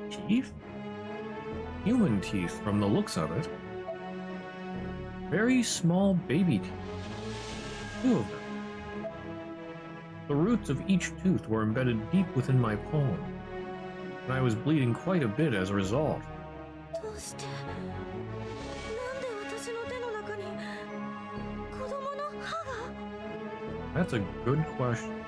teeth? Human teeth from the looks of it. Very small baby teeth. 2 of them. The roots of each tooth were embedded deep within my palm, and I was bleeding quite a bit as a result. That's a good question.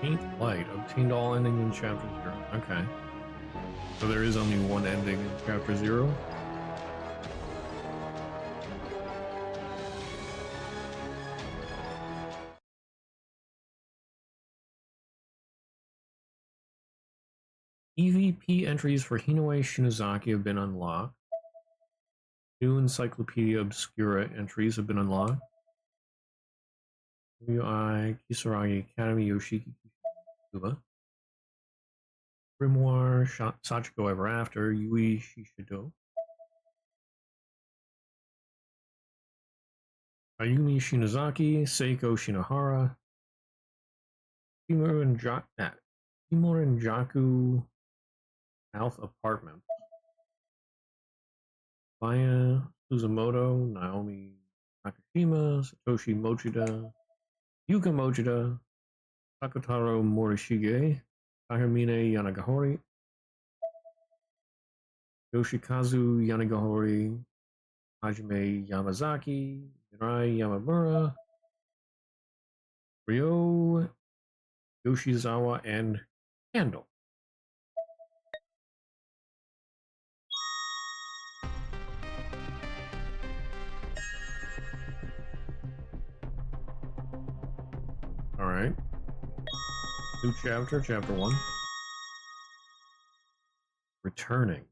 Paint light. Obtained all ending in chapter 0. Okay. So there is only one ending in chapter 0. EVP entries for Hinoe Shinozaki have been unlocked. New Encyclopedia Obscura entries have been unlocked. WI Kisaragi Academy Yoshiki Kuba. Grimoire Sachiko Ever After Yui Shishido. Ayumi Shinozaki Seiko Shinohara. Timorin Jaku South Apartment. Maya Suzumoto, Naomi Nakashima, Satoshi Mochida, Yuka Mochida, Takotaro Morishige, Takamine Yanagihori, Yoshikazu Yanagihori, Hajime Yamazaki, Mirai Yamamura, Ryo Yoshizawa, and Candle. Alright. New chapter, chapter 1. Returning.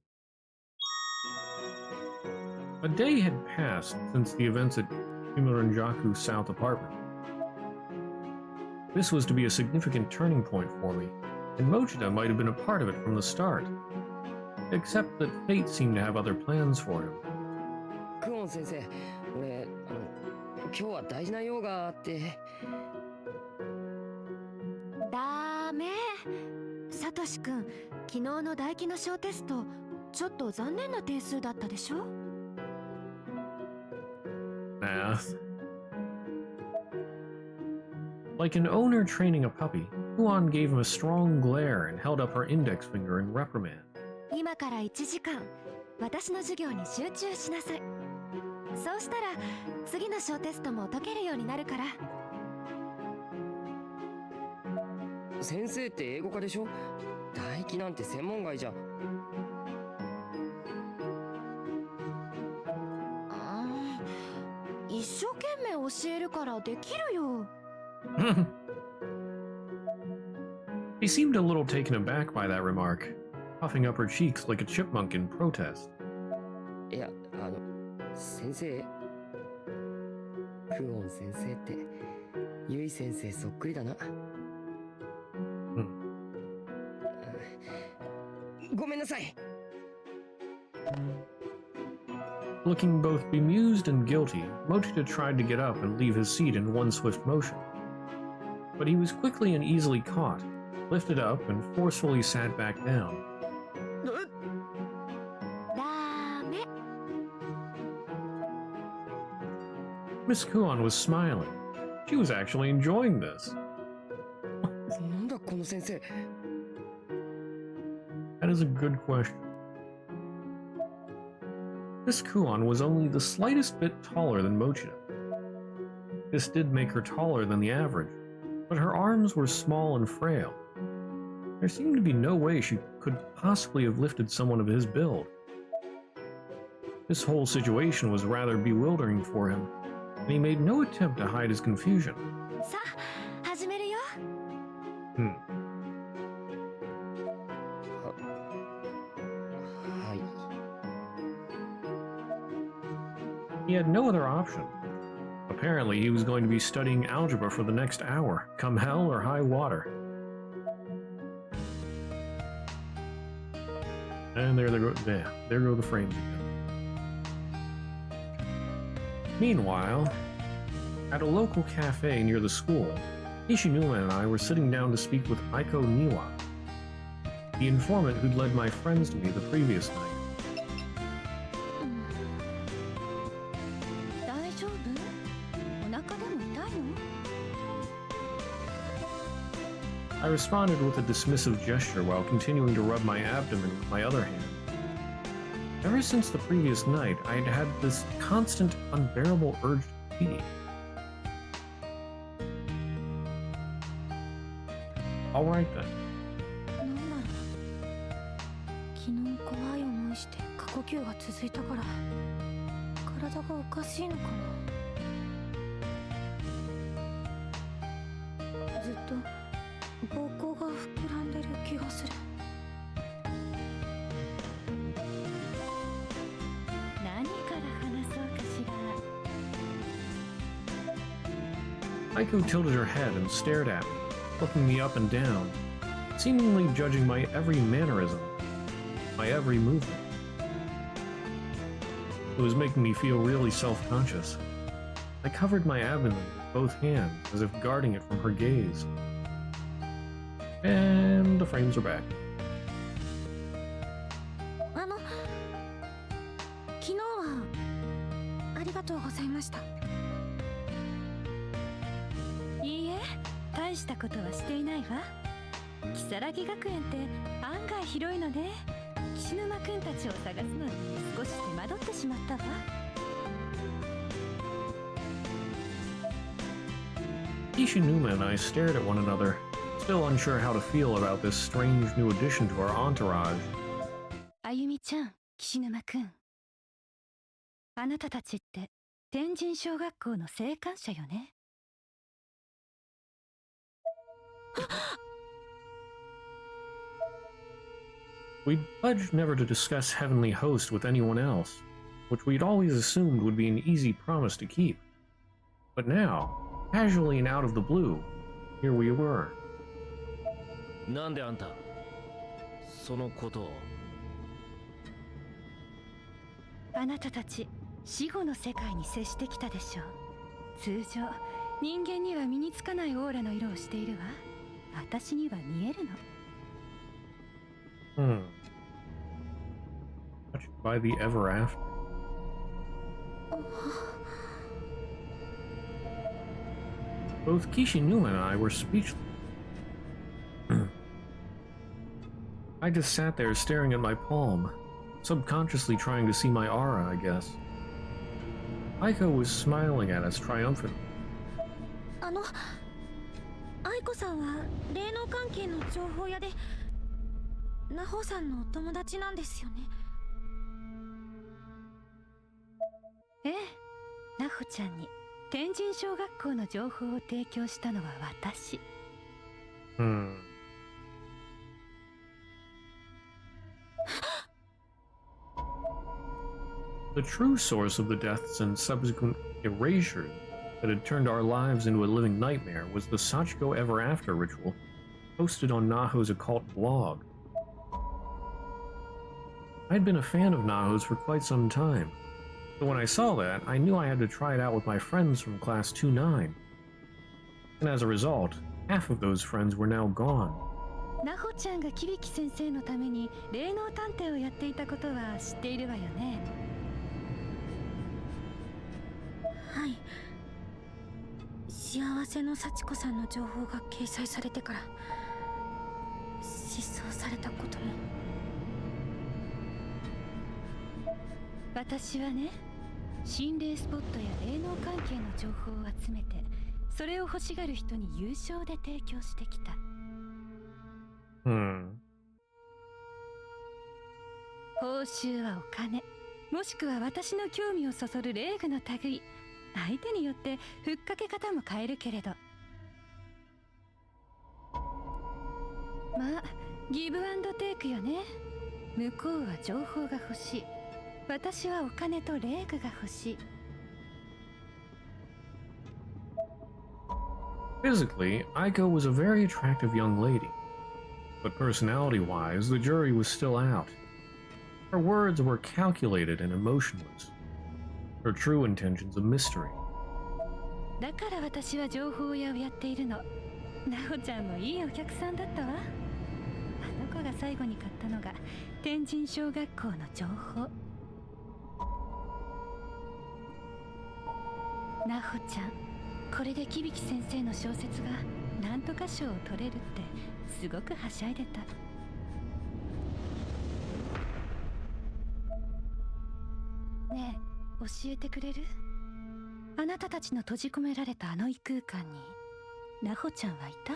A day had passed since the events at Shimorenjaku South Apartment. This was to be a significant turning point for me, and Mochida might have been a part of it from the start. Except that fate seemed to have other plans for him. クオン先生、俺今日は大事な用があって。ダメ。サトシ君、昨日の唾液の小テスト、ちょっと残念な点数だったでしょ? Math. Like an owner training a puppy, Huan gave him a strong glare and held up her index finger in reprimand. 今から1時間、私の授業に集中しなさい。そうしたら、次の小テストも解けるようになるから。先生って英語科でしょ？唾液なんて専門外じゃ。一生懸命教えるからできるよ。He seemed a little taken aback by that remark, puffing up her cheeks like a chipmunk in protest. いや、先生。クオン先生って、ユイ先生そっくりだな。ごめんなさい。Looking both bemused and guilty, Mochida tried to get up and leave his seat in one swift motion. But he was quickly and easily caught, lifted up, and forcefully sat back down. ダメ。 Miss Kuon was smiling. She was actually enjoying this. なんだこの先生。That is a good question. Miss Kuon was only the slightest bit taller than Mochida. This did make her taller than the average, but her arms were small and frail. There seemed to be no way she could possibly have lifted someone of his build. This whole situation was rather bewildering for him, and he made no attempt to hide his confusion. さあ、始めるよ。はい。 He had no other option. Apparently, he was going to be studying algebra for the next hour, come hell or high water. And there go the frames again. Meanwhile, at a local cafe near the school, Ishinuma and I were sitting down to speak with Aiko Niwa, the informant who'd led my friends to me the previous night. 大丈夫？お腹でも痛いの？ I responded with a dismissive gesture while continuing to rub my abdomen with my other hand. Ever since the previous night, I had had this constant, unbearable urge to pee. Alright then. なんだろう。昨日怖い思いして過呼吸が続いたから体がおかしいのかな。ずっと膀胱が膨らんでる気がする。何から話そうかしら。 Aiko tilted her head and stared at me, looking me up and down, seemingly judging my every mannerism, my every movement. It was making me feel really self-conscious. I covered my abdomen with both hands, as if guarding it from her gaze. And the frames are back. 昨日はありがとうございました。いいえ、大したことはしていないわ。如月学園って案外広いので、岸沼くんたちを探すのに少し手間取ってしまったわ。Ishinuma and I stared at one another, still unsure how to feel about this strange new addition to our entourage. あゆみちゃん、岸沼くん。あなたたちって天神小学校の生還者よね。We'd pledged never to discuss Heavenly Host with anyone else, which we'd always assumed would be an easy promise to keep. But now, casually and out of the blue, here we were. なんであんたそのことを。あなたたち死後の世界に接してきたでしょう。通常人間には身につかないオーラの色をしているわ。私には見えるの。Touched by the ever after. Both Kishinuma and I were speechless. I just sat there staring at my palm, subconsciously trying to see my aura, I guess. Aiko was smiling at us triumphantly. 愛子さんは霊能関係の情報屋で、ナホさんのお友達なんですよね。ええ、ナホちゃんに天神小学校の情報を提供したのは私。The true source of the deaths and subsequent erasure that had turned our lives into a living nightmare was the Sachiko Ever After ritual posted on Naho's occult blog. I'd been a fan of Naho's for quite some time, so when I saw that, I knew I had to try it out with my friends from Class 2-9. And as a result, half of those friends were now gone. ナホちゃんが響先生のために霊能探偵をやっていたことは知っているわよね。はい。幸せの幸子さんの情報が掲載されてから失踪されたことも。私はね、心霊スポットや霊能関係の情報を集めて、それを欲しがる人に有償で提供してきた。報酬はお金、もしくは私の興味をそそる霊具の類。相手によってふっかけ方も変えるけれど。まあ、ギブアンドテイクよね。向こうは情報が欲しい。私はお金と霊具が欲しい。Physically, Aiko was a very attractive young lady, but personality-wise, the jury was still out. Her words were calculated and emotionless. Her true intentions a mystery. だから私は情報屋をやっているの。ナホちゃんもいいお客さんだったわ。あの子が最後に買ったのが天神小学校の情報。ナホちゃん、これで響先生の小説がなんとか賞を取れるってすごくはしゃいでた。ねえ、教えてくれる？あなたたちの閉じ込められたあの異空間にナホちゃんはいた？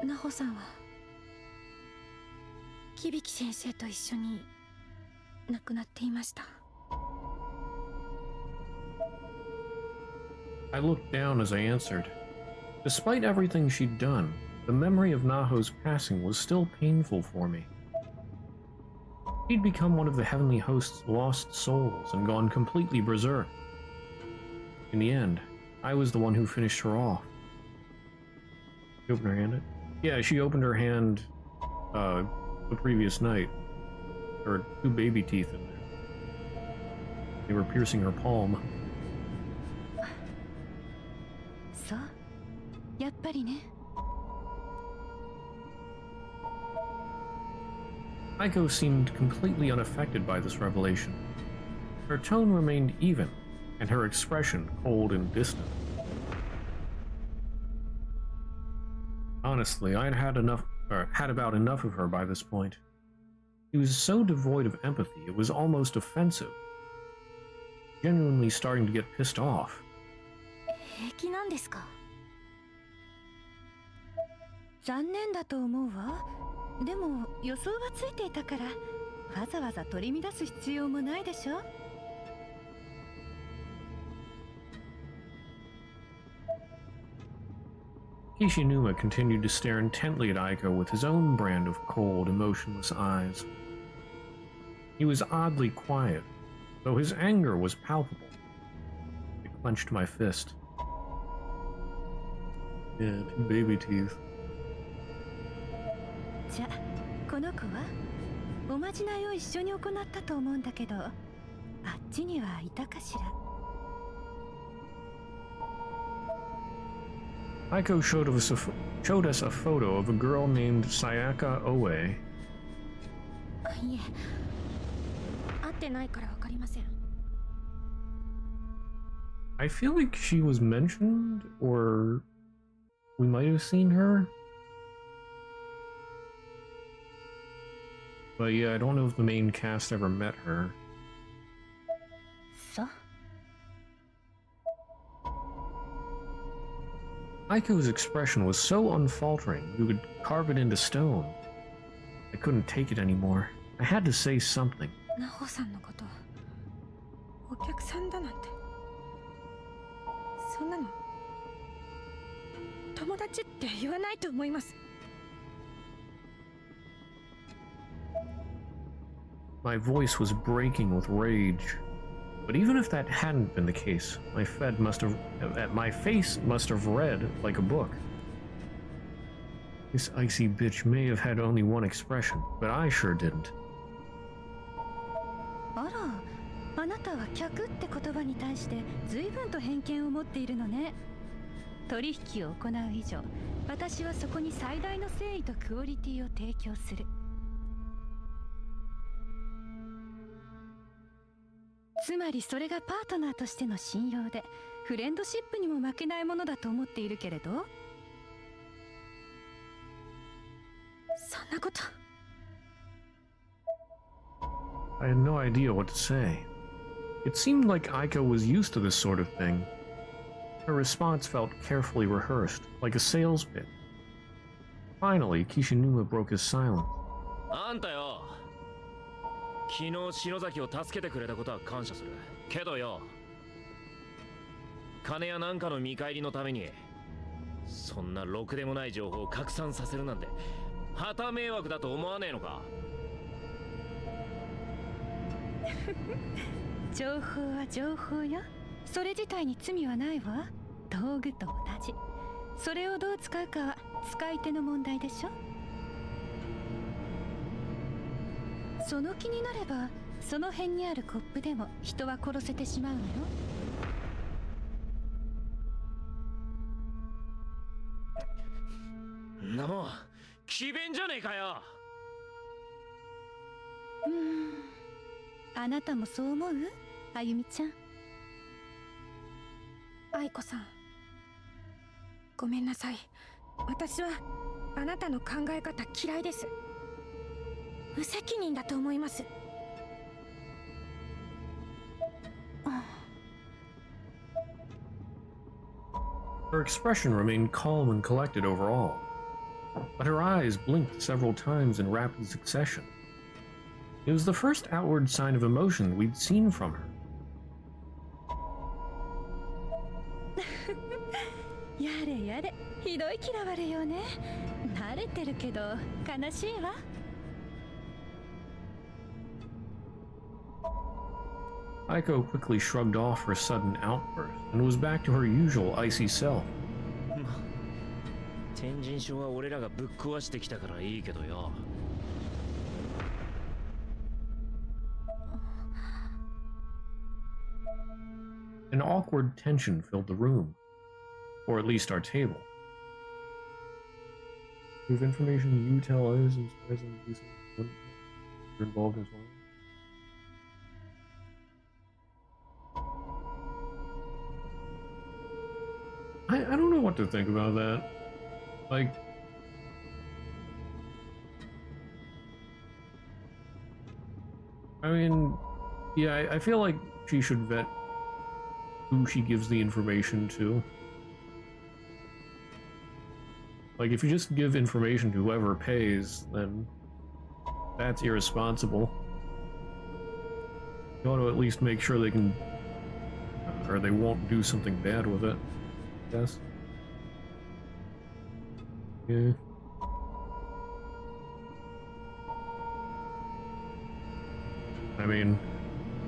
ナホさんは響先生と一緒に亡くなっていました。I looked down as I answered. Despite everything she'd done, the memory of Naho's passing was still painful for me. She'd become one of the Heavenly Host's lost souls and gone completely berserk. In the end, I was the one who finished her off. She opened her hand? Yeah, she opened her hand the previous night. There were 2 baby teeth in there. They were piercing her palm. そう、やっぱりね。Aiko seemed completely unaffected by this revelation. Her tone remained even, and her expression cold and distant. Honestly, I'd had about enough of her by this point. She was so devoid of empathy, it was almost offensive. Genuinely starting to get pissed off. 平気なんですか？残念だと思うわ。でも予想はついていたからわざわざ取り乱す必要もないでしょ。Kishinuma continued to stare intently at Aiko with his own brand of cold, emotionless eyes. He was oddly quiet, though his anger was palpable. I clenched my fist. Yeah, 2 baby teeth. じゃ、この子はおまじないを一緒に行ったと思うんだけど、あっちにはいたかしら。Aiko showed us a photo of a girl named Sayaka Oe. いえ、会ってないからわかりません。I feel like she was mentioned, or we might have seen her. But yeah, I don't know if the main cast ever met her. そう。Aiko's expression was so unfaltering, you could carve it into stone. I couldn't take it anymore. I had to say something. ナホさんのことお客さんだなんて、そんなの友達って言わないと思います。My voice was breaking with rage. But even if that hadn't been the case, my face must have read like a book. This icy bitch may have had only one expression, but I sure didn't. あら、あなたは客って言葉に対して随分と偏見を持っているのね。取引を行う以上、私はそこに最大の誠意とクオリティを提供する。つまりそれがパートナーとしての信用で、フレンドシップにも負けないものだと思っているけれど、そんなこと。I had no idea what to say. It seemed like Aiko was used to this sort of thing. Her response felt carefully rehearsed, like a sales pitch. Finally, Kishinuma broke his silence. あんたよ、昨日篠崎を助けてくれたことは感謝するけどよ、金やなんかの見返りのためにそんなろくでもない情報を拡散させるなんて旗迷惑だと思わねえのか。情報は情報よ。それ自体に罪はないわ。道具と同じ。それをどう使うかは使い手の問題でしょ。その気になれば、その辺にあるコップでも人は殺せてしまうのよ。んなもん詭弁じゃねえかよ。あなたもそう思う？あゆみちゃん。愛子さん、ごめんなさい。私はあなたの考え方嫌いです。無責任だと思います。Her expression remained calm and collected overall, but her eyes blinked several times in rapid succession. It was the first outward sign of emotion we'd seen from her. やれやれ、ひどい嫌われよね。慣れてるけど悲しいわ。Aiko quickly shrugged off her sudden outburst and was back to her usual icy self. 天神書は俺らがぶっ壊してきたからいいけどよ。An awkward tension filled the room, or at least our table. With information you tell us and as you're involved as well. I don't know what to think about that. Like, I mean, yeah, I feel like she should vet who she gives the information to. Like, if you just give information to whoever pays, then that's irresponsible. You ought to at least make sure they can, or they won't do something bad with it. Yes. Yeah. I mean,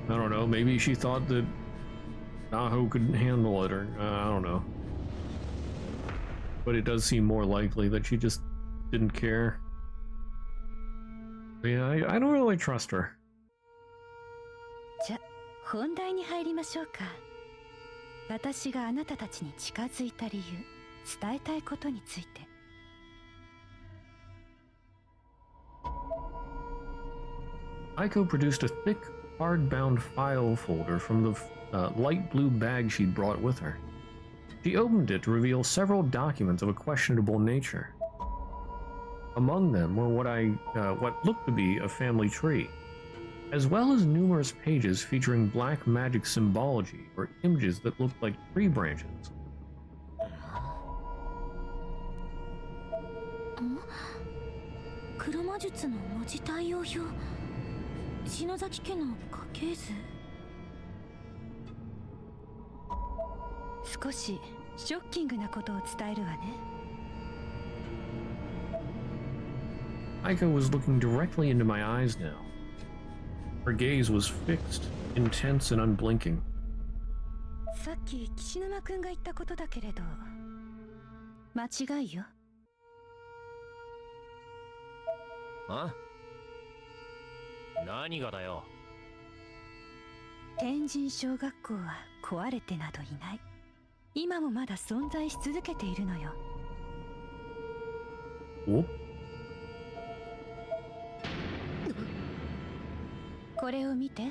I don't know, maybe she thought that Naho couldn't handle it, or I don't know. But it does seem more likely that she just didn't care. But yeah, I don't really trust her. じゃ、本題に入りましょうか。私があなたたちに近づいた理由、伝えたいことについて。Aiko produced a thick, hard-bound file folder from the light blue bag she'd brought with her. She opened it to reveal several documents of a questionable nature. Among them were what looked to be a family tree, as well as numerous pages featuring black magic symbology or images that looked like tree branches. 黒魔術の文字対応表、篠崎家の家系図。少しショッキングなことを伝えるわね。Aiko was looking directly into my eyes now. Her gaze was fixed, intense, and unblinking. さっき岸沼くんが言ったことだけれど、間違いよ。あ？何がだよ。天神小学校は壊れてなどいない。今もまだ存在し続けているのよ。お？これを見て。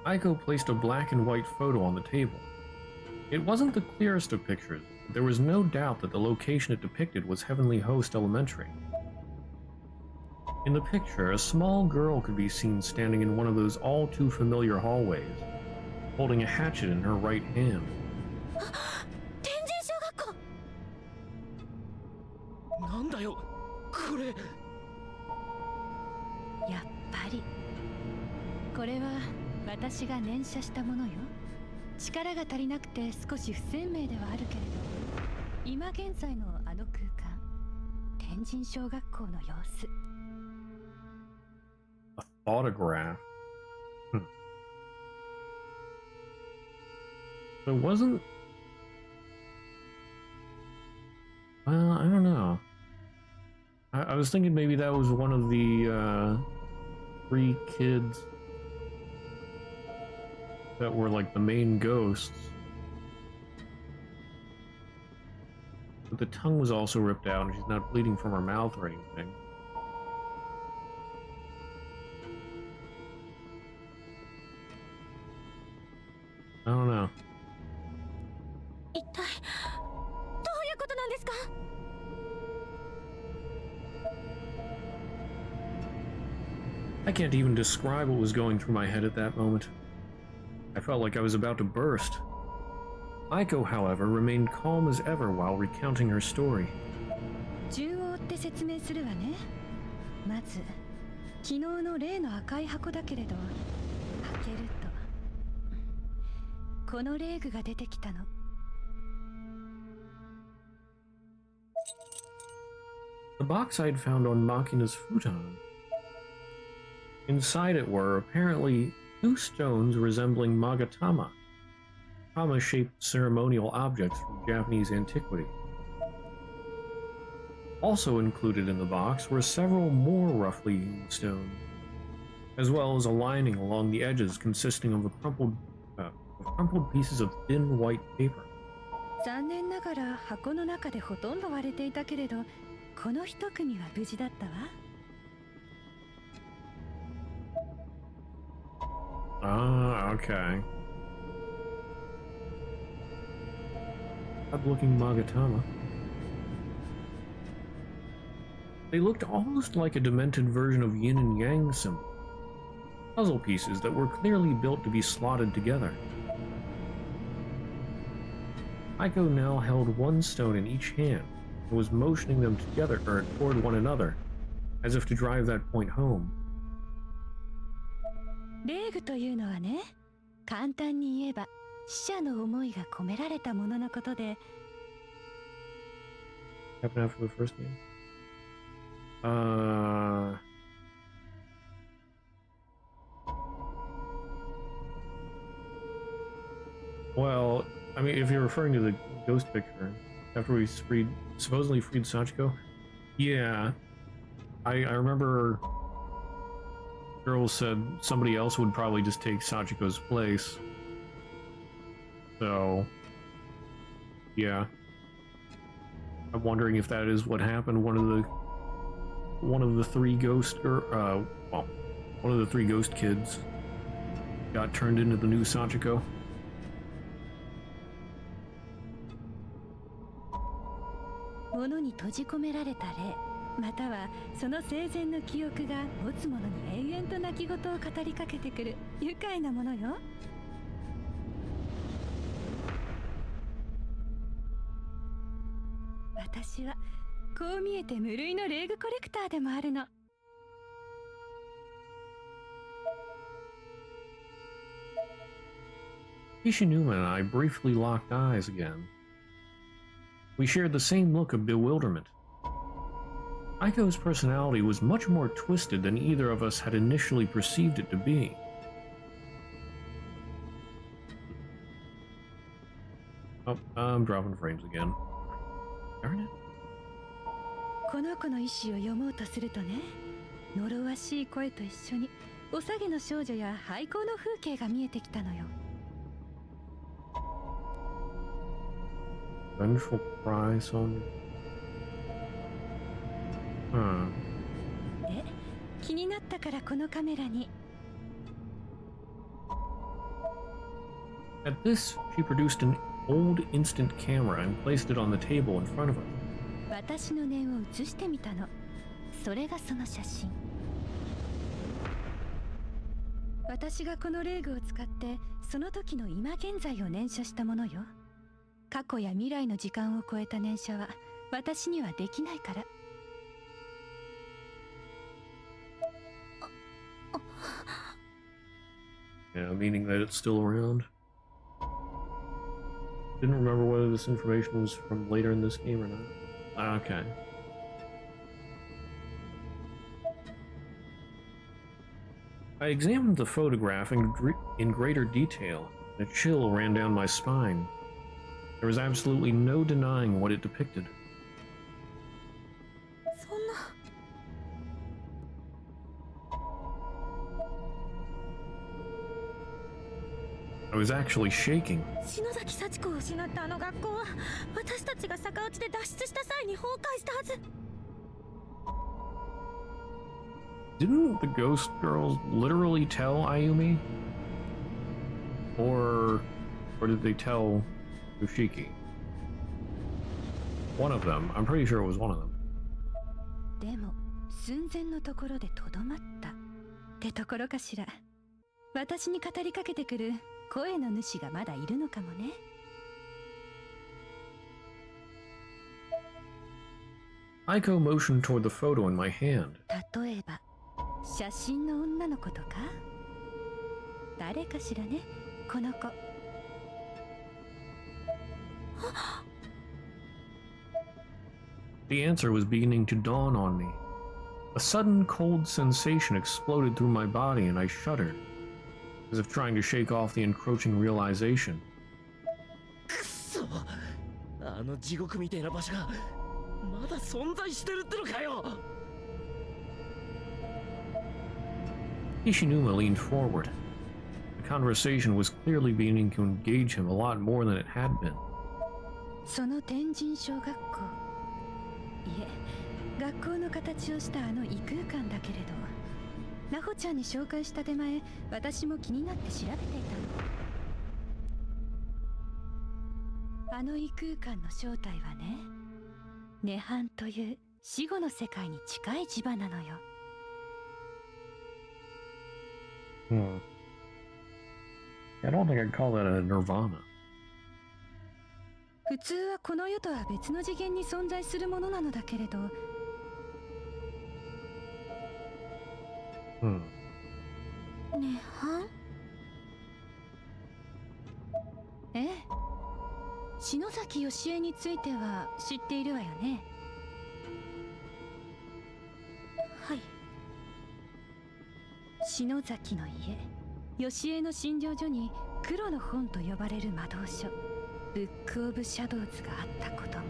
Aiko placed a black and white photo on the table. It wasn't the clearest of pictures, but there was no doubt that the location it depicted was Heavenly Host Elementary. In the picture, a small girl could be seen standing in one of those all too familiar hallways, holding a hatchet in her right hand. 天神小学校。なんだよこれ。やっぱりこれは私が念写したものよ。力が足りなくて少し不鮮明ではあるけれど、今現在のあの空間、天神小学校の様子。A photograph. It wasn't. Well, I don't know. I was thinking maybe that was one of the 3 kids that were like the main ghosts. But the tongue was also ripped out and she's not bleeding from her mouth or anything. I don't know. 一体どういうことなんですか？ I can't even describe what was going through my head at that moment. I felt like I was about to burst. Aiko, however, remained calm as ever while recounting her story. 順を追って説明するわね。まず、昨日の例の赤い箱だけれど、開けると、このレーグが出てきたの。The box I'd found on Makina's futon. Inside it were, apparently, 2 stones resembling magatama, kama-shaped ceremonial objects from Japanese antiquity. Also included in the box were several more roughly hewn stones, as well as a lining along the edges consisting of crumpled pieces of thin white paper. 残念ながら箱の中でほとんど割れていたけれど、この一組は無事だったわ。Ah, okay. Odd-looking magatama. They looked almost like a demented version of yin and yang symbol. Puzzle pieces that were clearly built to be slotted together. Aiko now held one stone in each hand and was motioning them together or toward one another, as if to drive that point home. レーグというのはね、簡単に言えば死者の思いが込められたもののことで。Happened after the first game. Well, I mean, if you're referring to the ghost picture, after we supposedly freed Sachiko, yeah, I remember girls said somebody else would probably just take Sachiko's place. So, yeah. I'm wondering if that is what happened. One of the 3 ghost one of the 3 ghost kids got turned into the new Sachiko. 物に閉じ込められた霊、またはその生前の記憶が持つ者に永遠と泣き言を語りかけてくる愉快なものよ。私はこう見えて無類の霊具コレクターでもあるの。Ishinuma and I briefly locked eyes again. We shared the same look of bewilderment. Aiko's personality was much more twisted than either of us had initially perceived it to be. Oh, I'm dropping frames again. Darn it. この子の意志を読もうとするとね、呪わしい声と一緒におさげの少女や廃校の風景が見えてきたのよ。Vengeful cry, Sonya. Huh. で、気になったからこのカメラに。At this, she produced an old instant camera and placed it on the table in front of us. 私の念を写してみたの。それがその写真。私がこのレーグを使ってその時の今現在を念写したものよ。過去や未来の時間を超えた念写は私にはできないから。Yeah, meaning that it's still around. Didn't remember whether this information was from later in this game or not. Okay. I examined the photograph in greater detail, and a chill ran down my spine. There was absolutely no denying what it depicted. そんな。I was actually shaking. 篠崎幸子を失ったあの学校は私たちが逆落ちで脱出した際に崩壊したはず。 Didn't the ghost girls literally tell Ayumi? Or did they tell Yoshiki? One of them. I'm pretty sure it was one of them. でも寸前のところでとどまったってところかしら。私に語りかけてくる声の主がまだいるのかもね。Aiko motioned toward the photo in my hand. 例えば写真の女の子とか誰かしらね、この子。The answer was beginning to dawn on me. A sudden cold sensation exploded through my body and I shuddered, as if trying to shake off the encroaching realization. くそ、あの地獄みたいな場所がまだ存在してるってのかよ。Ishinuma leaned forward. The conversation was clearly beginning to engage him a lot more than it had been. その天神小学校、いえ、学校の形をしたあの異空間だけれど、ナホちゃんに紹介した手前、私も気になって調べていたの。あの異空間の正体はね、涅槃という死後の世界に近い磁場なのよ。I don't think I'd call that a nirvana. 普通はこの世とは別の次元に存在するものなのだけれど、涅槃？ええ、篠崎義恵については知っているわよね。はい。篠崎の家、義恵の診療所に黒の本と呼ばれる魔導書、ブック・オブ・シャドウズがあったことも。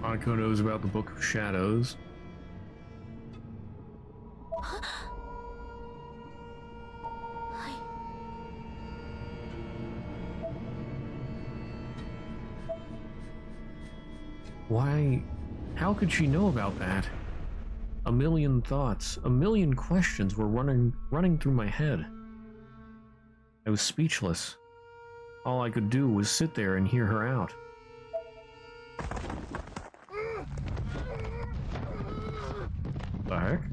Aiko knows about the Book of Shadows. Why? How could she know about that? A million thoughts, a million questions were running through my head. I was speechless. All I could do was sit there and hear her out. The heck?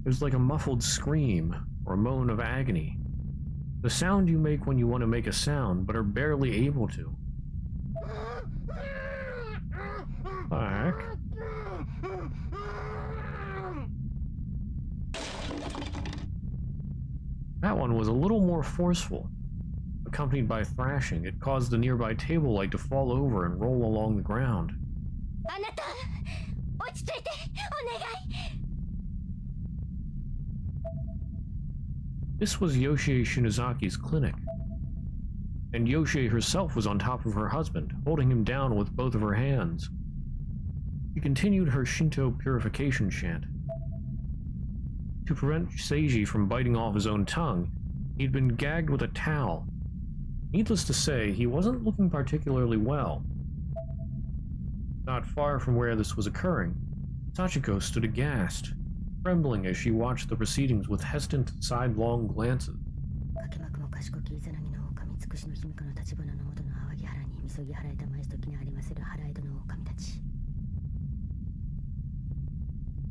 It was like a muffled scream or a moan of agony. The sound you make when you want to make a sound but are barely able to. The heck? That one was a little more forceful. Accompanied by thrashing, it caused the nearby table light to fall over and roll along the ground. あなた、落ち着いて、お願い。 This was Yoshie Shinazaki's clinic, and Yoshie herself was on top of her husband, holding him down with both of her hands. She continued her Shinto purification chant. To prevent Seiji from biting off his own tongue, he'd been gagged with a towel. Needless to say, he wasn't looking particularly well. Not far from where this was occurring, Sachiko stood aghast, trembling as she watched the proceedings with hesitant, sidelong glances.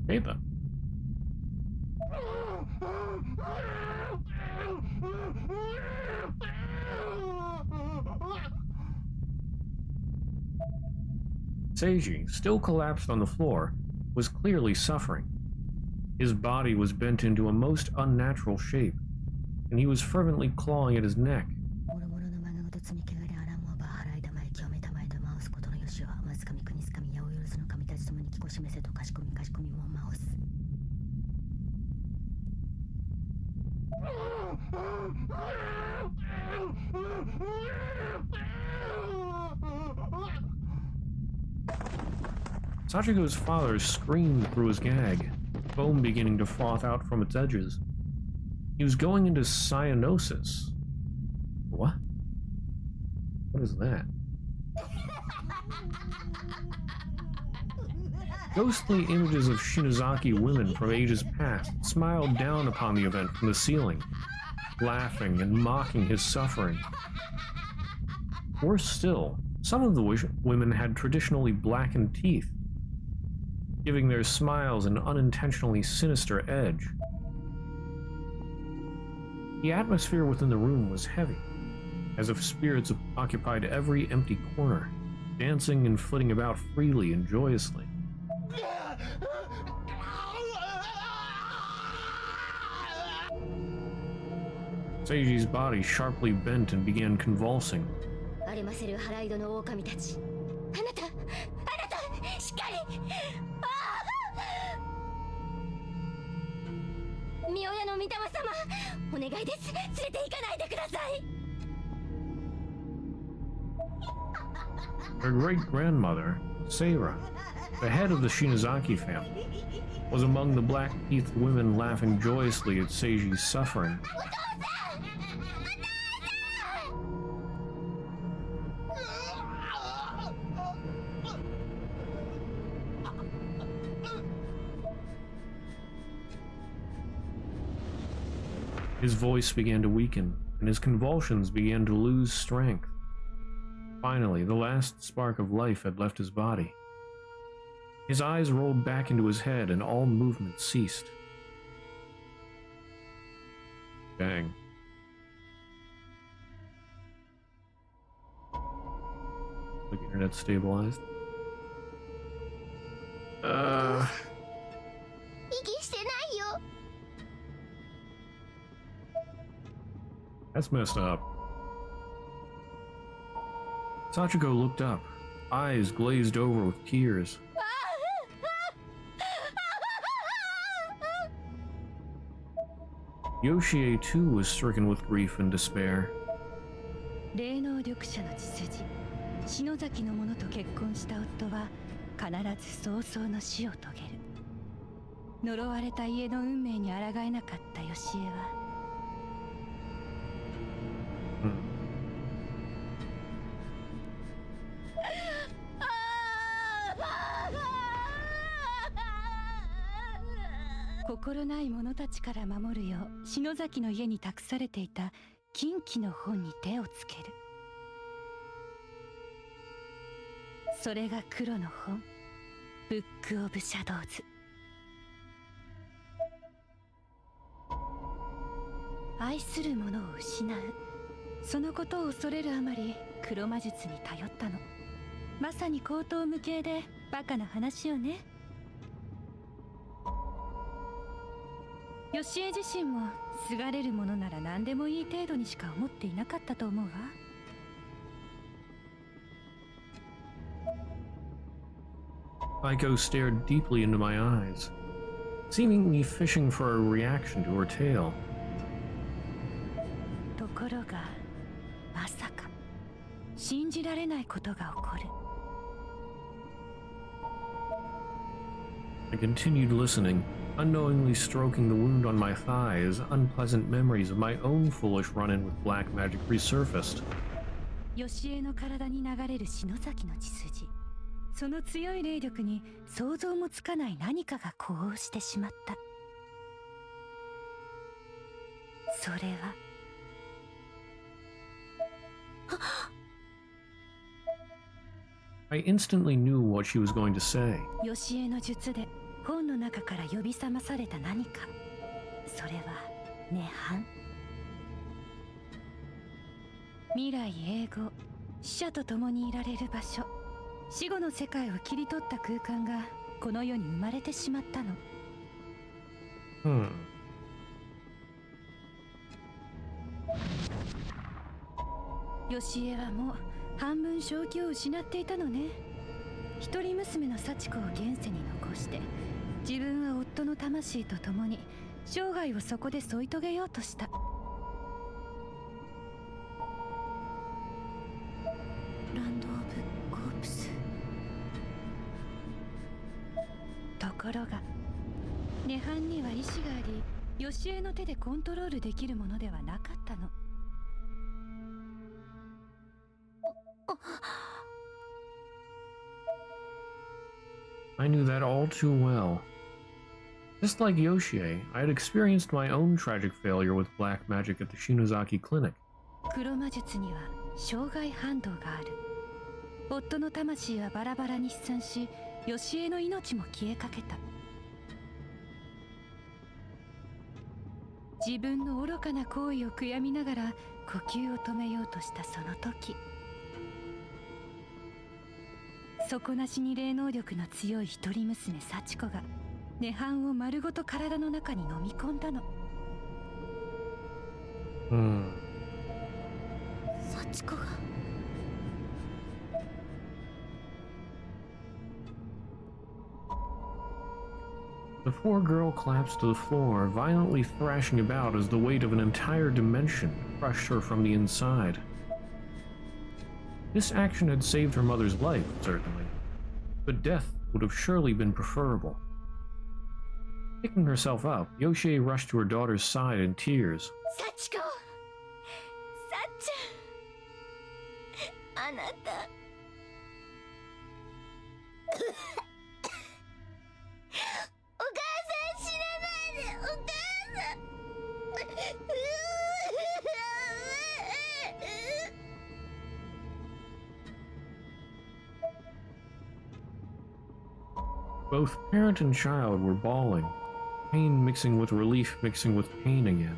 Hey then. Seiji, still collapsed on the floor, was clearly suffering. His body was bent into a most unnatural shape, and he was fervently clawing at his neck. Sachiko's father screamed through his gag, foam beginning to froth out from its edges. He was going into cyanosis. What? What is that? Ghostly images of Shinozaki women from ages past smiled down upon the event from the ceiling, laughing and mocking his suffering. Worse still, some of the women had traditionally blackened teeth, giving their smiles an unintentionally sinister edge. The atmosphere within the room was heavy, as if spirits occupied every empty corner, dancing and flitting about freely and joyously. Seiji's body sharply bent and began convulsing. Her great-grandmother, Seira, the head of the Shinozaki family, was among the black-teethed women laughing joyously at Seiji's suffering. His voice began to weaken, and his convulsions began to lose strength. Finally, the last spark of life had left his body. His eyes rolled back into his head, and all movement ceased. Bang. The internet stabilized. That's messed up. Sachiko looked up, eyes glazed over with tears. Yoshie too was stricken with grief and despair. 霊能力者の血筋、篠崎の者と結婚した夫は必ず早々の死を遂げる。呪われた家の運命に抗えなかったヨシエは、心ない者たちから守るよう篠崎の家に託されていた禁忌の本に手をつける。それが黒の本、ブック・オブ・シャドウズ。愛する者を失う、そのことを恐れるあまり黒魔術に頼ったの。まさに荒唐無稽でバカな話よね。ヨシエ自身もすがれるものなら何でもいい程度にしか思っていなかったと思うわ。Aiko stared deeply into my eyes, seemingly fishing for a reaction to her tale. ところがまさか信じられないことが起こる。I continued listening, unknowingly stroking the wound on my thigh as unpleasant memories of my own foolish run-in with black magic resurfaced. ヨシエの体に流れる篠崎の血筋、その強い霊力に想像もつかない何かが呼応してしまった。それはI instantly knew what she was going to say. ヨシエの術で本の中から呼び覚まされた何か。それは涅槃。未来永劫、死者と共にいられる場所、死後の世界を切り取った空間がこの世に生まれてしまったの。ヨシエはもう半分正気を失っていたのね。一人娘の幸子を現世に残して、自分は夫の魂と共に生涯をそこで添い遂げようとした。ランド・オブ・コープス。ところが涅槃には意志があり、ヨシエの手でコントロールできるものではなかったの。I knew that all too well. Just like Yoshie, I had experienced my own tragic failure with black magic at the Shinozaki clinic. 黒魔術には障害反動がある。夫の魂はバラバラに飛散し、ヨシエの命も消えかけた。自分の愚かな行為を悔やみながら呼吸を止めようとしたその時、底なしに霊能力の強い一人娘幸子が涅槃を丸ごと体の中に飲み込んだの。幸子がThe poor girl collapsed to the floor, violently thrashing about as the weight of an entire dimension crushed her from the inside. This action had saved her mother's life, certainly, but death would have surely been preferable. Picking herself up, Yoshie rushed to her daughter's side in tears. 幸子、さっちゃん、あなたお母さん死なないで、お母さん。Both parent and child were bawling, pain mixing with relief mixing with pain again.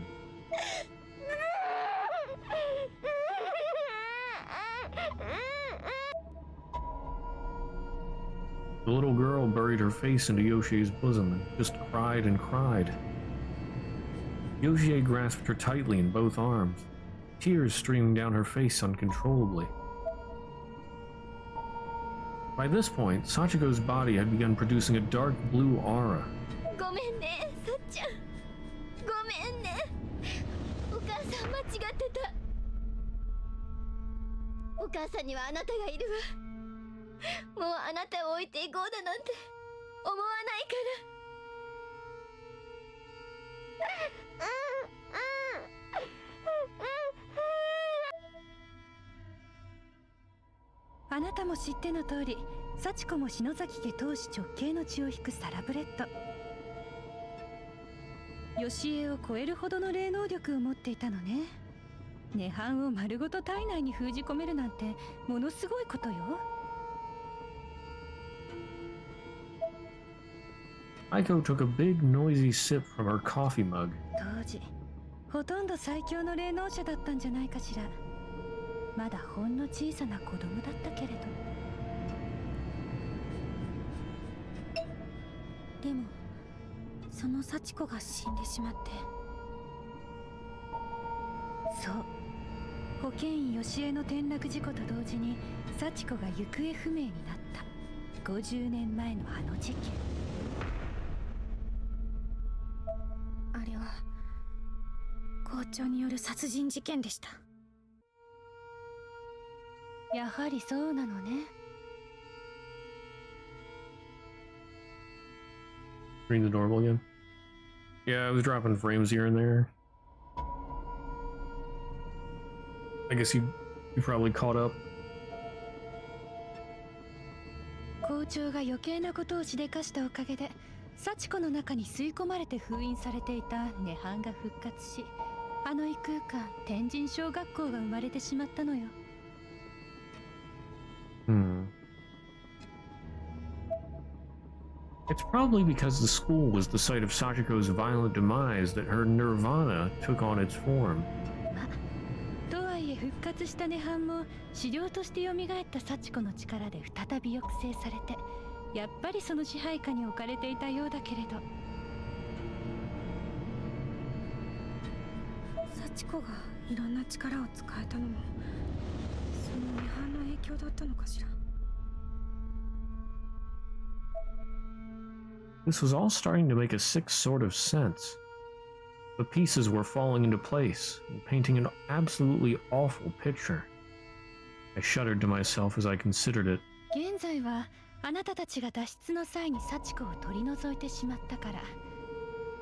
The little girl buried her face into Yoshie's bosom and just cried and cried. Yoshie grasped her tightly in both arms, tears streaming down her face uncontrollably. By this point, Sachiko's body had begun producing a dark blue aura. ごめんね、さっちゃん。ごめんね。お母さん間違ってた。お母さんにはあなたがいるわ。もうあなたを置いていこうだなんて思わないから。あなたも知っての通り、幸子も篠崎家当主直系の血を引くサラブレッド。ヨシエを超えるほどの霊能力を持っていたのね。涅槃を丸ごと体内に封じ込めるなんてものすごいことよ。Aiko took a big noisy sip from her coffee mug. 当時ほとんど最強の霊能者だったんじゃないかしら。まだほんの小さな子供だったけれど。でもその幸子が死んでしまって。そう、保健医吉江の転落事故と同時に幸子が行方不明になった50年前のあの事件。あれは校長による殺人事件でした。やはりそうなのね。Reading the normal again. Yeah, I was dropping frames here and there. I guess you probably caught up. 校長が余計なことをしでかしたおかげで幸子の中に吸い込まれて封印されていた涅槃が復活し、あの異空間天神小学校が生まれてしまったのよ。It's probably because the school was the site of Sachiko's violent demise that her nirvana took on its form. とはいえ復活した涅槃も資料として蘇った幸子の力で再び抑制されて、やっぱりその支配下に置かれていたようだけれど。幸子がいろんな力を使えたのもその涅槃の影響だったのかしら。This was all starting to make a sick sort of sense. The pieces were falling into place and painting an absolutely awful picture. I shuddered to myself as I considered it. 現在はあなたたちが脱出の際に幸子を取り除いてしまったから、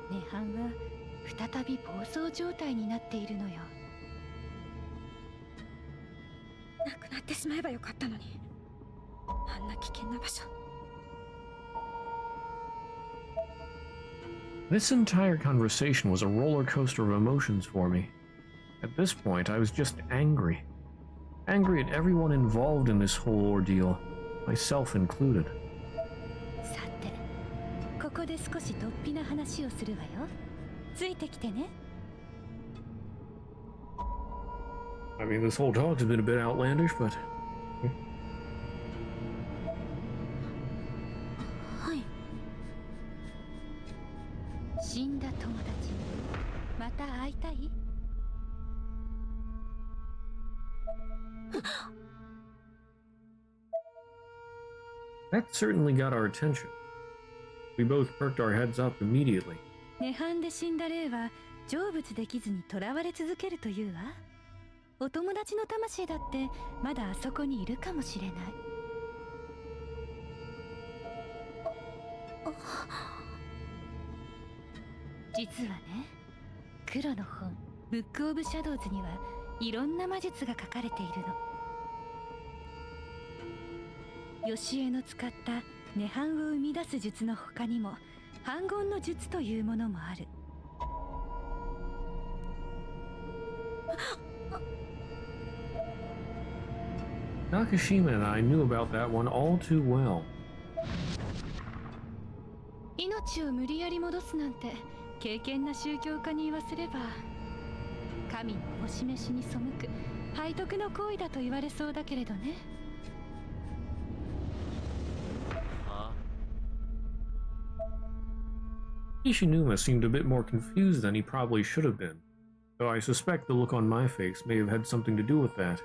涅槃は再び暴走状態になっているのよ。なくなってしまえばよかったのに、あんな危険な場所。This entire conversation was a roller coaster of emotions for me. At this point, I was just angry. Angry at everyone involved in this whole ordeal, myself included. さて、ここで少し突飛な話をするわよ。ついてきてね。I mean, this whole talk's been a bit outlandish, but... はい。死んだ友達にまた会いたい？That certainly got our attention. We both perked our heads up immediately. 涅槃で死んだ霊は成仏できずに囚われ続けるというわ。お友達の魂だってまだあそこにいるかもしれない。実はね、黒の本ブック・オブ・シャドウズにはいろんな魔術が書かれているの。吉江の使った涅槃を生み出す術の他にも反言の術というものもある。Nakashima and I knew about that one all too well. 命を無理やり戻すなんて敬虔な宗教家に言わせれば神のお示しに背く背徳の行為だと言われそうだけれどね。Ishinuma seemed a bit more confused than he probably should have been, though I suspect the look on my face may have had something to do with that.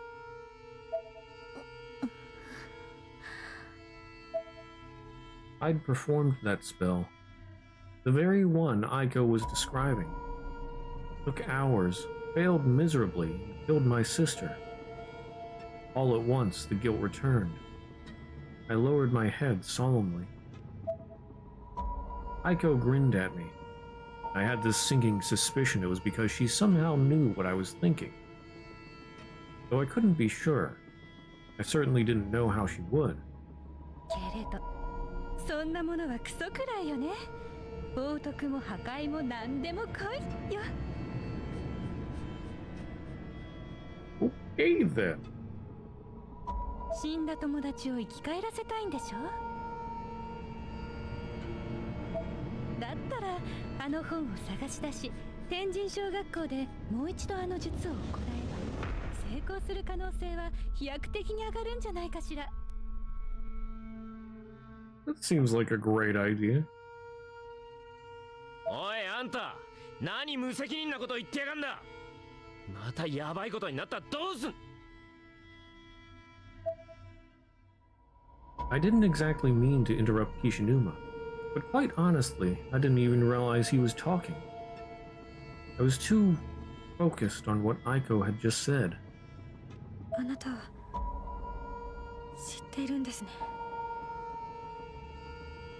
I'd performed that spell. The very one Aiko was describing. Took hours, failed miserably, and killed my sister. All at once, the guilt returned. I lowered my head solemnly. Aiko grinned at me. I had this sinking suspicion it was because she somehow knew what I was thinking. Though I couldn't be sure. I certainly didn't know how she would. けれど、そんなものはクソくらいよね。冒涜も破壊も何でも来いよ。Okay then. 死んだ友達を生き返らせたいんでしょ？だったらあの本を探し出し、天神小学校でもう一度あの術を行えば成功する可能性は飛躍的に上がるんじゃないかしら。That seems like a great idea. おいあんた、何無責任なこと言ってやがんだ。またヤバいことになったらどうすん。 I didn't exactly mean to interrupt Kishinuma, but quite honestly, I didn't even realize he was talking. I was too focused on what Aiko had just said. あなたは知っているんですね。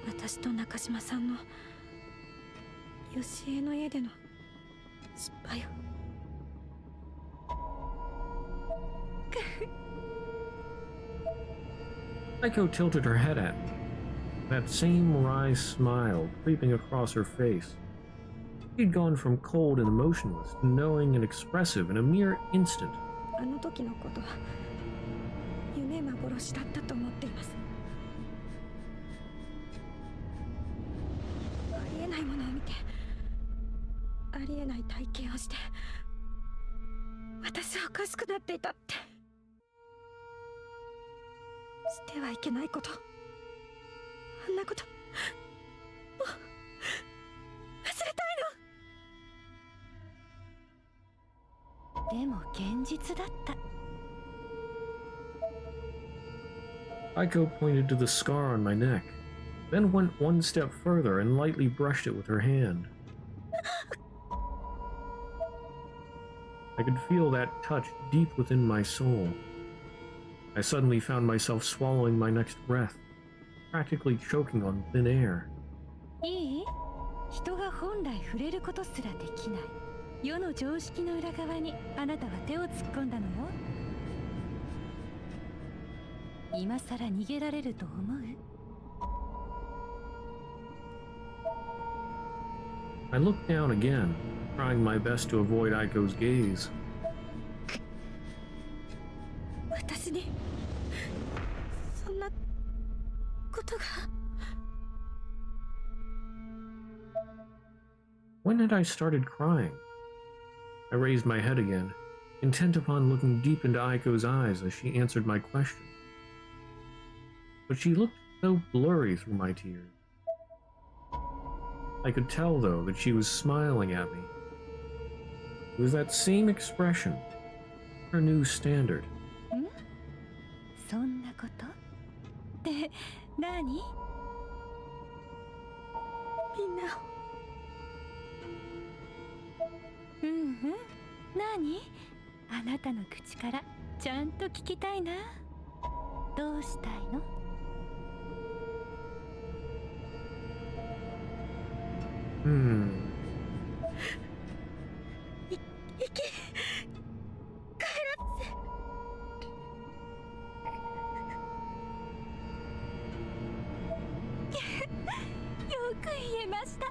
私と中島さんの吉江の家での失敗を。Aiko tilted her head at me, that same wry smile creeping across her face. She'd gone from cold and emotionless to knowing and expressive in a mere instant. あの時のことは夢幻だったと思っています。ありえないものを見て、ありえない体験をして、私はおかしくなっていたって。してはいけないこと、あんなこともう忘れたいの。でも現実だった。 Aiko pointed to the scar on my neck, then went one step further and lightly brushed it with her hand. I could feel that touch deep within my soul. I suddenly found myself swallowing my next breath, practically choking on thin air. いい？人が本来触れることすらできない世の常識の裏側にあなたは手を突っ込んだのよ。今さら逃げられると思う？ I looked down again, trying my best to avoid Aiko's gaze. 私にそんなことが。 When had I started crying? I raised my head again, intent upon looking deep into Aiko's eyes as she answered my question. But she looked so blurry through my tears. I could tell, though, that she was smiling at me. It was that same expression, her new standard. そんなことって何？みんなを。何？あなたの口からちゃんと聞きたいな。どうしたいの？ 生き帰らせ。よく言えました。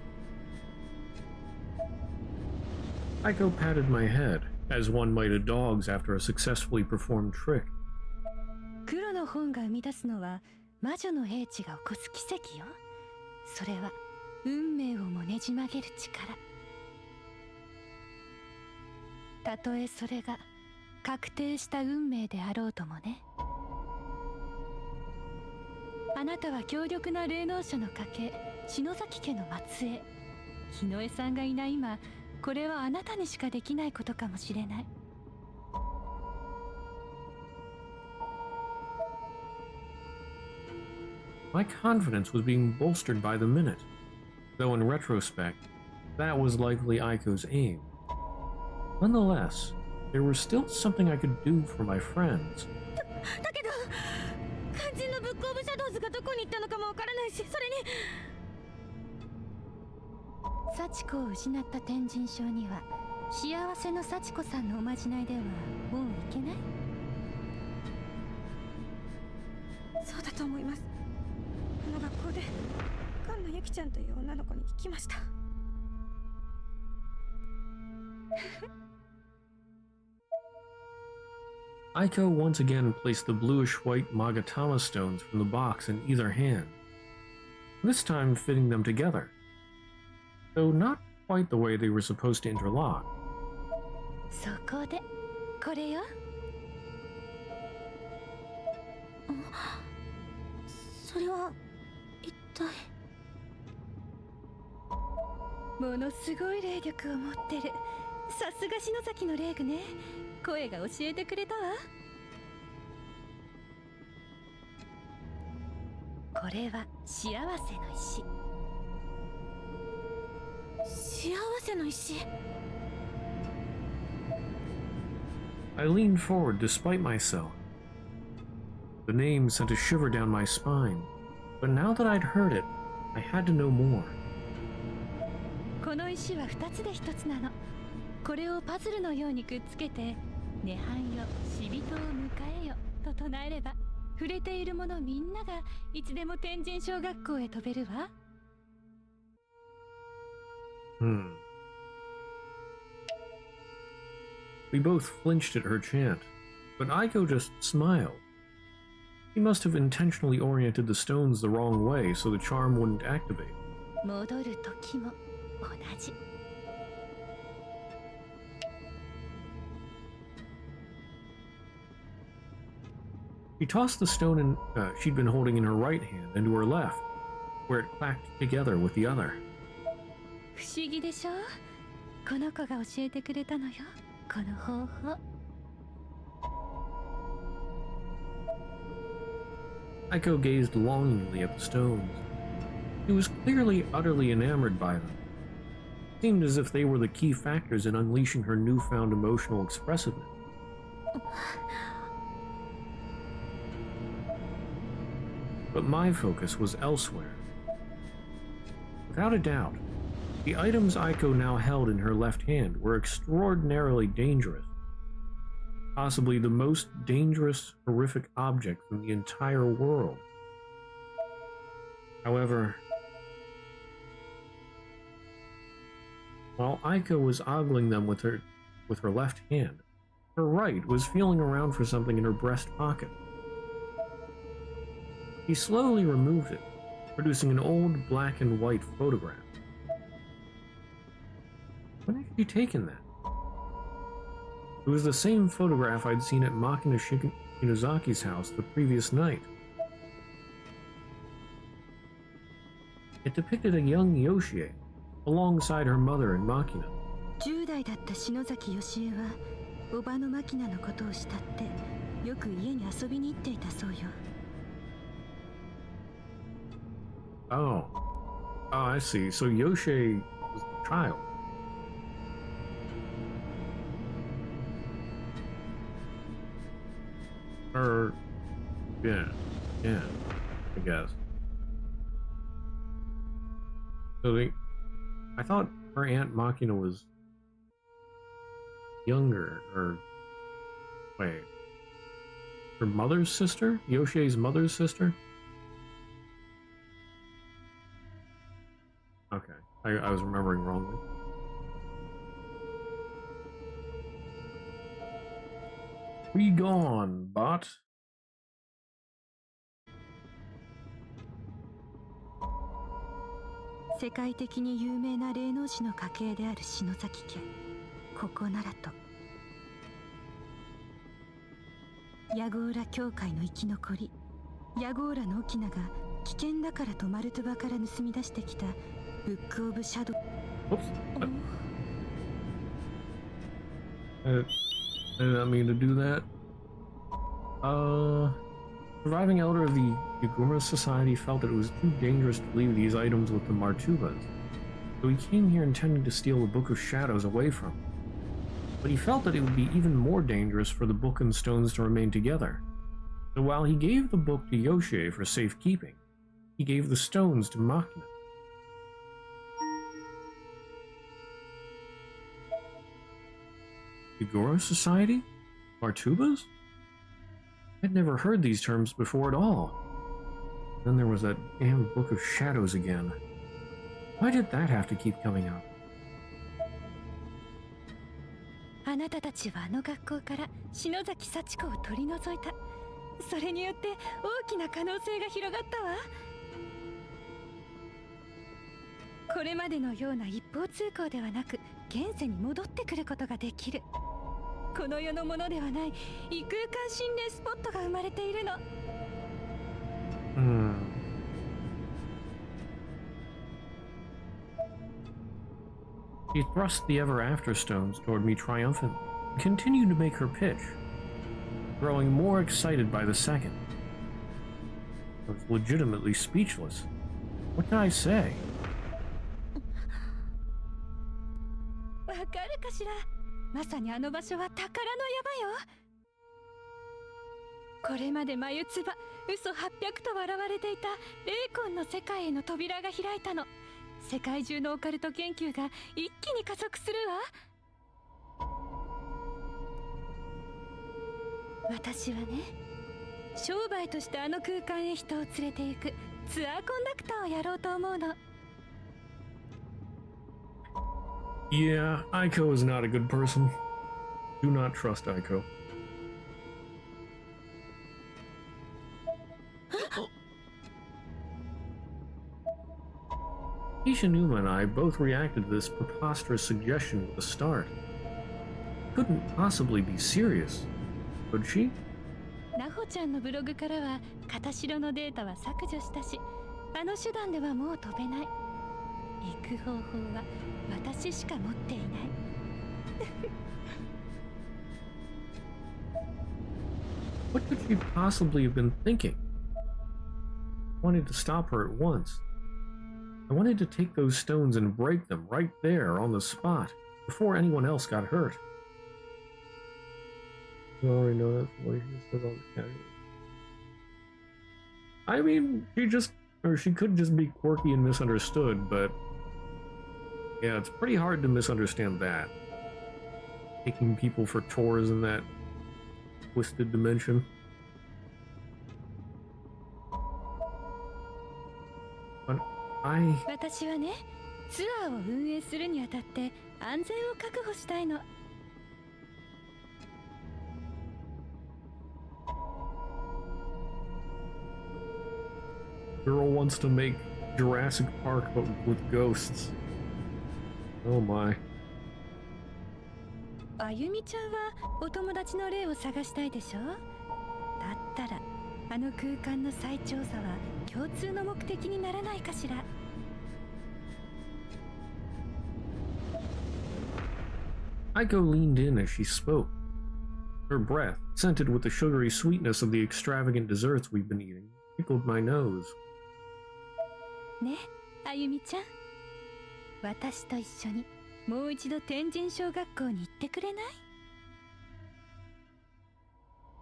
Aiko patted my head, as one might a dog's after a successfully performed trick. 黒の本が生み出すのは魔女の英知が起こす奇跡よ。それは運命をもねじ曲げる力。たとえそれが確定した運命であろうともね。あなたは強力な霊能者の家系篠崎家の末裔。日野江さんがいない今、これはあなたにしかできないことかもしれない。 My confidence was being bolstered by the minute, though in retrospect, that was likely Aiko's aim. Nonetheless, there was still something I could do for my friends. だけど肝心のブックオブシャドウズがどこに行ったのかもわからないし、それに幸子を失った天神賞には幸せの幸子さんのおまじないではもういけない？そうだと思います。あの学校で菅野由紀ちゃんという女の子に聞きました。Aiko once again placed the bluish-white Magatama stones from the box in either hand, this time fitting them together, though not quite the way they were supposed to interlock. そこでこれよ。それは一体。ものすごい霊力を持ってる。さすが篠崎の霊具ね。声が教えてくれたわ。これは幸せの石。幸せの石。 I leaned forward despite myself. The name sent a shiver down my spine, but now that I'd heard it, I had to know more. この石は2つで1つなの。これをパズルのようにくっつけて「涅槃よ死人を迎えよ」と唱えれば、触れている者みんながいつでも天神小学校へ飛べるわ。We both flinched at her chant, but Aiko just smiled. He must have intentionally oriented the stones the wrong way so the charm wouldn't activate. 戻る時も同じ。She tossed the stone she'd been holding in her right hand into her left, where it clacked together with the other. 不思議でしょ。この子が教えてくれたのよ、この方法。Aiko gazed longingly at the stones. He was clearly utterly enamored by them. It seemed as if they were the key factors in unleashing her newfound emotional expressiveness. But my focus was elsewhere. Without a doubt, the items Aiko now held in her left hand were extraordinarily dangerous. Possibly the most dangerous, horrific objects in the entire world. However, while Aiko was ogling them with her left hand, her right was feeling around for something in her breast pocket. He slowly removed it, producing an old black and white photograph. When had she taken that? It was the same photograph I'd seen at Makina Shinozaki's house the previous night. It depicted a young Yoshie, alongside her mother and Makina. 10代だった篠崎義恵は、おばの牧野のことを慕って、よく家に遊びに行っていたそうよ。Oh, I see. So Yoshie was a child. Or, yeah, I guess. So I thought her Aunt Makina was younger, or wait, her mother's sister? Yoshie's mother's sister? Okay, I was remembering wrongly. Be gone, bot. 世界的に有名な霊能師の家系である篠崎家。ここならと。ヤゴーラ教会の生き残り、ヤゴーラの沖縄が危険だからとマルトゥバから盗み出してきたブック・オブ・シャドウ。 Oops. I did not mean to do that. Surviving elder of the Yagura Society felt that it was too dangerous to leave these items with the Martubas, so he came here intending to steal the Book of Shadows away from them. But he felt that it would be even more dangerous for the book and stones to remain together. So while he gave the book to Yoshie for safekeeping, he gave the stones to Makina. Yagura Society? Martubas? I'd never heard these terms before at all. Then there was that damn Book of Shadows again. Why did that have to keep coming up? あなたたちはあの学校から篠崎幸子を取り除いた。それによって大きな可能性が広がったわ。これまでのような一方通行ではなく、現世に戻ってくることができる。この世のものではない異空間心霊スポットが生まれているの。She thrust the ever-after stones toward me triumphantly, and continued to make her pitch, growing more excited by the second. I was legitimately speechless. What could I say? わかるかしら。まさにあの場所は宝の山よ。これまで眉唾、嘘800と笑われていた霊魂の世界への扉が開いたの。世界中のオカルト研究が一気に加速するわ。私はね、商売としてあの空間へ人を連れて行くツアーコンダクターをやろうと思うの。Yeah, Aiko is not a good person. Do not trust Aiko. Ishinuma and I both reacted to this preposterous suggestion with a start. Couldn't possibly be serious, could she? ナホちゃんのブログからは片白のデータは削除したし、あの手段ではもう飛べない。行く方法は私しか持っていない。What could she possibly have been thinking? I wanted to stop her at once. I wanted to take those stones and break them right there on the spot, before anyone else got hurt. You already know that's what she says on the casual. I mean, she could just be quirky and misunderstood, but yeah, it's pretty hard to misunderstand that. Taking people for tours in that twisted dimension. But 私はね、ツアーを運営するにあたって安全を確保したいの。Girl wants to make Jurassic Park but with ghosts. Oh my. あゆみちゃんはお友達の霊を探したいでしょ。だったらあの空間の再調査は共通の目的にならないかしら。Aiko leaned in as she spoke. Her breath, scented with the sugary sweetness of the extravagant desserts we've been eating, tickled my nose. ね、あゆみちゃん。私と一緒にもう一度天神小学校に行ってくれない？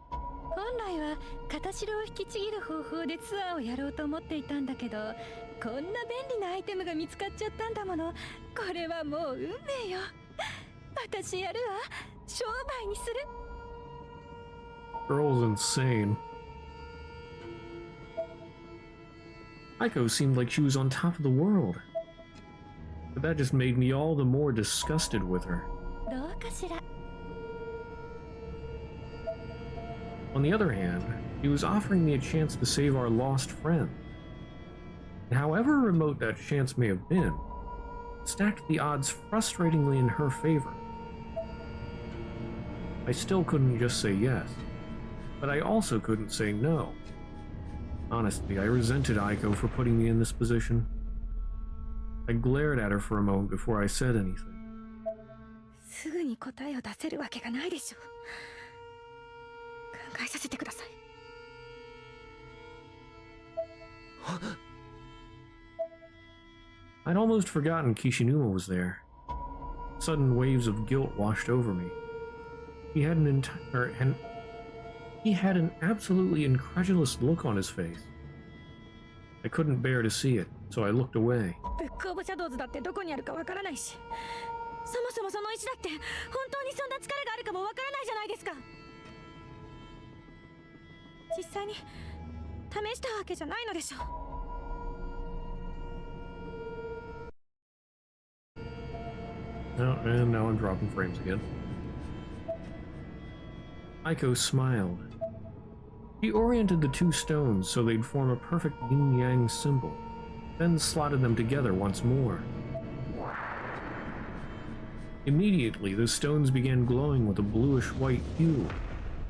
本来は片白を引きちぎる方法でツアーをやろうと思っていたんだけど、こんな便利なアイテムが見つかっちゃったんだもの。これはもう運命よ。私やるわ。商売にする。Girl's insane. Aiko seemed like she was on top of the world. But that just made me all the more disgusted with her. どうかしら。On the other hand, she was offering me a chance to save our lost friend. And however remote that chance may have been, it stacked the odds frustratingly in her favor. I still couldn't just say yes, but I also couldn't say no. Honestly, I resented Aiko for putting me in this position. I glared at her for a moment before I said anything. すぐに答えを出せるわけがないでしょ。考えさせてください。I'd almost forgotten Kishinuma was there. Sudden waves of guilt washed over me. He had an absolutely incredulous look on his face. I couldn't bear to see it, so I looked away. ブックオブシャドウズだってどこにあるかわからないし、そもそもその石だって本当にそんな力があるかもわからないじゃないですか。実際に試したわけじゃないのでしょ。And now I'm dropping frames again. Aiko smiled. She oriented the two stones so they'd form a perfect yin-yang symbol, then slotted them together once more. Immediately, the stones began glowing with a bluish-white hue,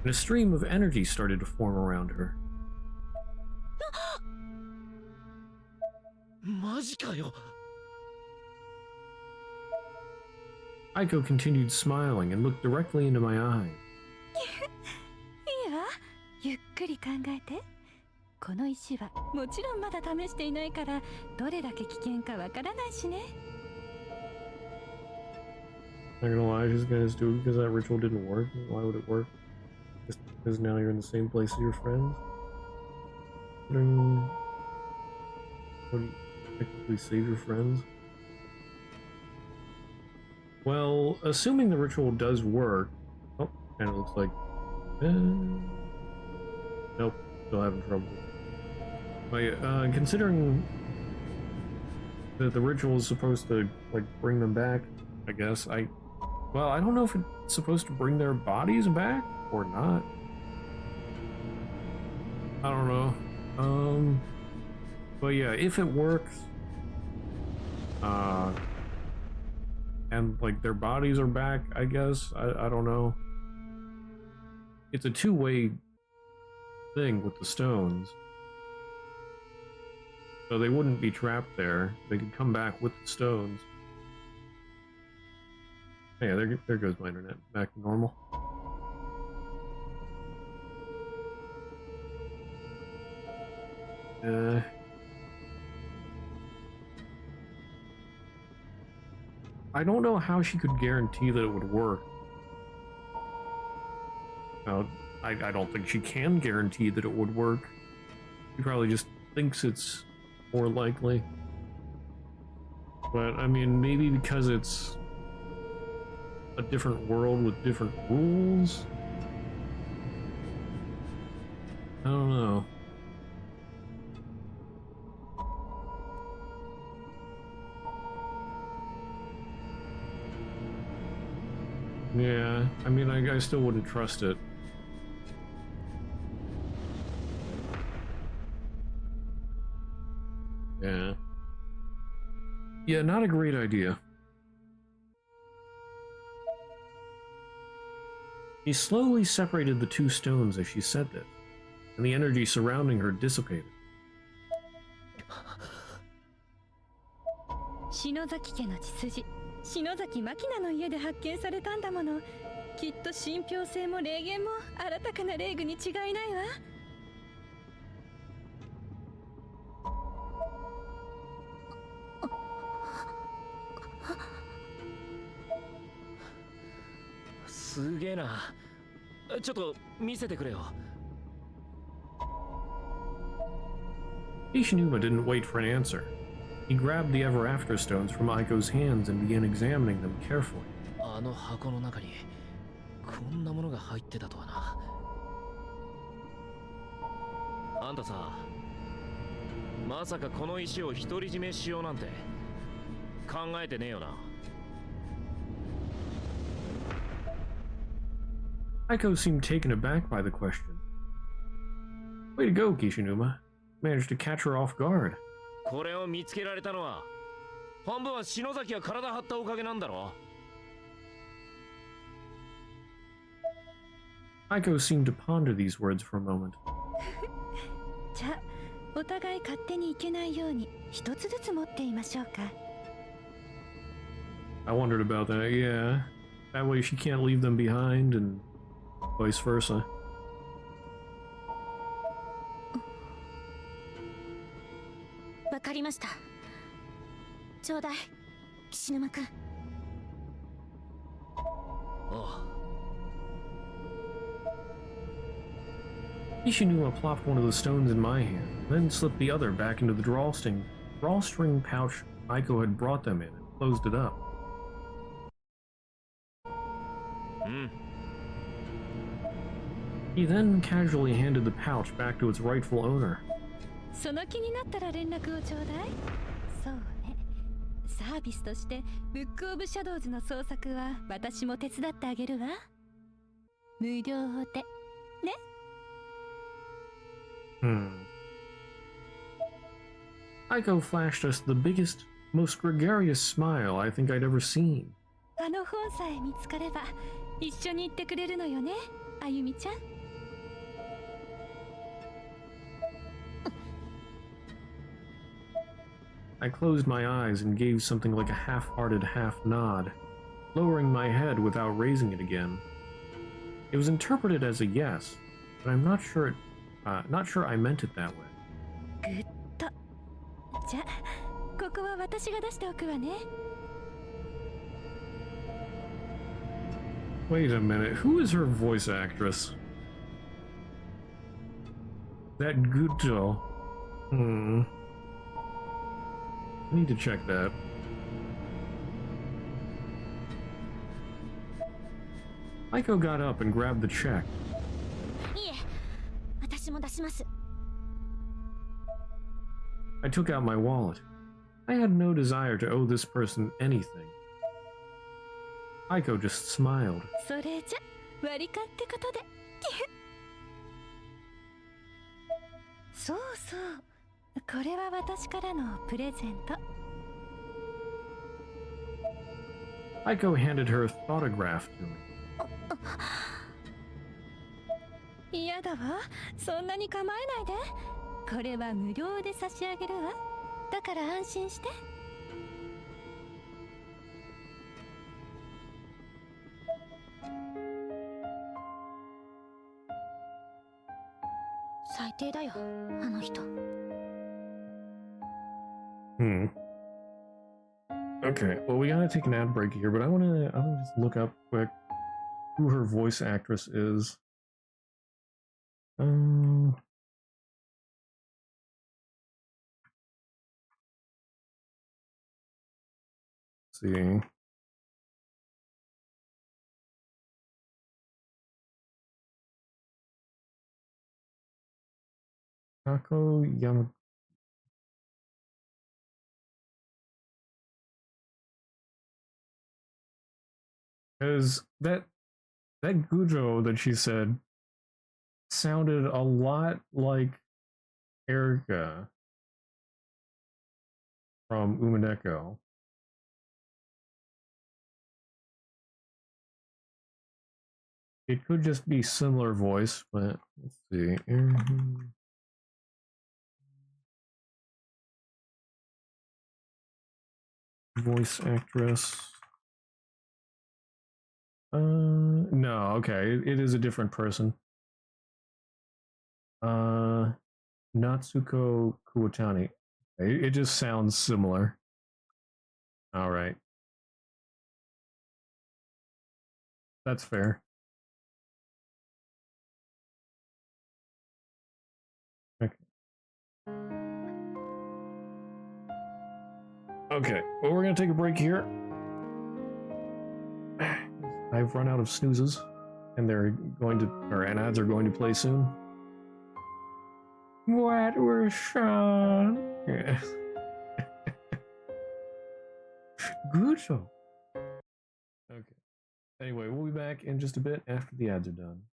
and a stream of energy started to form around her. マジかよ。Aiko continued smiling and looked directly into my eyes. いいわ、ゆっくり考えて。この石はもちろんまだ試していないからどれだけ危険かわからないしね。 Not gonna lie, she's gonna just do it because that ritual didn't work. Why would it work? Just because now you're in the same place as your friends? What do you technically save your friends? Well, assuming the ritual does work... Oh, and it looks like... Nope, still having trouble. But considering that the ritual is supposed to, like, bring them back, I guess, well, I don't know if it's supposed to bring their bodies back or not. I don't know. But yeah, if it works, and like their bodies are back, I guess, I don't know. It's a two-way thing with the stones. So they wouldn't be trapped there. They could come back with the stones. Yeah, there goes my internet. Back to normal. I don't know how she could guarantee that it would work. No, I don't think she can guarantee that it would work. She probably just thinks it's more likely. But, I mean, maybe because it's a different world with different rules? I don't know. Yeah, I mean, I still wouldn't trust it. Yeah. Yeah, not a great idea. She slowly separated the two stones as she said this, and the energy surrounding her dissipated. 篠崎家の血筋、篠崎真希の家で発見されたんだもの。きっと信憑性も霊言も新たかな霊具に違いないわ。すげえな。ちょっと見せてくれよ。Ishinuma didn't wait for an answer. He grabbed the Ever After stones from Aiko's hands and began examining them carefully. あの箱の中にこんなものが入ってたとはな。あんたさ、まさかこの石を独り占めしようなんて考えてねえよな。Aiko seemed taken aback by the question. Way to go, Kishinuma. Managed to catch her off guard. これを見つけられたのは半分は篠崎が体張ったおかげなんだろ。Aiko seemed to ponder these words for a moment. じゃあ、お互い勝手に行けないように一つずつ持っていましょうか。I wondered about that, yeah. That way she can't leave them behind and vice versa. わかりました。ちょうだい、岸沼くん。ああ。Ishinuma plopped one of the stones in my hand, then slipped the other back into the drawstring pouch Aiko had brought them in and closed it up. He then casually handed the pouch back to its rightful owner. その気になったら連絡をちょうだい。そうね。サービスとしてブックオブシャドウズの捜索は私も手伝ってあげるわ。無料で。ね。Aiko flashed us the biggest, most gregarious smile I think I'd ever seen. あの本さえ見つかれば一緒に行ってくれるのよね、あゆみちゃん。I closed my eyes and gave something like a half-hearted half nod, lowering my head without raising it again. It was interpreted as a yes, but I'm not sure I meant it that way. ぐっと。じゃ、ここは私が出しておくわね。Wait a minute, who is her voice actress? That Guto. I need to check that. Aiko got up and grabbed the check. いえ、私も出します。I took out my wallet. I had no desire to owe this person anything. Aiko just smiled. それじゃ、割り勘ってことで。そうそう。これは私からのプレゼント。Aiko handed her a photograph to me. 嫌だわ。そんなに構えないで。これは無料で差し上げるわ。だから安心して。最低だよ、あの人。Okay, well, we gotta take an ad break here, but I wanna just look up quick who her voice actress is. Let's see. Kako Yama. Because that Gujo that she said sounded a lot like Erica from Umineko. It could just be similar voice, but let's see. Voice actress. No, okay, it is a different person. Natsuko Kuwatani. It just sounds similar. All right. That's fair. Okay. Okay, well, we're gonna take a break here. I've run out of snoozes, and and ads are going to play soon. What was Sean? Yeah. Good show. Okay. Anyway, we'll be back in just a bit after the ads are done.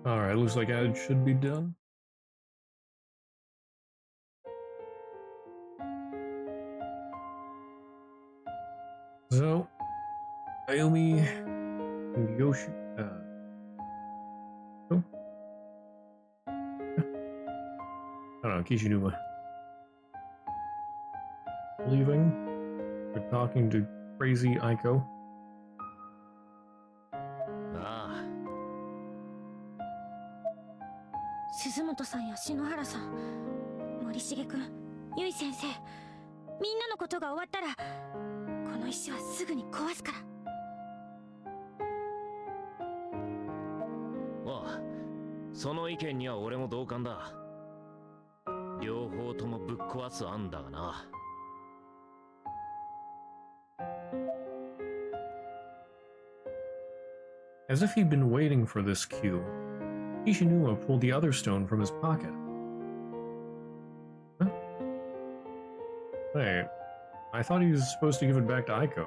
Alright, looks like ad should be done. So, Ayumi and Yoshi. Oh. I don't know, Kishinuma. Leaving. They're talking to crazy Aiko. ああ、鈴本さんや篠原さん、森重くん、ゆい先生、みんなのことが終わったらこの石はすぐに壊すから。ああ、その意見には俺も同感だ。両方ともぶっ壊す案だがな。As if he'd been waiting for this cue, Kishinuma pulled the other stone from his pocket. Huh? Wait, I thought he was supposed to give it back to Aiko.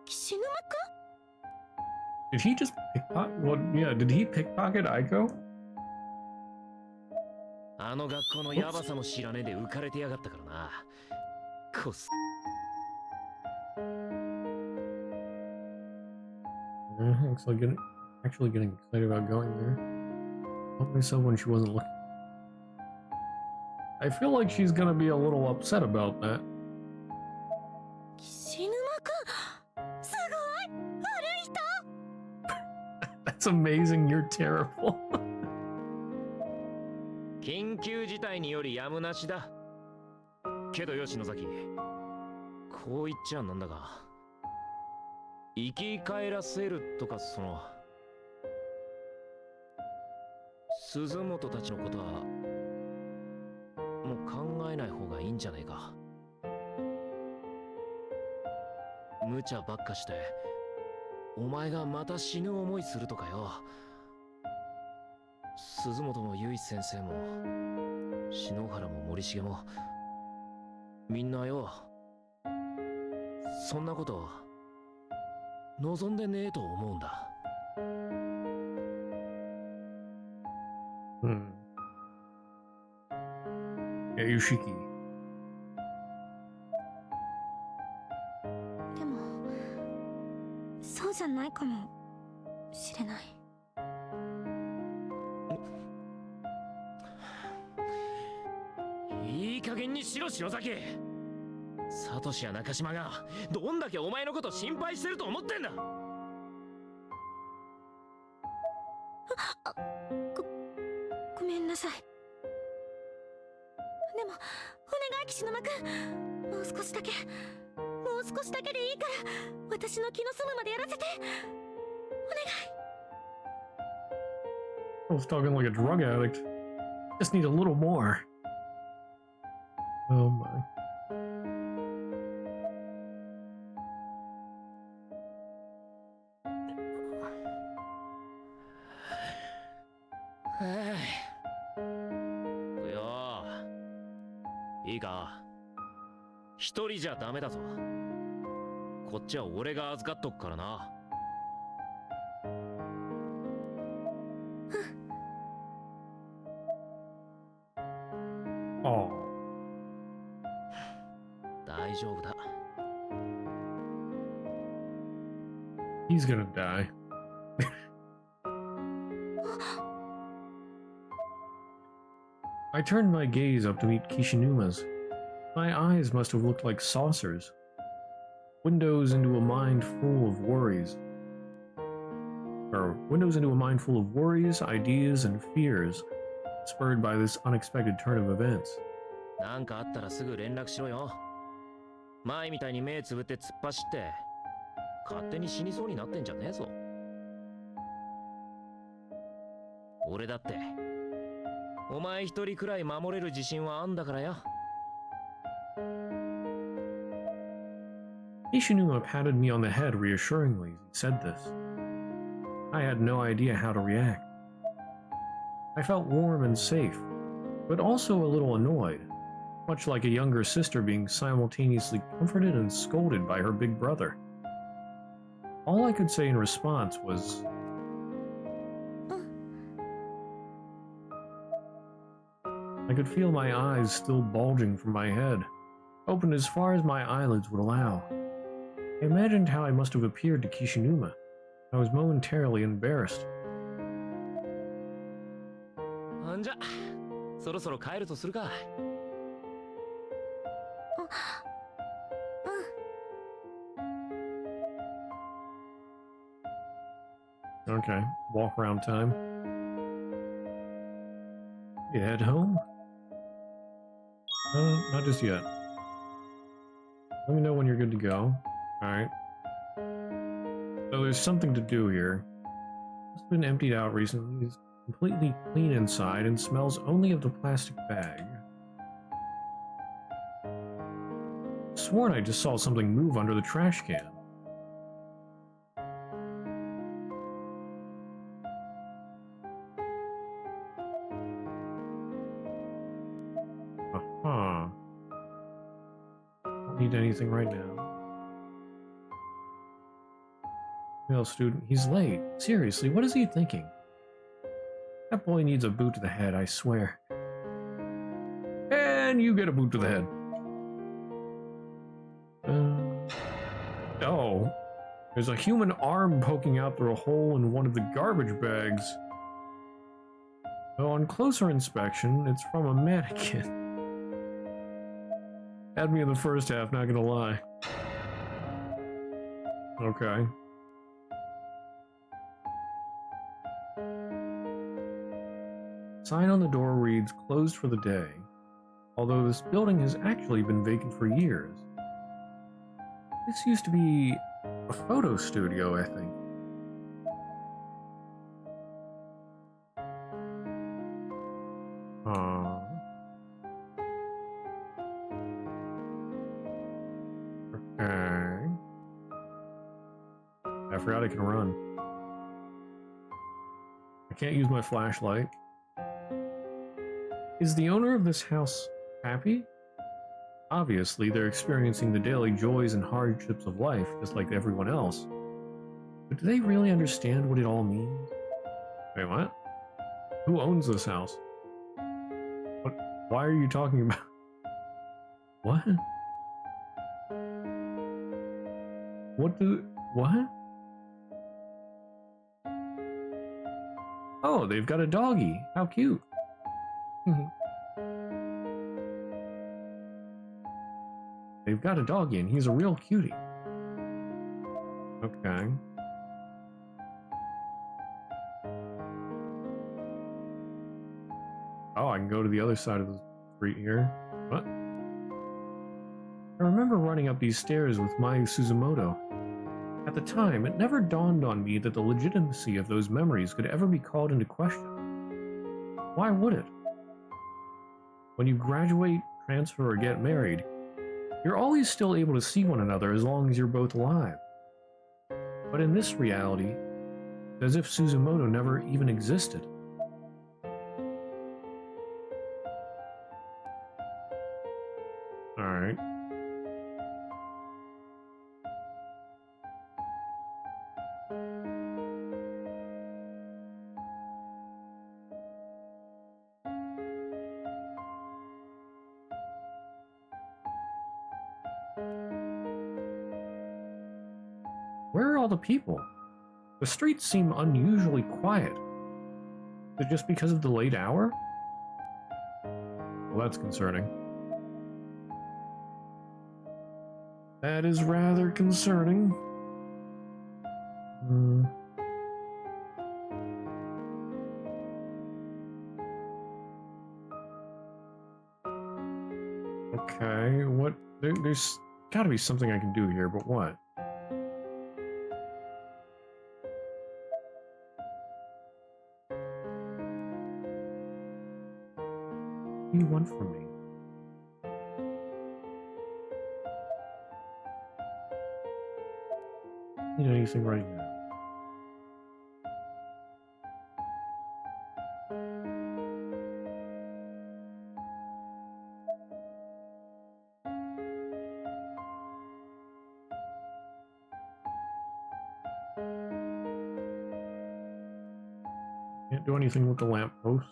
岸沼くん？ Did he just pickpocket? What? Yeah, did he pickpocket Aiko? あの学校のヤバさも知らねえで浮かれてやがったからな。こす。Looks like actually getting excited about going there. Told myself when she wasn't looking. I feel like she's gonna be a little upset about that. 岸沼くん、すごい悪い人。 That's amazing. You're terrible. 緊急事態によりやむなしだ。けど吉野崎、こう言っちゃなんだが、生き返らせるとかその鈴本たちのことはもう考えない方がいいんじゃねえか。無茶ばっかしてお前がまた死ぬ思いするとかよ。鈴本も結衣先生も篠原も森重もみんなよ、そんなこと望んでねえと思うんだ。Yeah, Yoshiki. でもそうじゃないかもしれない。いい加減にしろ篠崎。サトシや中島がどんだけお前のこと心配してると思ってんだ。ごめんなさい。でもお願い岸沼くん、もう少しだけでいいから私の気の済むまでやらせてお願い。 I was talking like a drug addict. Just need a little more. Oh my. Yo, いいか、一人じゃダメだぞ。こっちは俺が預かっとくからな。Oh. 大丈夫だ。 He's gonna die. I turned my gaze up to meet Kishinuma's. My eyes must have looked like saucers. Windows into a mind full of worries. Or windows into a mind full of worries, ideas, and fears, spurred by this unexpected turn of events. なんかあったらすぐ連絡しろよ。前みたいに目つぶって突っ走って勝手に死にそうになってんじゃねえぞ。俺だってお前一人くらい守れる自信はあんだからよ。Kishinuma patted me on the head reassuringly as he said this. I had no idea how to react. I felt warm and safe, but also a little annoyed, much like a younger sister being simultaneously comforted and scolded by her big brother. All I could say in response was, I could feel my eyes still bulging from my head, opened as far as my eyelids would allow. I imagined how I must have appeared to Kishinuma. I was momentarily embarrassed. んじゃ、そろそろ帰るとするか。Okay, walk around time. You head home? Not just yet. Let me know when you're good to go. Alright. So there's something to do here. It's been emptied out recently. It's completely clean inside and smells only of the plastic bag. Sworn I just saw something move under the trash can. Huh. Don't need anything right now. Male student, he's late. Seriously, what is he thinking? That boy needs a boot to the head, I swear. And you get a boot to the head. Oh. There's a human arm poking out through a hole in one of the garbage bags. Though on closer inspection, it's from a mannequin. Had me in the first half, not gonna lie. Okay. Sign on the door reads closed for the day, although this building has actually been vacant for years. This used to be a photo studio, I think. Okay. I forgot I can run. I can't use my flashlight. Is the owner of this house happy? Obviously, they're experiencing the daily joys and hardships of life, just like everyone else. But do they really understand what it all means? Wait, what? Who owns this house? What? Why are you talking about? What? What? Oh, they've got a doggy. How cute. They've got a doggy and he's a real cutie. Okay. Oh, I can go to the other side of the street here. What? I remember running up these stairs with Mayu Suzumoto. At the time, it never dawned on me that the legitimacy of those memories could ever be called into question. Why would it? When you graduate, transfer, or get married, you're always still able to see one another as long as you're both alive. But in this reality, it's as if Suzumoto never even existed. Alright. Where are all the people? The streets seem unusually quiet. Is it just because of the late hour? Well, that's concerning. That is rather concerning. Okay, what? There's gotta be something I can do here, but what? What do you want from me? Need anything right now? Can't do anything with the lamppost.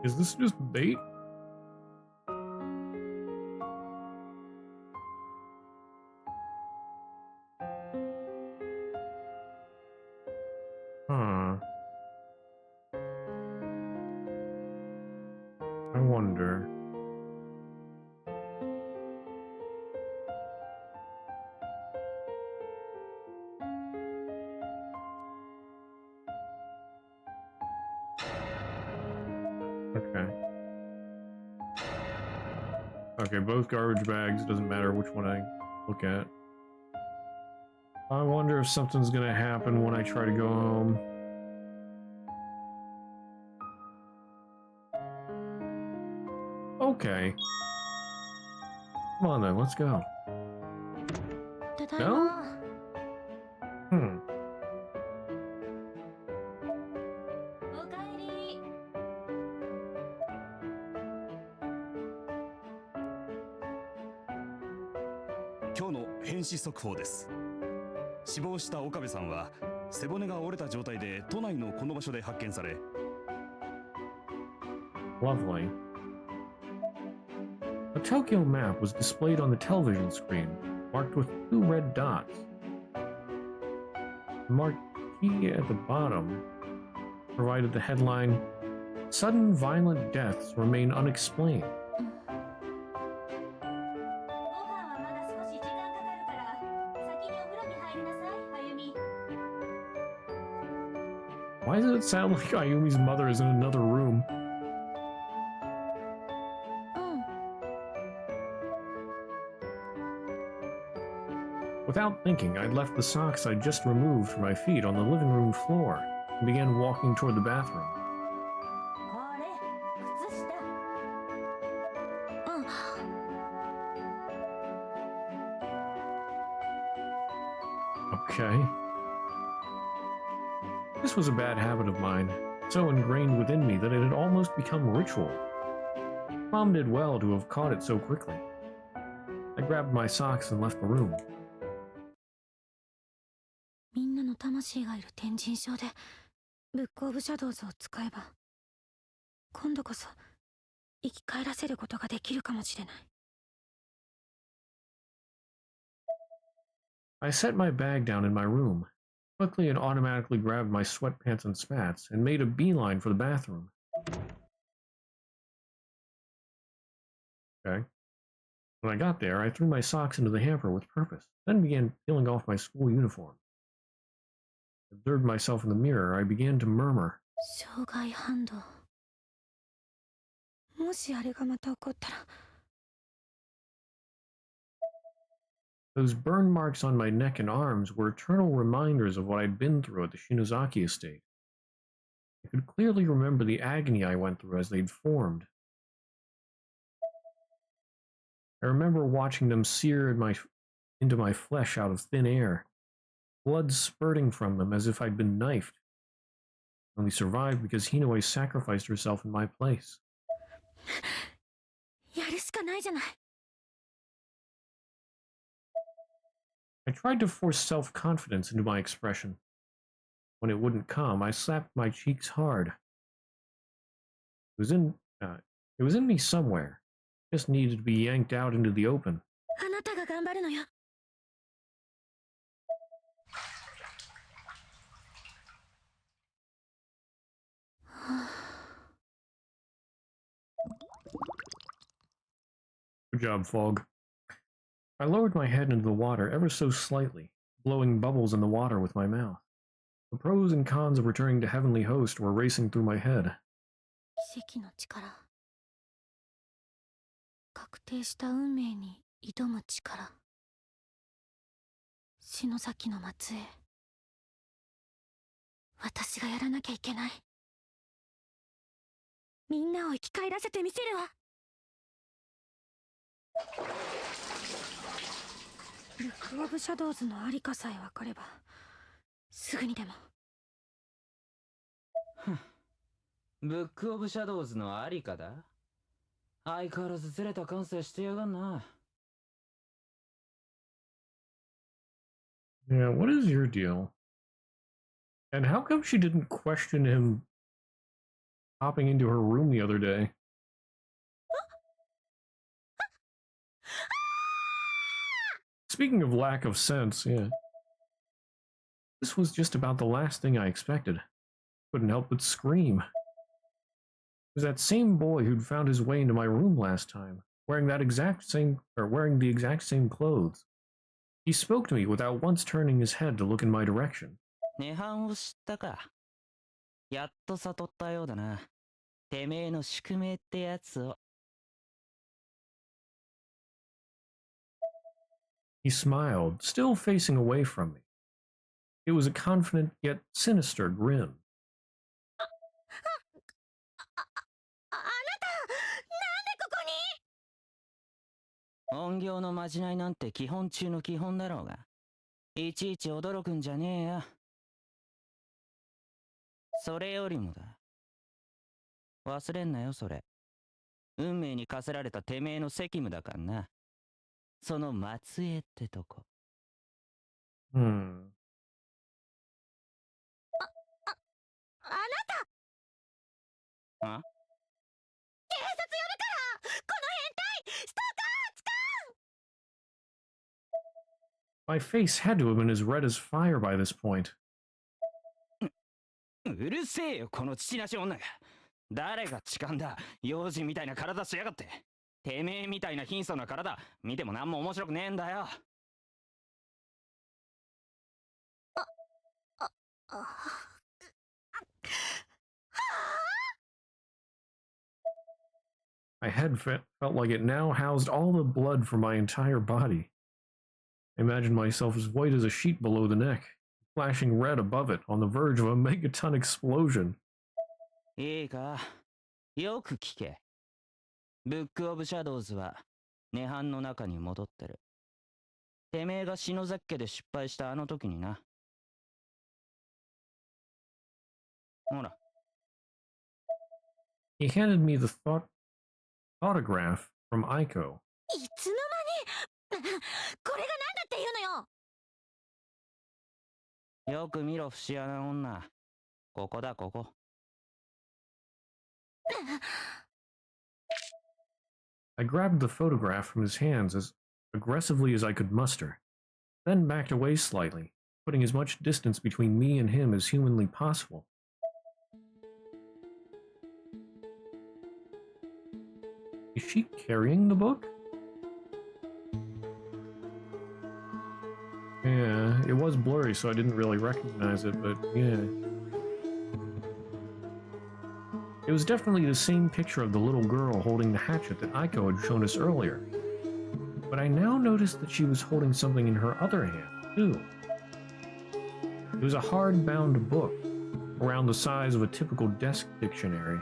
Is this just bait? Huh. I wonder. Okay. Okay, both garbage bags. Doesn't matter which one I look at. I wonder if something's gonna happen when I try to go home. Okay. Come on then, let's go. ただい No? ま。 Hmm. おかえり。今日の変死速報です。死亡した岡部さんは背骨が折れた状態で都内のこの場所で発見され、 Lovely. A Tokyo map was displayed on the television screen, marked with 2 red dots. The marquee at the bottom provided the headline, Sudden Violent Deaths Remain Unexplained. ご飯はまだ少し時間かかるから先にお風呂に入りなさい、あゆみ。 Why does it sound like Ayumi's mother is in another room? うん。 Without thinking, I left the socks I'd just removed from my feet on the living room floor and began walking toward the bathroom. これ、靴下。うん。 Okay. This was a bad habit of mine, so ingrained within me that it had almost become ritual. Mom did well to have caught it so quickly. I grabbed my socks and left the room. みんなの魂がいる天神症でブックオブシャドウズを使えば今度こそ生き返らせることができるかもしれない。 I set my bag down in my room, quickly and automatically grabbed my sweatpants and spats, and made a beeline for the bathroom. Okay. When I got there, I threw my socks into the hamper with purpose, then began peeling off my school uniform. I observed myself in the mirror. I began to murmur. 障害反動。もしあれがまた起こったら。 Those burn marks on my neck and arms were eternal reminders of what I'd been through at the Shinozaki estate. I could clearly remember the agony I went through as they'd formed. I remember watching them sear into my flesh out of thin air, blood spurting from them as if I'd been knifed. I only survived because Hinoi sacrificed herself in my place. やるしかないじゃない。 I tried to force self-confidence into my expression. When it wouldn't come, I slapped my cheeks hard. It was in me somewhere. Just needed to be yanked out into the open. あなたが頑張るのよ。 Good job, Fog. I lowered my head into the water ever so slightly, blowing bubbles in the water with my mouth. The pros and cons of returning to Heavenly Host were racing through my head. 奇跡の力。確定した運命に挑む力。篠崎の末裔。私がやらなきゃいけない。みんなを生き返らせてみせるわ。ブックオブシャドウズのありかさえ分かれば、すぐにでも。ブックオブシャドウズのありかだ。相変わらずずれた感性してやがんな。Yeah, what is your deal? And how come she didn't question him popping into her room the other day. Speaking of lack of sense, yeah. This was just about the last thing I expected. Couldn't help but scream. It was that same boy who'd found his way into my room last time, wearing the exact same clothes. He spoke to me without once turning his head to look in my direction. 涅槃を知ったか。やっと悟ったようだな。てめえの宿命ってやつを。He smiled, still facing away from me. It was a confident yet sinister grin. あなた、なんでここに？音響のまじないなんて基本中の基本だろうが。いちいち驚くんじゃねえよ。それよりもだ。忘れんなよ、それ。運命に課せられたてめえの責務だからな。その末裔ってとこ。あなた！あ？警察呼ぶから！この変態！ストーカー扱う！ My face had to have been as red as fire by this point. うるせえよ、この父なし女が。誰が痴漢だ。幼児みたいな体しやがって。てめえみたいな貧相な体、見ても何も面白くねえんだよ。My head felt like it now housed all the blood from my entire body. I imagined myself as white as a sheet below the neck, flashing red above it, on the verge of a megaton explosion. いいか、よく聞け。ブックオブシャドウズは涅槃の中に戻ってる。てめえが篠崎家で失敗したあの時にな。ほら。He handed me the autograph from Aiko. いつの間にこれが何だっていうのよ！よく見ろ、節穴女。ここだ、ここ。I grabbed the photograph from his hands as aggressively as I could muster, then backed away slightly, putting as much distance between me and him as humanly possible. Is she carrying the book? Yeah, it was blurry, so I didn't really recognize it, but yeah. It was definitely the same picture of the little girl holding the hatchet that Aiko had shown us earlier. But I now noticed that she was holding something in her other hand, too. It was a hard-bound book, around the size of a typical desk dictionary.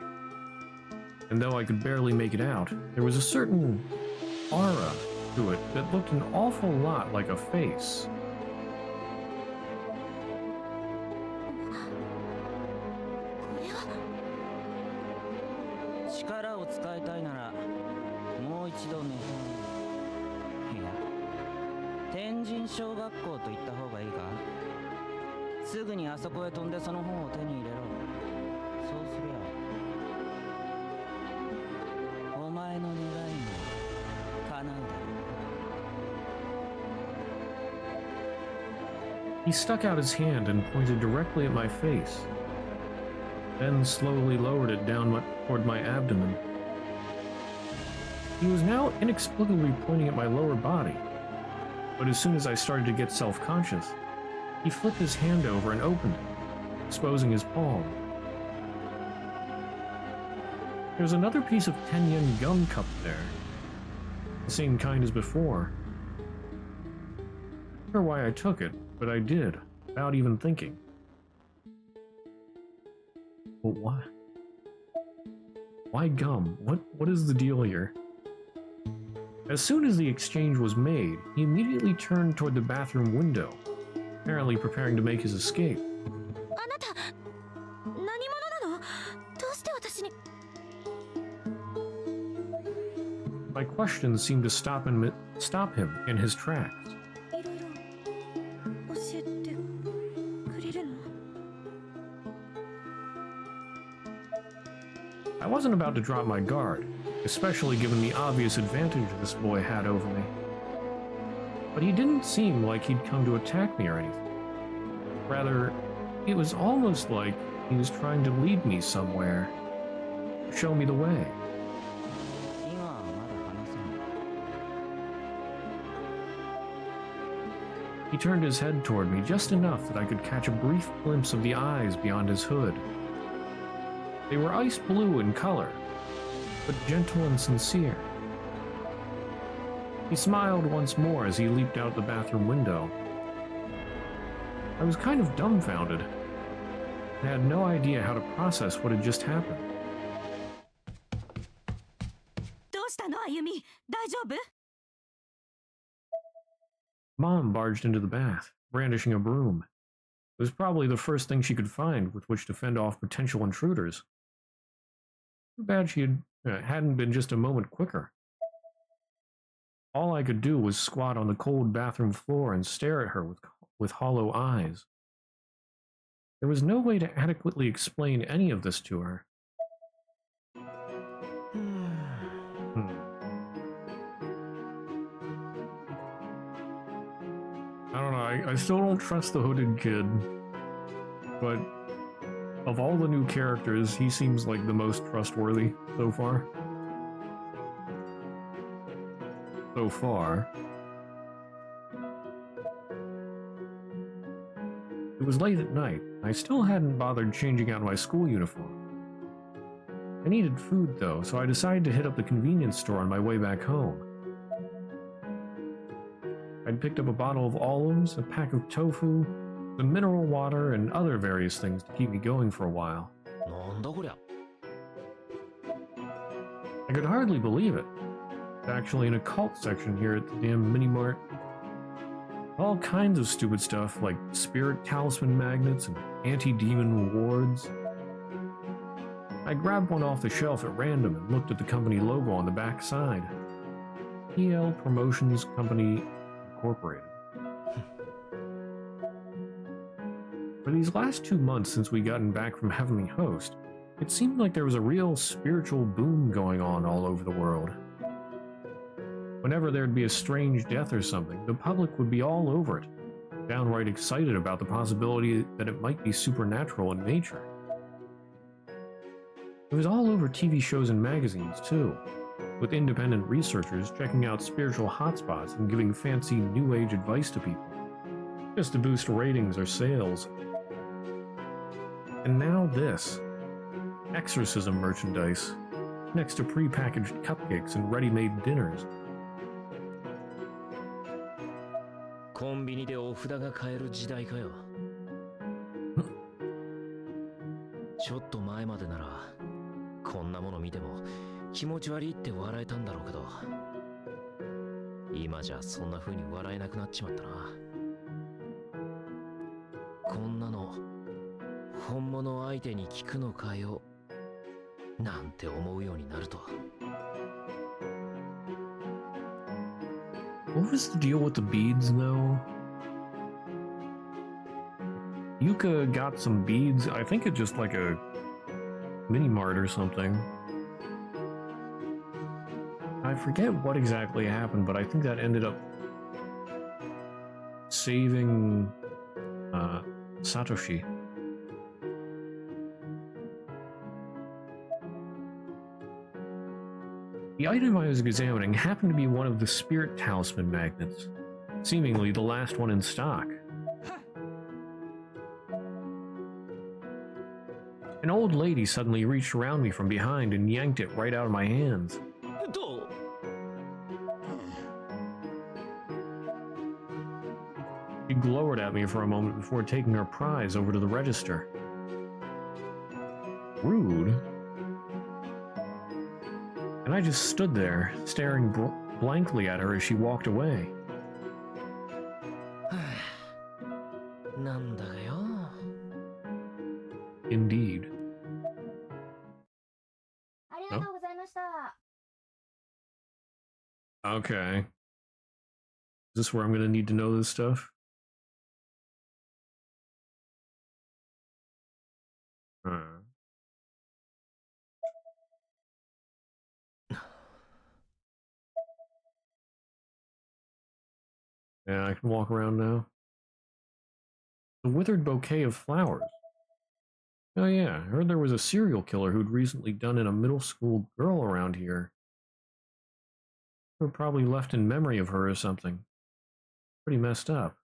And though I could barely make it out, there was a certain aura to it that looked an awful lot like a face. 力を使いたいならもう一度ね。いや、天神小学校と言った方がいいか。すぐにあそこへ飛んでその本を手に入れろ。そうすりゃお前の願いも叶うだろう。 He stuck out his hand and pointed directly at my face, then slowly lowered it down toward my abdomen. He was now inexplicably pointing at my lower body, but as soon as I started to get self-conscious, he flipped his hand over and opened it, exposing his palm. There was another piece of 10-yen gum cup there, the same kind as before. Not sure why I took it, but I did, without even thinking. But why? Why gum? What is the deal here? As soon as the exchange was made, he immediately turned toward the bathroom window, apparently preparing to make his escape. あなた、何者なの？どうして私に？ My questions seemed to stop him in his tracks. いろいろ教えてくれるの？ wasn't about to drop my guard, especially given the obvious advantage this boy had over me. But he didn't seem like he'd come to attack me or anything. Rather, it was almost like he was trying to lead me somewhere, show me the way. 今はまだ話せない。 He turned his head toward me just enough that I could catch a brief glimpse of the eyes beyond his hood. They were ice blue in color, but gentle and sincere. He smiled once more as he leaped out the bathroom window. I was kind of dumbfounded. I had no idea how to process what had just happened. どうしたの、あゆみ？大丈夫？ Mom barged into the bath, brandishing a broom. It was probably the first thing she could find with which to fend off potential intruders. Too bad she hadn't been just a moment quicker. All I could do was squat on the cold bathroom floor and stare at her with hollow eyes. There was no way to adequately explain any of this to her. I don't know, I still don't trust the hooded kid, but of all the new characters, he seems like the most trustworthy so far. So far. It was late at night, and I still hadn't bothered changing out my school uniform. I needed food though, so I decided to hit up the convenience store on my way back home. I'd picked up a bottle of olives, a pack of tofu, some mineral water, and other various things to keep me going for a while. なんだこりゃ。 I could hardly believe it. It's actually an occult section here at the damn mini-mart. All kinds of stupid stuff like spirit talisman magnets and anti-demon rewards. I grabbed one off the shelf at random and looked at the company logo on the back side. PL Promotions Company Incorporated. For these last 2 months since we gotten back from Heavenly Host, it seemed like there was a real spiritual boom going on all over the world. Whenever there'd be a strange death or something, the public would be all over it, downright excited about the possibility that it might be supernatural in nature. It was all over TV shows and magazines, too, with independent researchers checking out spiritual hotspots and giving fancy New Age advice to people, just to boost ratings or sales. And now this. Exorcism merchandise, next to pre-packaged cupcakes and ready-made dinners. コンビニでお札が買える時代かよ。ちょっと前までならこんなもの見ても気持ち悪いって笑えたんだろうけど、今じゃそんな風に笑えなくなっちまったな。こんなの本物相手に聞くのかよなんて思うようになると。 What was the deal with the beads, though? Yuka got some beads. I think it's just like a mini-mart or something. I forget what exactly happened, but I think that ended up saving Satoshi. The item I was examining happened to be one of the spirit talisman magnets, seemingly the last one in stock. An old lady suddenly reached around me from behind and yanked it right out of my hands. どう？ She glowered at me for a moment before taking her prize over to the register. Rude. And I just stood there, staring blankly at her as she walked away. なんだかよ。 Indeed. ありがとうございました。 Okay. Is this where I'm gonna need to know this stuff? Yeah, I can walk around now. The withered bouquet of flowers. Oh yeah, I heard there was a serial killer who'd recently done in a middle school girl around here. Who probably left in memory of her or something. Pretty messed up.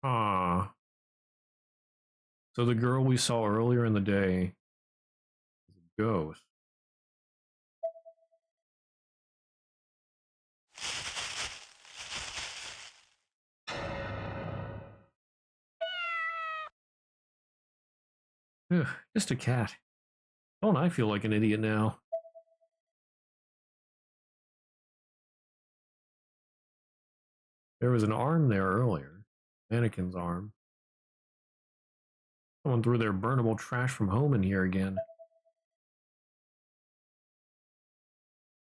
Ah. So the girl we saw earlier in the day is a ghost. Ugh, just a cat. Don't I feel like an idiot now? There was an arm there earlier. Mannequin's arm. Someone threw their burnable trash from home in here again.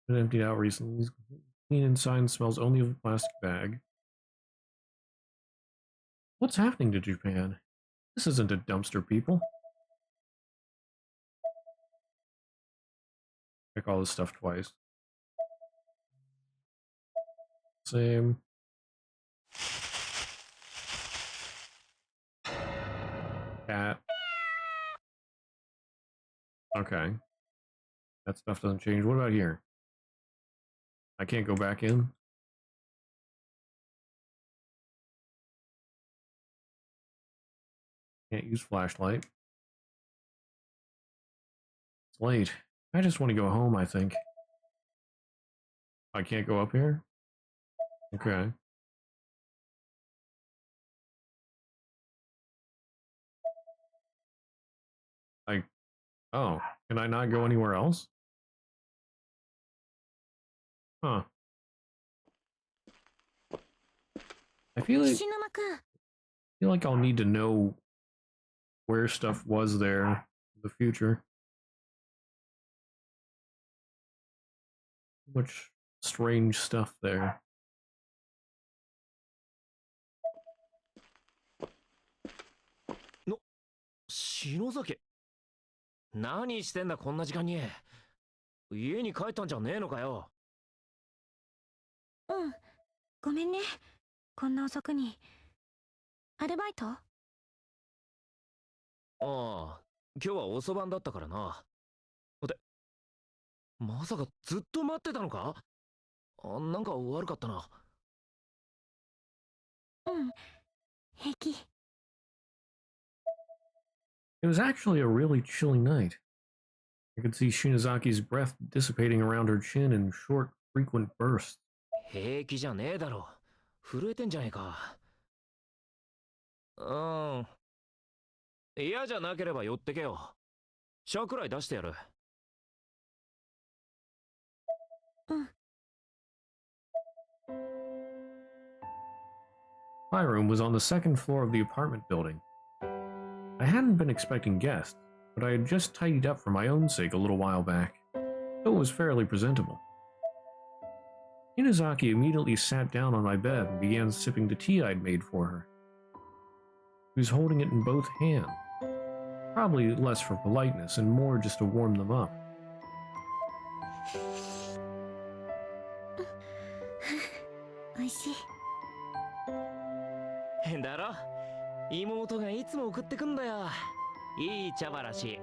Been emptied out recently. Clean inside and smells only of a plastic bag. What's happening to Japan? This isn't a dumpster, people. Check all this stuff twice. Same. Cat. Okay. That stuff doesn't change. What about here? I can't go back in? Can't use flashlight. It's late. I just want to go home, I think. I can't go up here? Okay. I... Oh. Can I not go anywhere else? Huh. I feel like I'll need to know where stuff was there in the future. Much strange stuff there. No, 篠崎。何してんだこんな時間に。家に帰ったんじゃねえのかよ。うん、ごめんね。こんな遅くに。アルバイト？ああ、今日は遅番だったからな。で、まさかずっと待ってたのか？なんか悪かったな。うん、平気。It was actually a really chilly night. I could see Shinazaki's breath dissipating around her chin in short, frequent bursts. 平気じゃねえだろ。震えてんじゃねえか。嫌じゃなければ寄ってけよ。茶くらい出してやる。うん。My room was on the second floor of the apartment building. I hadn't been expecting guests, but I had just tidied up for my own sake a little while back, so it was fairly presentable. Inazaki immediately sat down on my bed and began sipping the tea I'd made for her. She was holding it in both hands, probably less for politeness and more just to warm them up. おいしい。だろ？妹がいつも送ってくんだよ。いい茶話。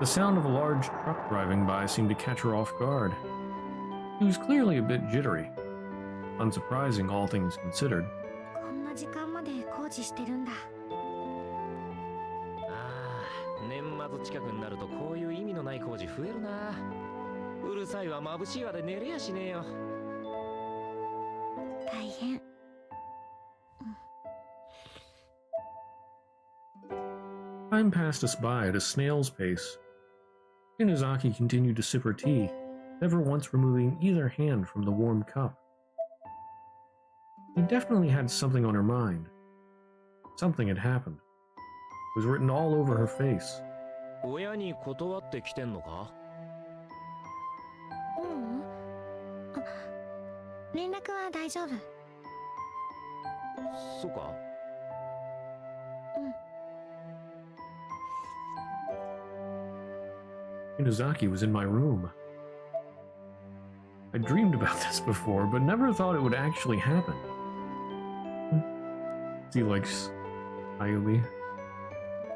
The sound of a large truck driving by seemed to catch her off guard. She was clearly a bit jittery. Unsurprising, all things considered. こんな時間まで工事してるんだ。ああ、年末近くになるとこういう意味のない工事増えるな。うるさいわ、眩しいわで寝れやしねえよ。大変。Time passed us by at a snail's pace. Inazaki continued to sip her tea, never once removing either hand from the warm cup. She definitely had something on her mind. Something had happened. It was written all over her face. 親に断ってきてんのか？ううん。あ、連絡は大丈夫。そうか。うん。Inazaki was in my room. I dreamed about this before, but never thought it would actually happen. He likes Ayumi.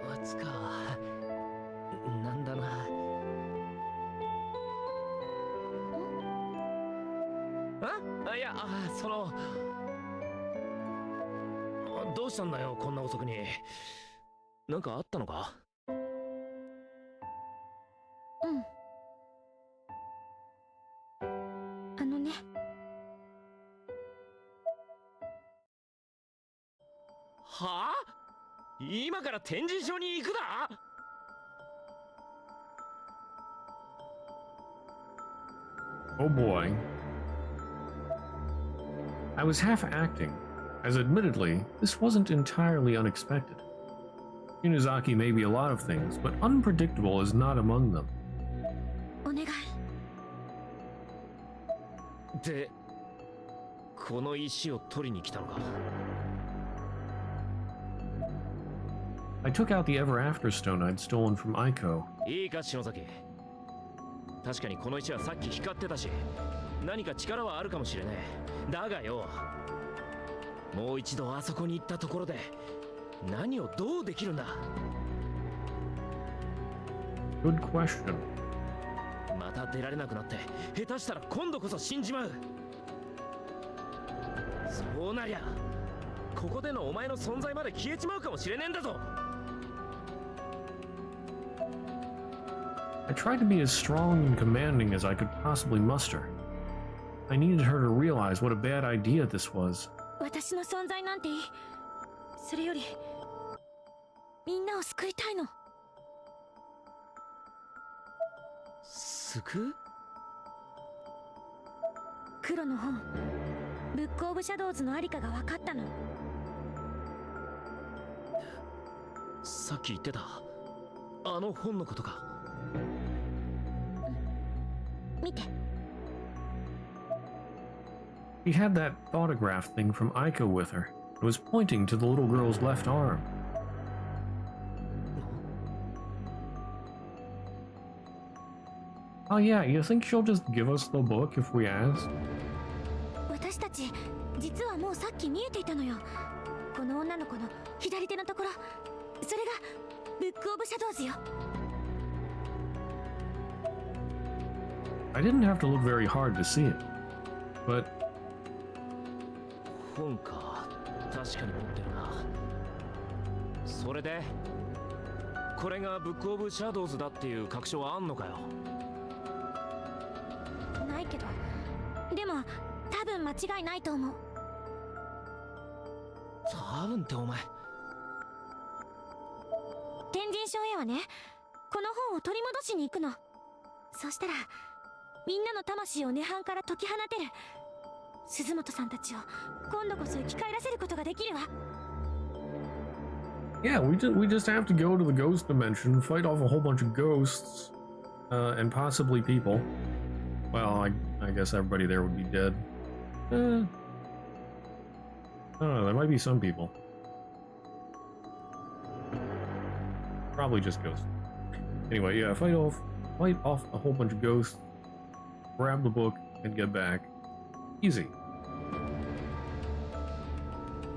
松か。なんだな。いや、どうしたんだよ、こんな遅くに。なんかあったのか？ね。はあ？今から展示場に行くだ？Oh boy. I was half acting, as admittedly, this wasn't entirely unexpected. Inazaki may be a lot of things, but unpredictable is not among them. お願い。で、この石を取りに来たのか？ I took out the Ever After Stone I'd stolen from Aiko. いいか、篠崎。確かにこの石はさっき光ってたし、何か力はあるかもしれねえ。だがよ、もう一度あそこに行ったところで何をどうできるんだ？ Good question. また出られなくなって、下手したら今度こそ死んじまう。そうなりゃ、ここでのお前の存在まで消えちまうかもしれねえんだぞ。I tried to be as strong and commanding as I could possibly muster. I needed her to realize what a bad idea this was. 私の存在なんていい。それよりみんなを救いたいの。救う？黒の本、ブックオブシャドウズのありかが分かったの。さっき言ってたあの本のことか。見て。She had that photograph thing from Aiko with her. It was pointing to the little girl's left arm. Oh yeah, you think she'll just give us the book if we ask? 私たち実はもうさっき見えていたのよ。この女の子の左手のところ、それがブックオブシャドウズよ。I didn't have to look very hard to see it, but 本か、確かに持ってるな。それでこれがブックオブシャドウズだっていう確証はあんのかよ？ないけど、でも多分間違いないと思う。多分ってお前。天神賞へはね、この本を取り戻しに行くの。そしたらみんなの魂を涅槃から解き放てる。鈴本さんたちを今度こそ生き返らせることができるわ。yeah, we just have to go to the ghost dimension, fight off a whole bunch of ghosts, and possibly people. Well, I guess everybody there would be dead. I don't know, there might be some people. Probably just ghosts. Anyway, yeah, fight off a whole bunch of ghosts, grab the book, and get back. Easy.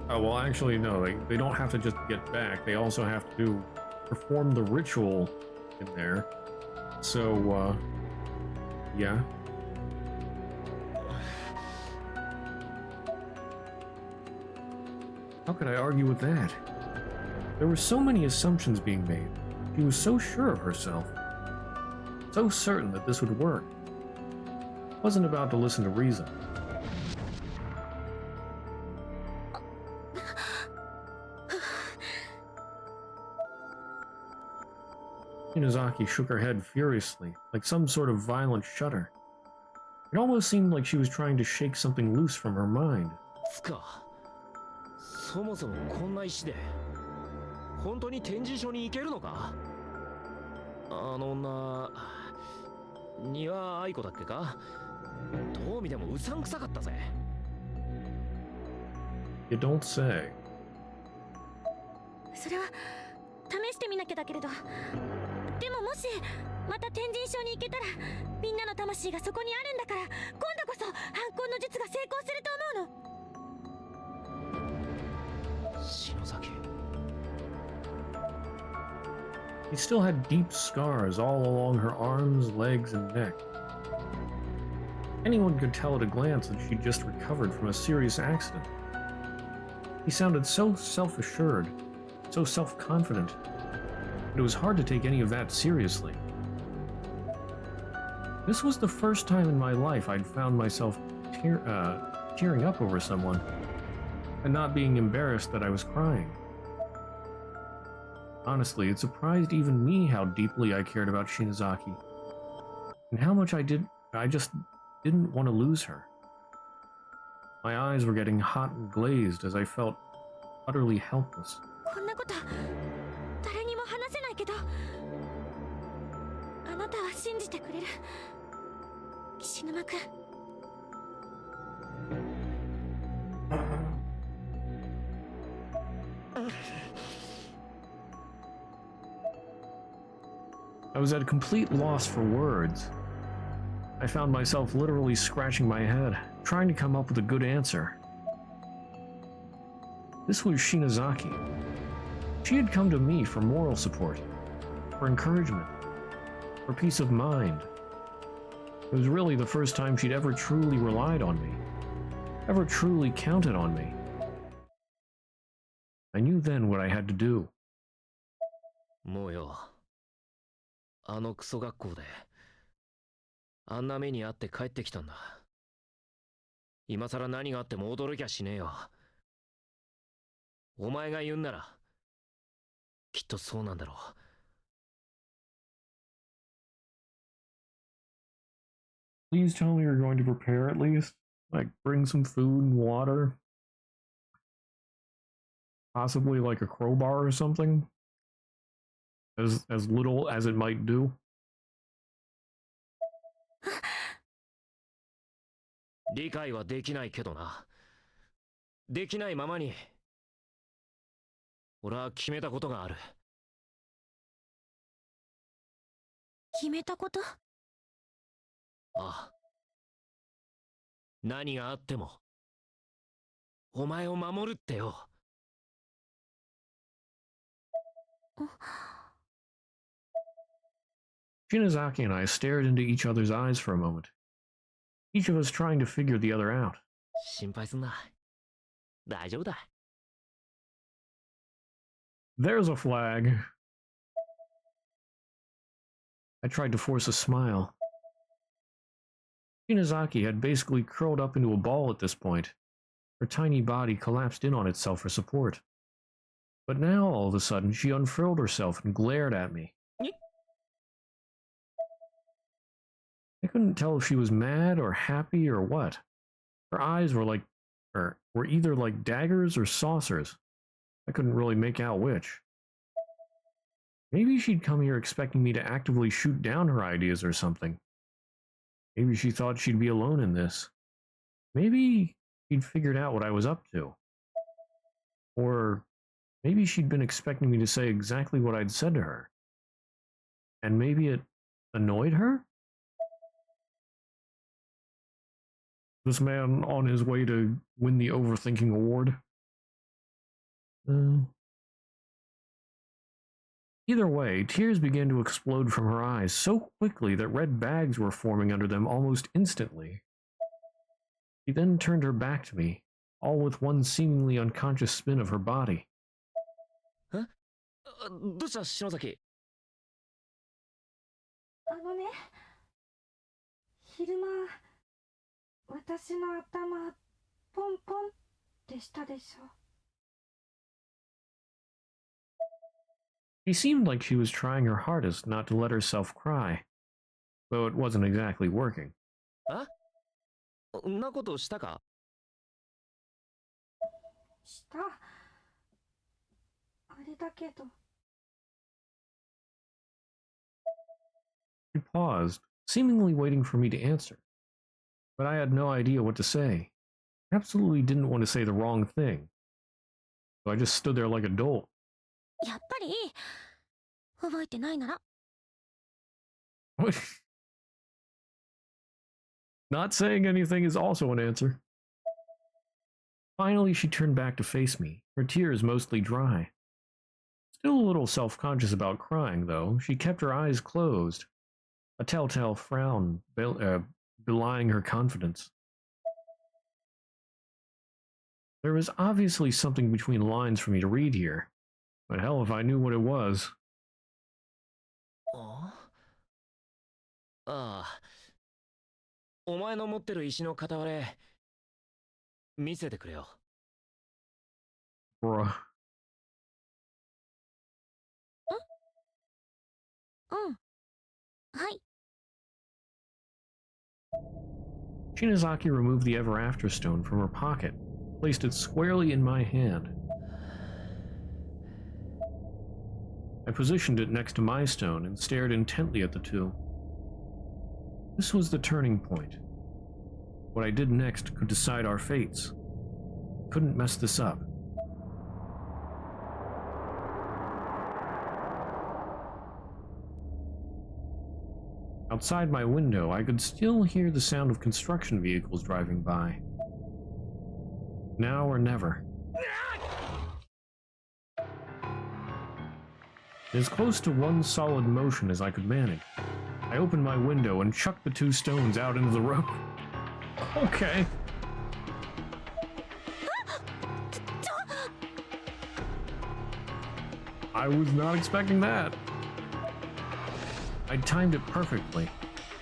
Oh, well, actually, no, they don't have to just get back. They also have to perform the ritual in there. So, yeah. How could I argue with that? There were so many assumptions being made. She was so sure of herself. So certain that this would work. Wasn't about to listen to reason. Inazaki shook her head furiously, like some sort of violent shudder. It almost seemed like she was trying to shake something loose from her mind. つか、そもそもこんな石で本当に展示所に行けるのか？あの女、庭愛子だっけか？どう見てもうさんくさかったぜ。You don't say. それは試してみなきゃだけれど、でももしまた天神賞に行けたらみんなの魂がそこにあるんだから、今度こそ反抗の術が成功すると思うの。篠崎。 She still had deep scars all along her arms, legs, and neck. Anyone could tell at a glance that she'd just recovered from a serious accident. He sounded so self-assured, so self-confident, that it was hard to take any of that seriously. This was the first time in my life I'd found myself tearing up over someone, and not being embarrassed that I was crying. Honestly, it surprised even me how deeply I cared about Shinozaki, and how much I just didn't want to lose her. My eyes were getting hot and glazed as I felt utterly helpless. こんなこと誰にも話せないけど、あなたは信じてくれる、岸沼くん。I was at a complete loss for words. I found myself literally scratching my head, trying to come up with a good answer. This was Shinozaki. She had come to me for moral support, for encouragement, for peace of mind. It was really the first time she'd ever truly relied on me, ever truly counted on me. I knew then what I had to do. もうよ、あのクソ学校であんな目にあって帰ってきたんだ。今さら何があっても驚きゃしねえよ。お前が言うんならきっとそうなんだろう。 Please tell me you're going to prepare at least. Like, bring some food and water. Possibly like a crowbar or something. As little as it might do. 理解はできないけどな。できないままに俺は決めたことがある。決めたこと？ああ。何があってもお前を守るってよ。Shinozaki and I stared into each other's eyes for a moment, each of us trying to figure the other out. 心配すんな。大丈夫だ。There's a flag. I tried to force a smile. Shinozaki had basically curled up into a ball at this point. Her tiny body collapsed in on itself for support. But now, all of a sudden, she unfurled herself and glared at me. I couldn't tell if she was mad or happy or what. Her eyes were were either like daggers or saucers. I couldn't really make out which. Maybe she'd come here expecting me to actively shoot down her ideas or something. Maybe she thought she'd be alone in this. Maybe she'd figured out what I was up to. Or maybe she'd been expecting me to say exactly what I'd said to her. And maybe it annoyed her? This man on his way to win the Overthinking Award? Either way, tears began to explode from her eyes so quickly that red bags were forming under them almost instantly. She then turned her back to me, all with one seemingly unconscious spin of her body. どうした篠崎。昼間私の頭ポンポンってしたでしょ。 She seemed like she was trying her hardest not to let herself cry, though it wasn't exactly working. あ？んなことしたか？した。あれだけど。 She paused, seemingly waiting for me to answer. But I had no idea what to say. I absolutely didn't want to say the wrong thing. So I just stood there like a dolt. やっぱり覚えてないなら Not saying anything is also an answer. Finally, she turned back to face me, her tears mostly dry. Still a little self-conscious about crying, though, she kept her eyes closed, a telltale frown belying her confidence. There was obviously something between the lines for me to read here, but hell if I knew what it was. ああ。お前の持ってる石の片割れ、見せてくれよ。Bruh. うんはい Shinozaki removed the Ever After stone from her pocket, placed it squarely in my hand. I positioned it next to my stone and stared intently at the two. This was the turning point. What I did next could decide our fates. Couldn't mess this up. Outside my window, I could still hear the sound of construction vehicles driving by. Now or never. As close to one solid motion as I could manage, I opened my window and chucked the two stones out into the road. Okay. I was not expecting that. I'd timed it perfectly,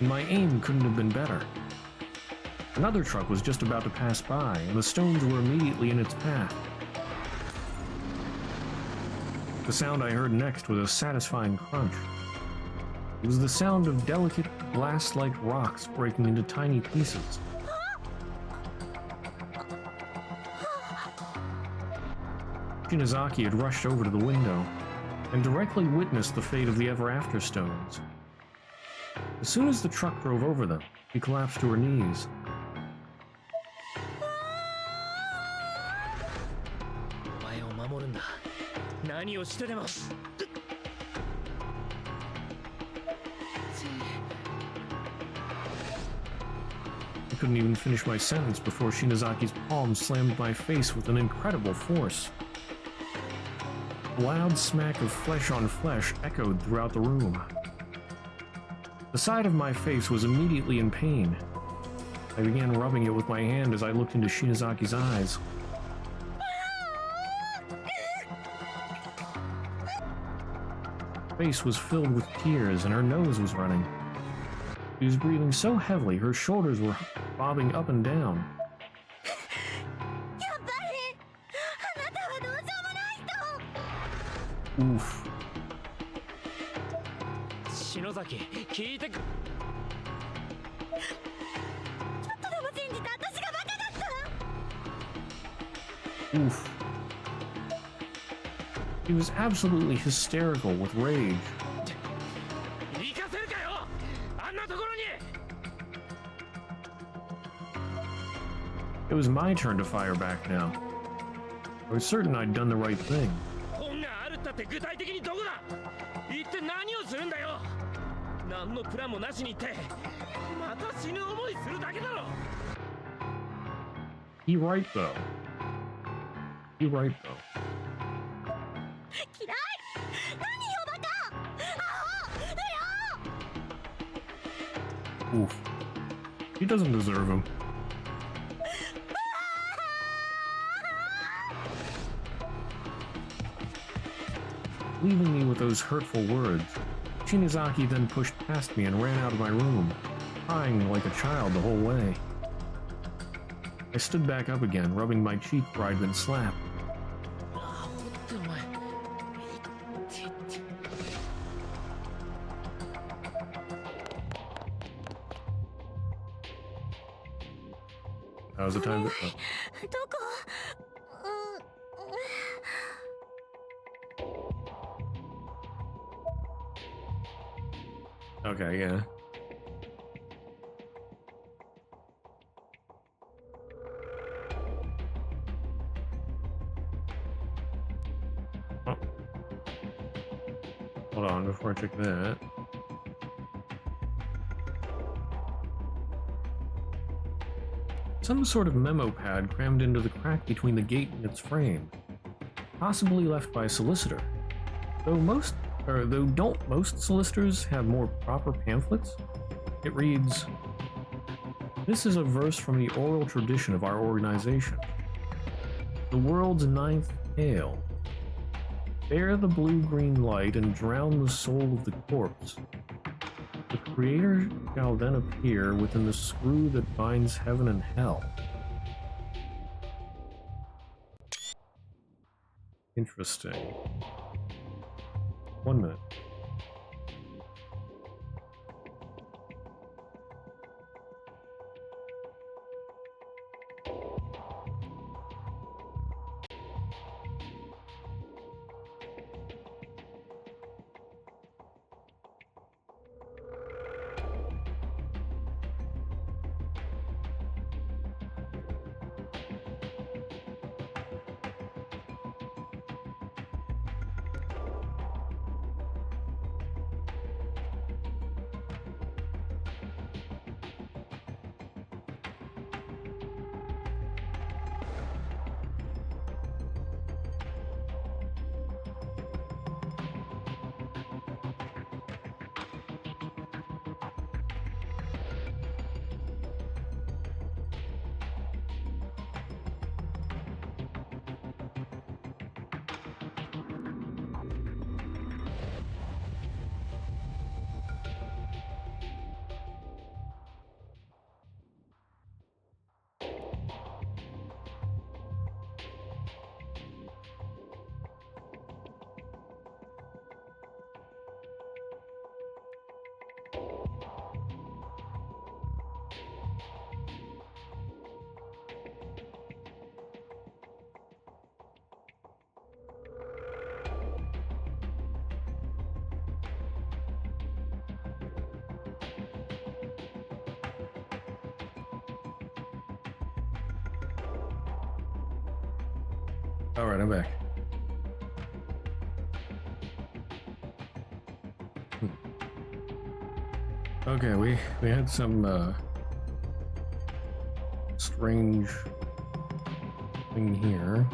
and my aim couldn't have been better. Another truck was just about to pass by, and the stones were immediately in its path. The sound I heard next was a satisfying crunch. It was the sound of delicate, glass-like rocks breaking into tiny pieces. Shinozaki had rushed over to the window and directly witnessed the fate of the Ever After stones. As soon as the truck drove over them, she collapsed to her knees. I couldn't even finish my sentence before Shinozaki's palm slammed my face with an incredible force. A loud smack of flesh on flesh echoed throughout the room. The side of my face was immediately in pain. I began rubbing it with my hand as I looked into Shinozaki's eyes. Her face was filled with tears and her nose was running. She was breathing so heavily her shoulders were bobbing up and down. Oof. 篠崎、聞いてく。ちょっとでも信じて私がバカだった。 Oof. He was absolutely hysterical with rage. 行かせるかよ。あんなところに。It was my turn to fire back now. I was certain I'd done the right thing. 本があるったって具体的にどこだ。一体何をするんだよ。何のプランもなしに行ってまた死ぬ思いするだけだろ。 He right though. He right though. 嫌い。何よバカ。アホ。不要。 Oof. He doesn't deserve him. Leaving me with those hurtful words, Shinozaki then pushed past me and ran out of my room, crying like a child the whole way. I stood back up again, rubbing my cheek where I'd been slapped. How's the time? どこ。Okay, yeah. Oh. Hold on, before I check that. some sort of memo pad crammed into the crack between the gate and its frame, possibly left by a solicitor. Though don't most solicitors have more proper pamphlets? It reads, "This is a verse from the oral tradition of our organization. The world's ninth tale. Bear the blue-green light and drown the soul of the corpse. The Creator shall then appear within the screw that binds heaven and hell." Interesting. 1 minute. Alright, I'm back. Okay, we had some strange thing here.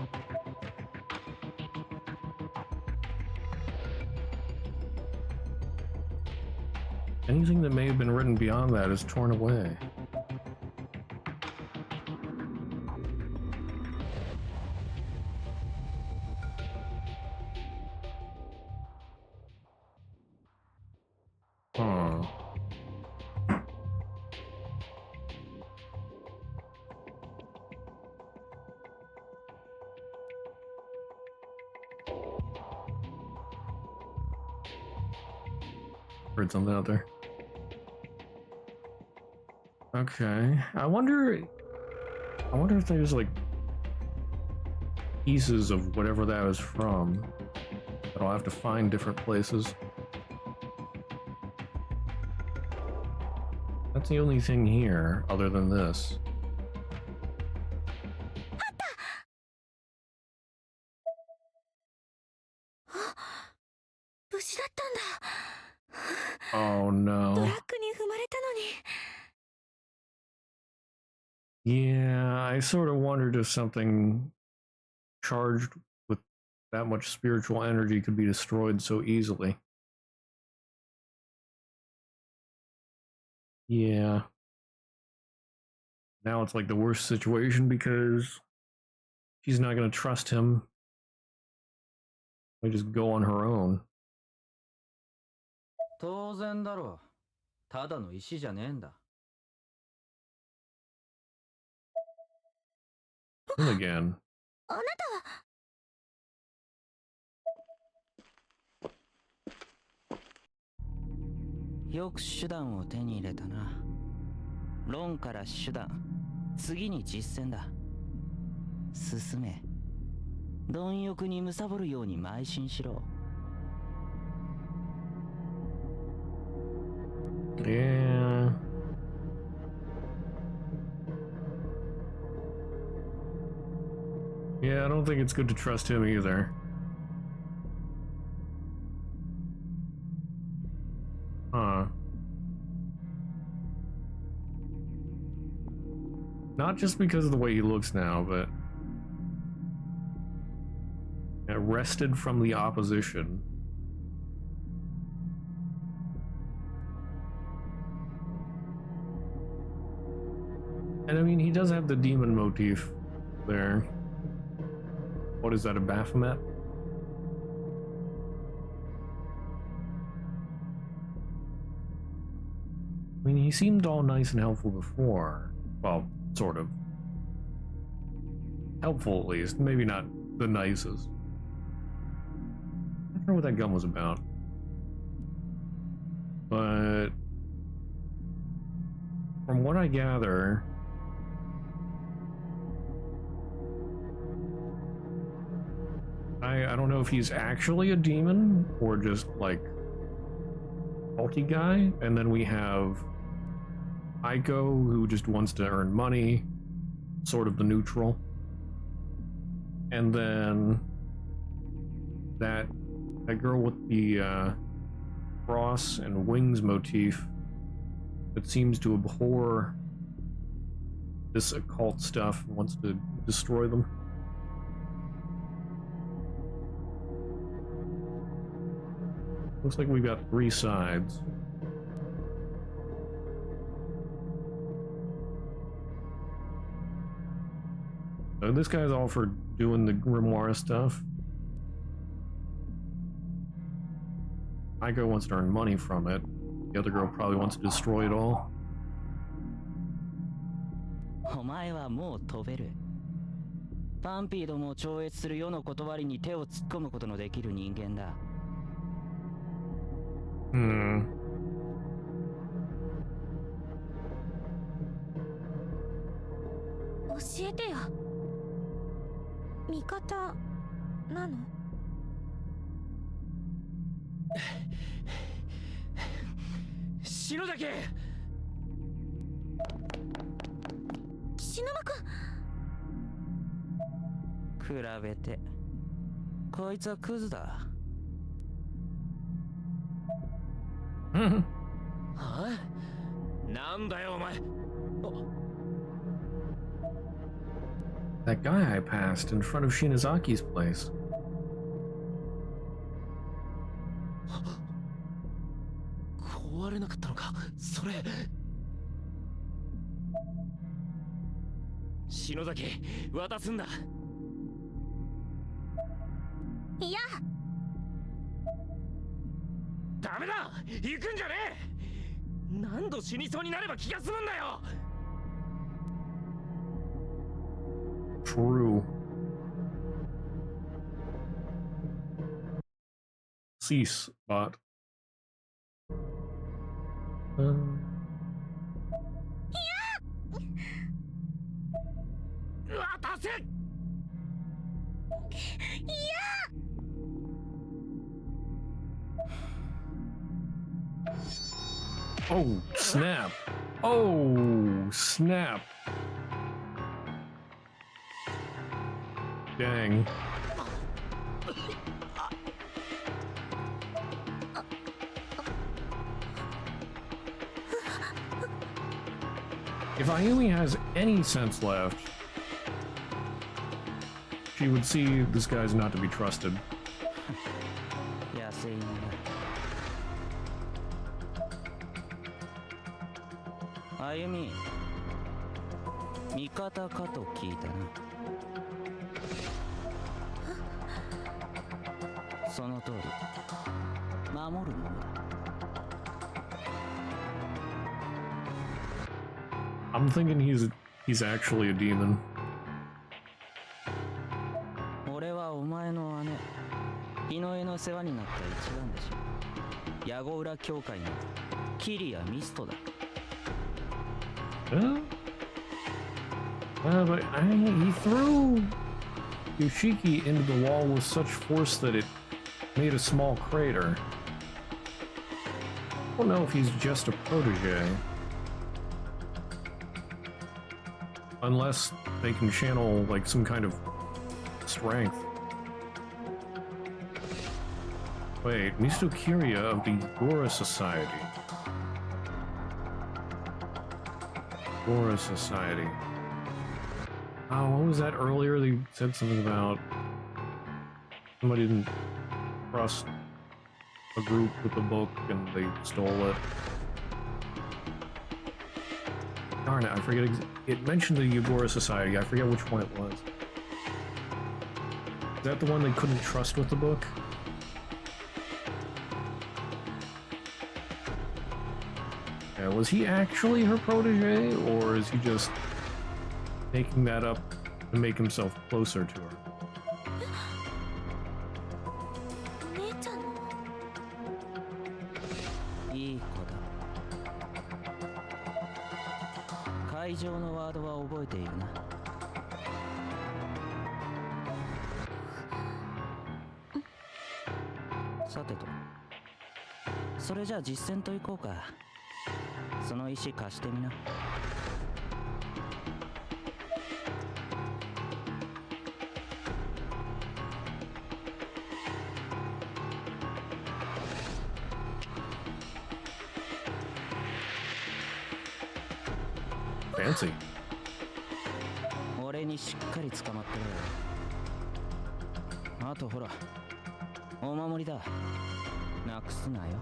Anything that may have been written beyond that is torn away. Huh. Heard something out there. Okay. I wonder if there's like pieces of whatever that was from that I'll have to find different places. That's the only thing here other than this. 無事だったんだ。 Oh ト no. ラックに踏まれたのに。 Yeah, I sort of wondered if something charged with that much spiritual energy could be destroyed so easily. Yeah. Now it's like the worst situation because she's not going to trust him. They just go on her own. 当然だろう。ただの石じゃねえんだ。 And again. あなたは。 よく手段を手に入れたな。論から手段、次に実践だ。進め。貪欲に貪るように邁進しろ。 Yeah. Yeah, I don't think it's good to trust him either. Huh. Not just because of the way he looks now, but wrested from the opposition. And I mean, he does have the demon motif there. What is that, a Baphomet? I mean, he seemed all nice and helpful before. Well, sort of. Helpful, at least. Maybe not the nicest. I don't know what that gun was about. But from what I gather, I don't know if he's actually a demon or just like culty guy. And then we have Aiko, who just wants to earn money, sort of the neutral. And then that girl with the cross and wings motif that seems to abhor this occult stuff and wants to destroy them. Looks like we've got 3 sides. So this guy's all for doing the grimoire stuff. Aiko wants to earn money from it. The other girl probably wants to destroy it all. お前はもう飛べる。パンピーどもを超越する世の断りに手を突っ込むことのできる人間だ。教えてよ。味方なの？篠崎！篠間くん。比べてこいつはクズだ。はあ？なんだよお前。That guy I passed in front of Shinazaki's place. 壊れなかったのか、それ。篠崎、渡すんだ。いや。ダメだ、行くんじゃねえ。何度死にそうになれば気が済むんだよ。True. Cease, bot. Oh, snap. Oh, snap. Dang. If Ayumi has any sense left, she would see this guy's not to be trusted. 安いな。Ayumi、味方かと聞いたな。その通り、守るものだ。I'm thinking he's actually a demon. 俺はお前の姉、日の絵の世話になった一番でしょ。矢後浦教会のキリアミストだ。But he threw Yoshiki into the wall with such force that it made a small crater. I don't know if he's just a protege. Unless they can channel, like, some kind of strength. Wait, Misto Kiria of the Gora Society. Gora Society. Oh, what was that earlier? They said something about somebody didn't trust a group with the book and they stole it. Darn it, I forget. It mentioned the Yugora Society. I forget which one it was. Is that the one they couldn't trust with the book? Yeah, was he actually her protege, or is he just making that up to make himself closer to her? 姉ちゃんのいい子だ。会場のワードは覚えているな。さてと、それじゃあ実践といこうか。その石貸してみな。Fancy. 俺にしっかり捕まってろよ。あとほら、お守りだ。なくすなよ。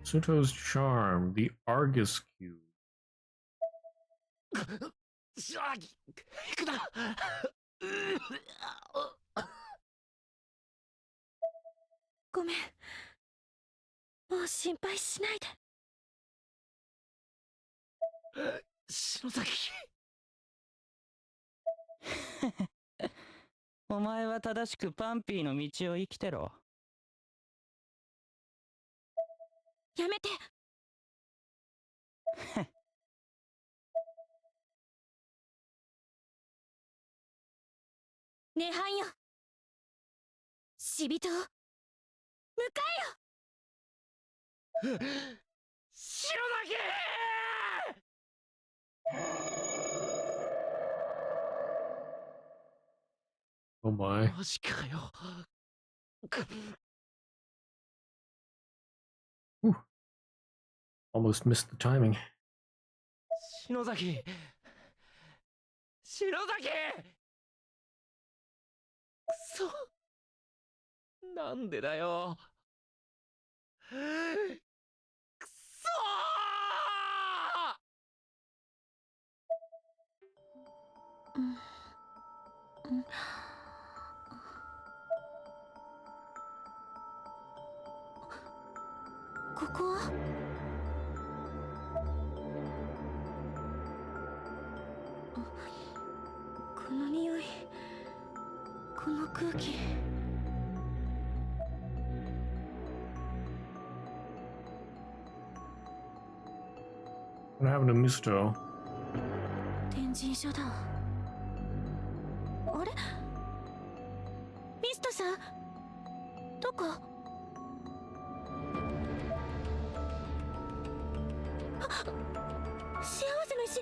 Suto's charm, the Argus cube. 行くな。ごめん。もう心配しないで。篠崎。お前は正しくパンピーの道を生きてろ。やめて。涅槃よ。死人を迎えよ。篠崎。Oh my. マジかよ。Almost missed the timing. 篠崎。篠崎。くそ。なんでだよ。くそここはこの匂い、この空気。What happened to Misto? 天神書だ。あれ、ミストさん、どこ？幸せの石。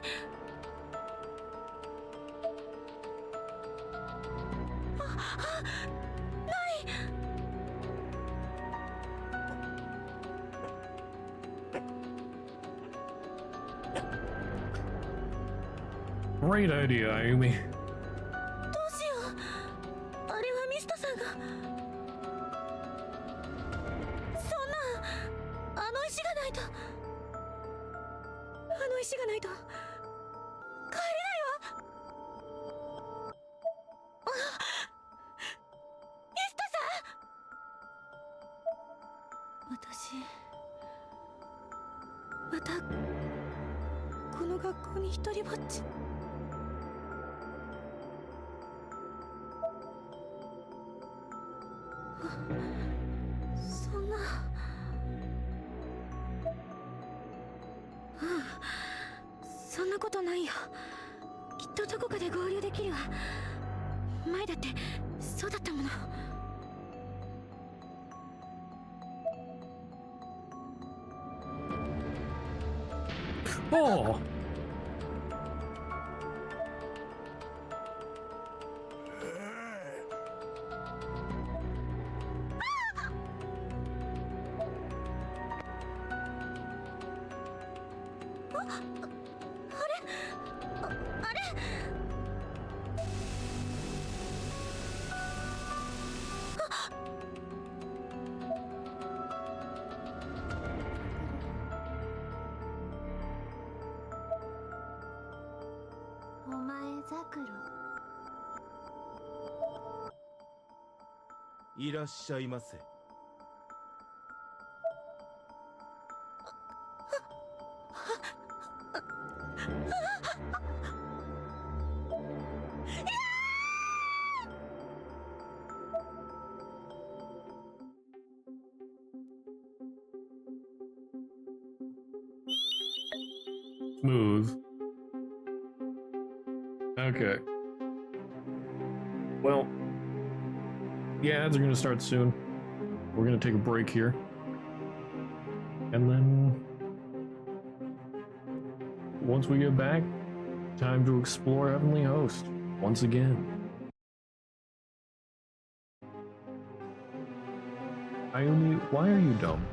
ない。Great idea, Ayumi. どうしよう。あれはミストさんが。そんな、あの石がないと。あの石がないと帰れないわ。ミストさん。私またこの学校に一人ぼっち。そんな。そんなことないよ。きっとどこかで合流できるわ。前だってそうだったもの。Oh! お前ザクロ。いらっしゃいませ。Smooth. Okay. Well, yeah, ads are gonna start soon. We're gonna take a break here. And then once we get back, time to explore Heavenly Host once again. Ayumi, why are you dumb?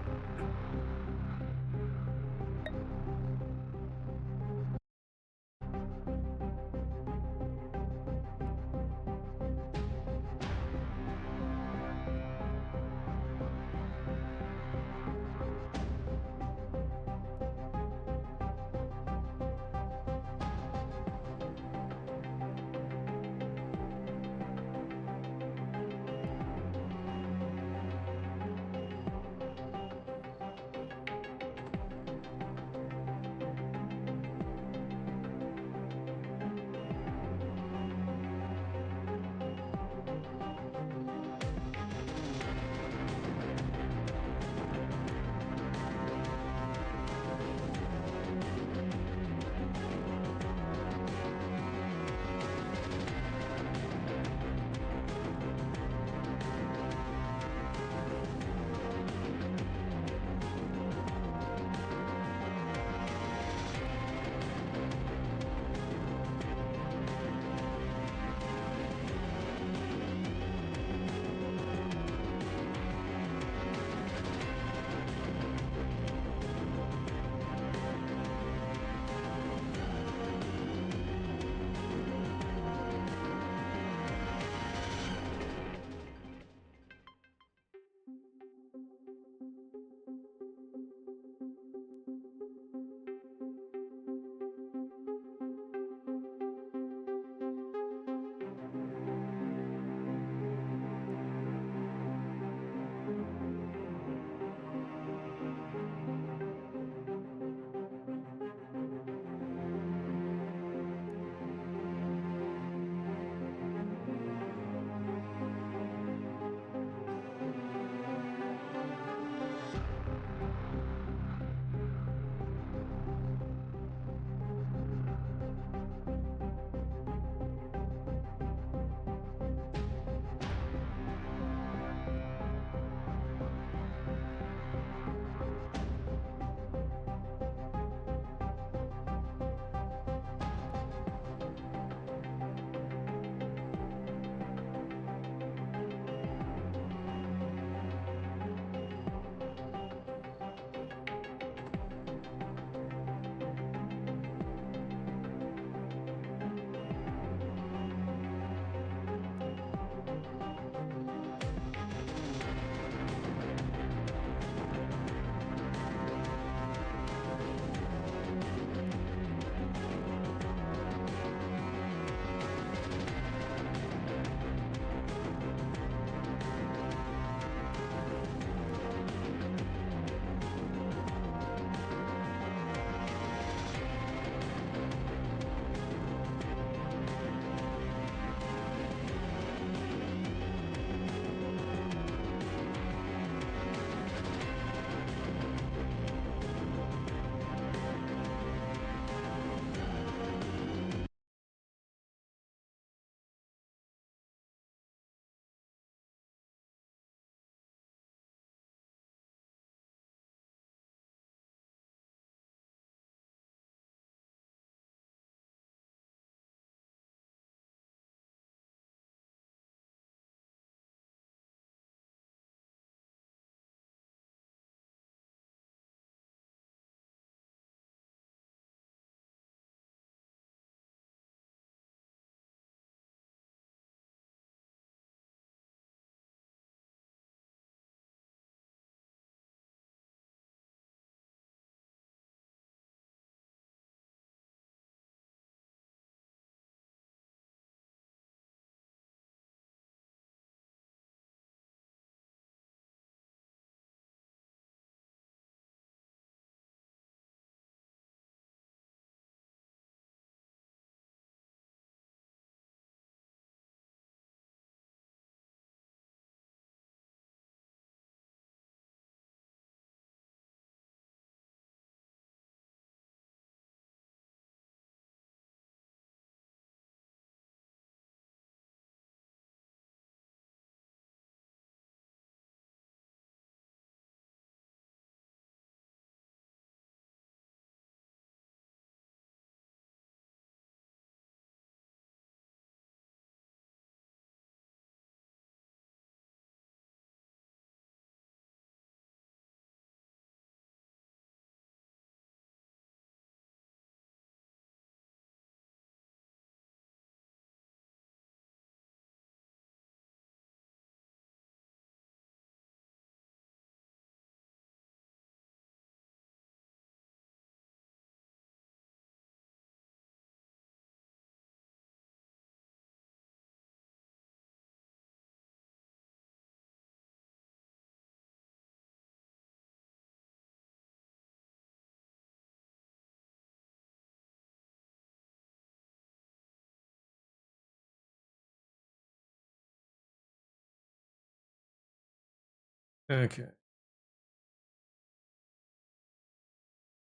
Okay.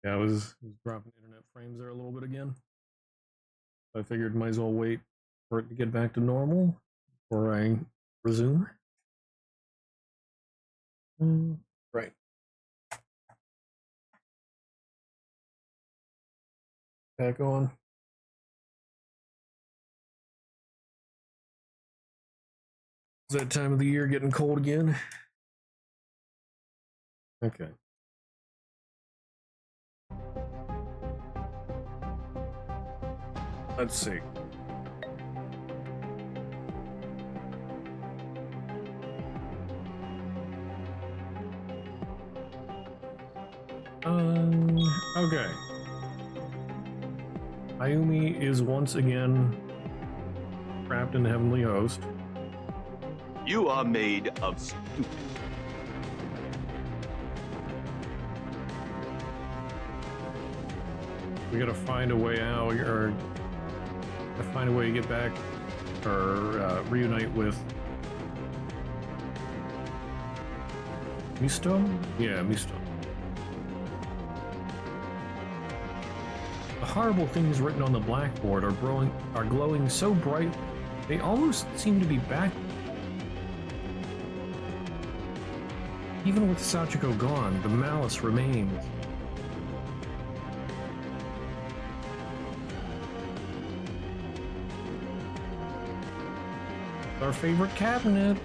Yeah, I was dropping internet frames there a little bit again. I figured might as well wait for it to get back to normal before I resume. Right. Back on. Is that time of the year getting cold again? Okay. Let's see. Okay. Ayumi is once again trapped in the Heavenly Host. You are made of stupid. We gotta find a way out, or find a way to get back, or reunite with Misto? Yeah, Misto. The horrible things written on the blackboard are glowing so bright, they almost seem to be back. Even with Sachiko gone, the malice remains. Our favorite cabinet.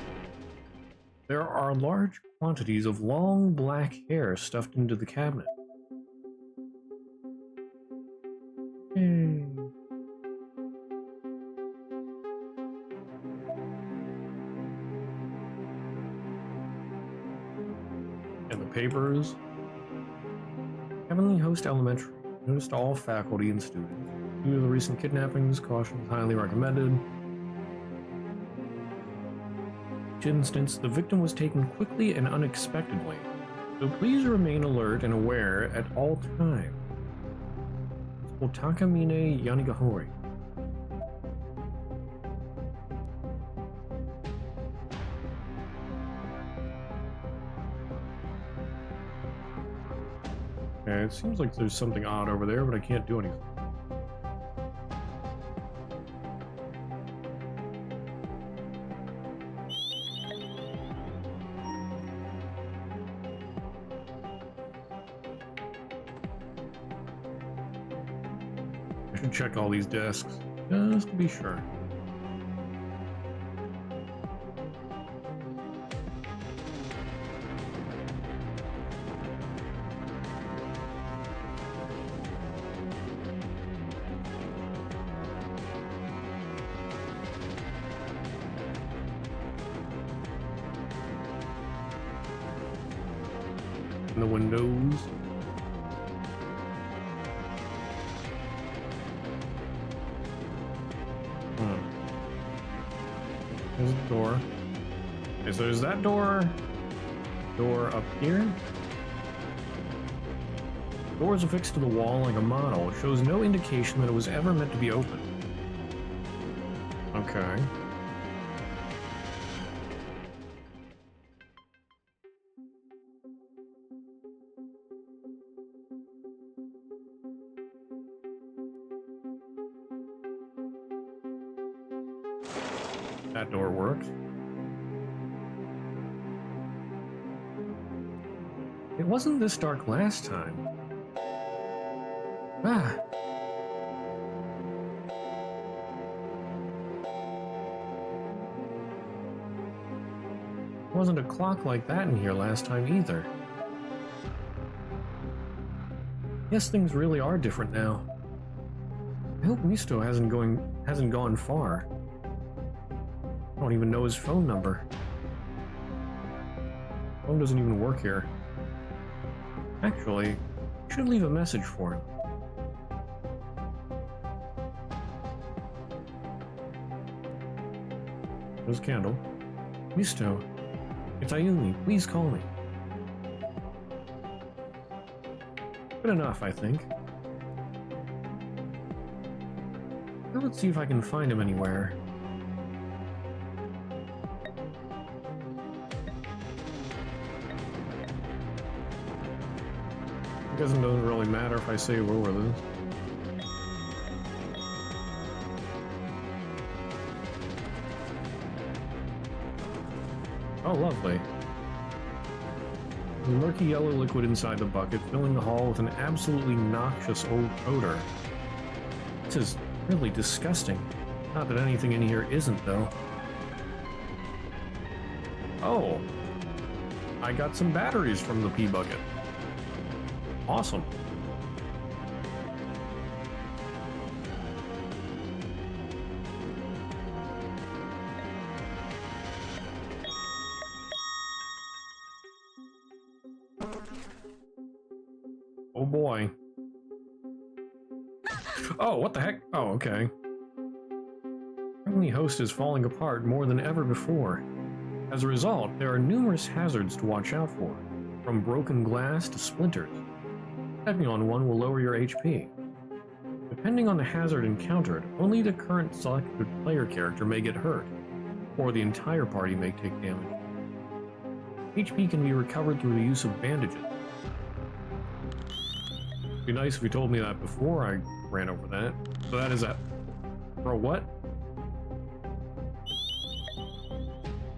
There are large quantities of long black hair stuffed into the cabinet. Yay. And the papers. Heavenly Host Elementary. Notice to all faculty and students. Due to the recent kidnappings, caution is highly recommended. In each instance, the victim was taken quickly and unexpectedly, so please remain alert and aware at all times. Otakamine Yanigahori. Okay, it seems like there's something odd over there, but I can't do anything. I should check all these desks, just to be sure. And the windows. There's a door. Okay, so there's that door. Door up here. Door is affixed to the wall like a model. It shows no indication that it was ever meant to be opened. Okay. That door works. It wasn't this dark last time. Ah. Wasn't a clock like that in here last time either. Guess things really are different now. I hope Misto hasn't gone far. I don't even know his phone number. Phone doesn't even work here. Actually, I should leave a message for him. There's a candle. Misto, it's Ayumi. Please call me. Good enough, I think. Now let's see if I can find him anywhere. guess it doesn't really matter if I save over this. Oh, lovely. The murky yellow liquid inside the bucket, filling the hall with an absolutely noxious odor. This is really disgusting. Not that anything in here isn't, though. Oh! I got some batteries from the pee bucket. Awesome. Oh boy. Oh, what the heck? Oh, okay. Heavenly Host is falling apart more than ever before. As a result, there are numerous hazards to watch out for, from broken glass to splinters. Stepping on one will lower your HP. Depending on the hazard encountered, only the current selected player character may get hurt, or the entire party may take damage. HP can be recovered through the use of bandages. It'd be nice if you told me that before I ran over that. So that is that. Bro, what?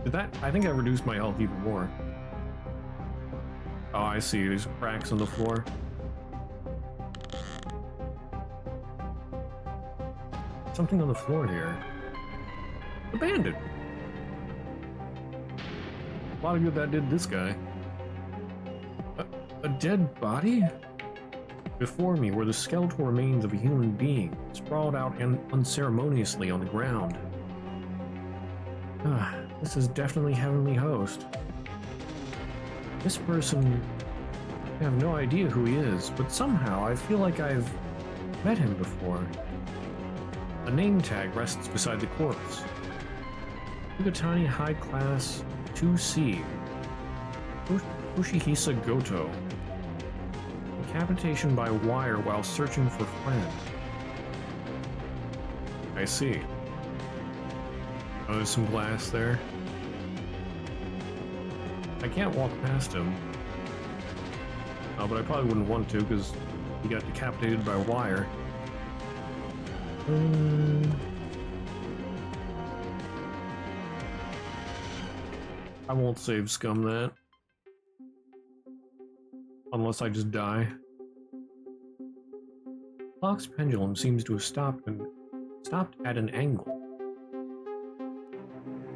Did that? I think I reduced my health even more. Oh, I see. There's cracks on the floor. Something on the floor here. A bandit. A lot of good that did this guy. A dead body? Before me were the skeletal remains of a human being, sprawled out and unceremoniously on the ground. Ah, this is definitely Heavenly Host. This person, I have no idea who he is, but somehow I feel like I've met him before. A name tag rests beside the corpse. Ugatani High Class 2C. Ushihisa Goto. Decapitation by wire while searching for friend. I see. Oh, there's some glass there. I can't walk past him. Oh, but I probably wouldn't want to because he got decapitated by wire. I won't save scum that. Unless I just die. Clock's pendulum seems to have stopped at an angle.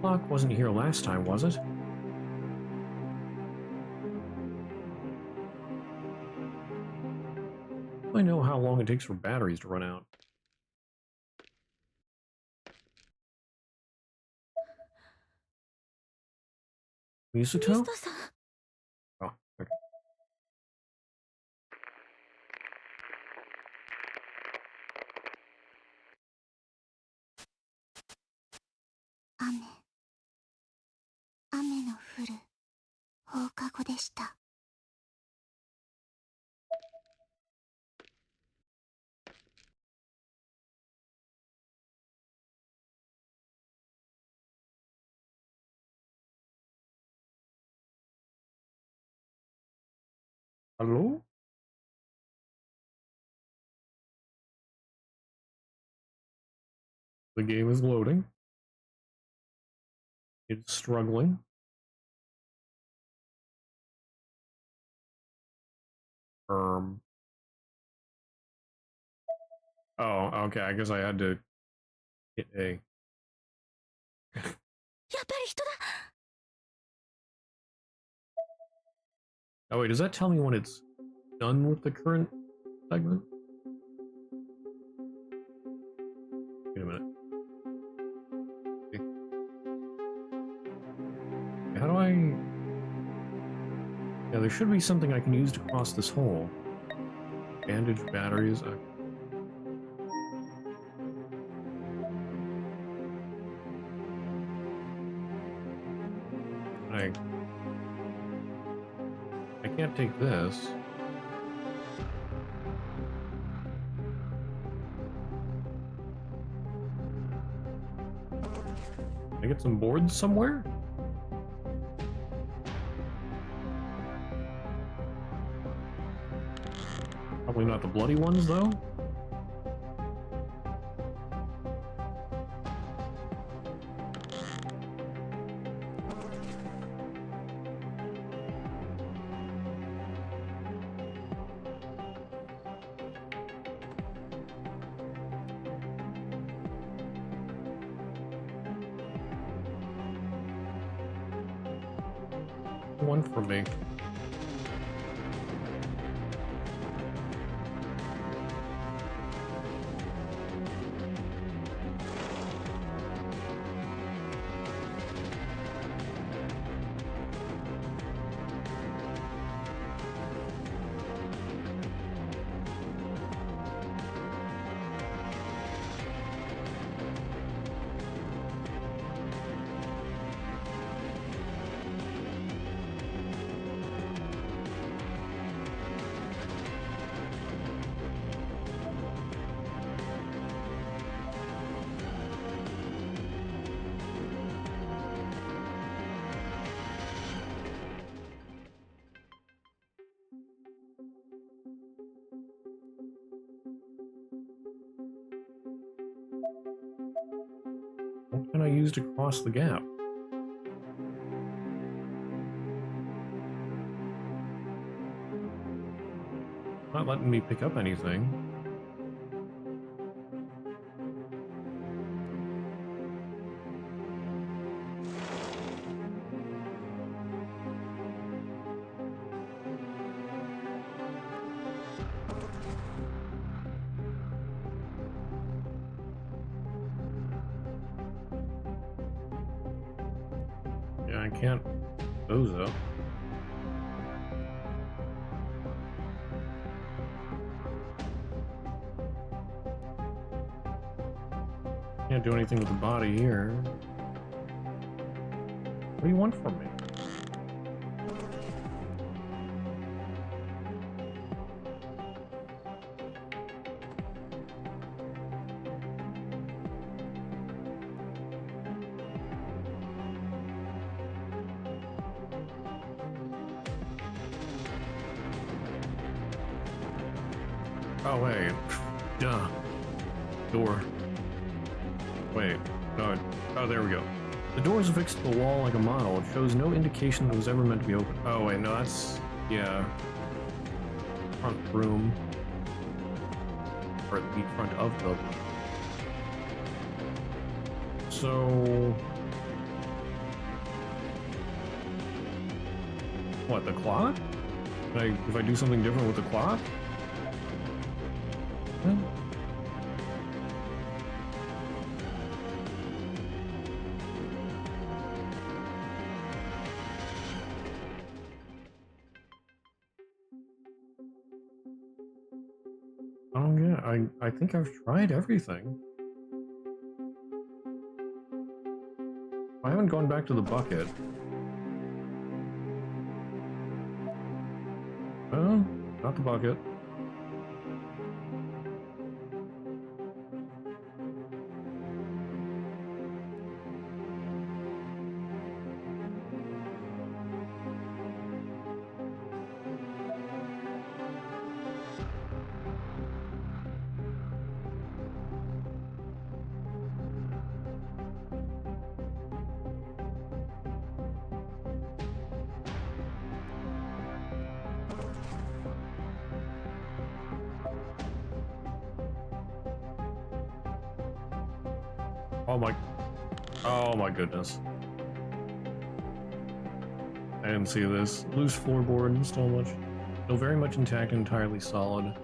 Clock wasn't here last time, was it? I know how long it takes for batteries to run out. Misato? さん Oh, okay. 雨の降る放課後でした。Hello? The game is loading. It's struggling. Oh, okay, I guess I had to hit A. やっぱり人だ Oh wait, does that tell me when it's done with the current segment? Wait a minute. Okay. How do I... Yeah, there should be something I can use to cross this hole. Bandage, batteries... I can't take this. Can I get some boards somewhere? Definitely not the bloody ones, though. One for me. What can I use to cross the gap? Not letting me pick up anything. Yeah, I can't those up. Can't do anything with the body here. What do you want from me? Oh, wait. Duh. Door. Wait. No. Oh, there we go. The door is affixed to the wall like a model. It shows no indication that it was ever meant to be open. Oh, wait. No, that's... Yeah. Front room. Or the front of the room. So... What, the clock? If I do something different with the clock? Hmm. Oh yeah, I think I've tried everything. I haven't gone back to the bucket. Oh, not the bucket. Oh my goodness. I didn't see this. Loose floorboard, still very much intact and entirely solid.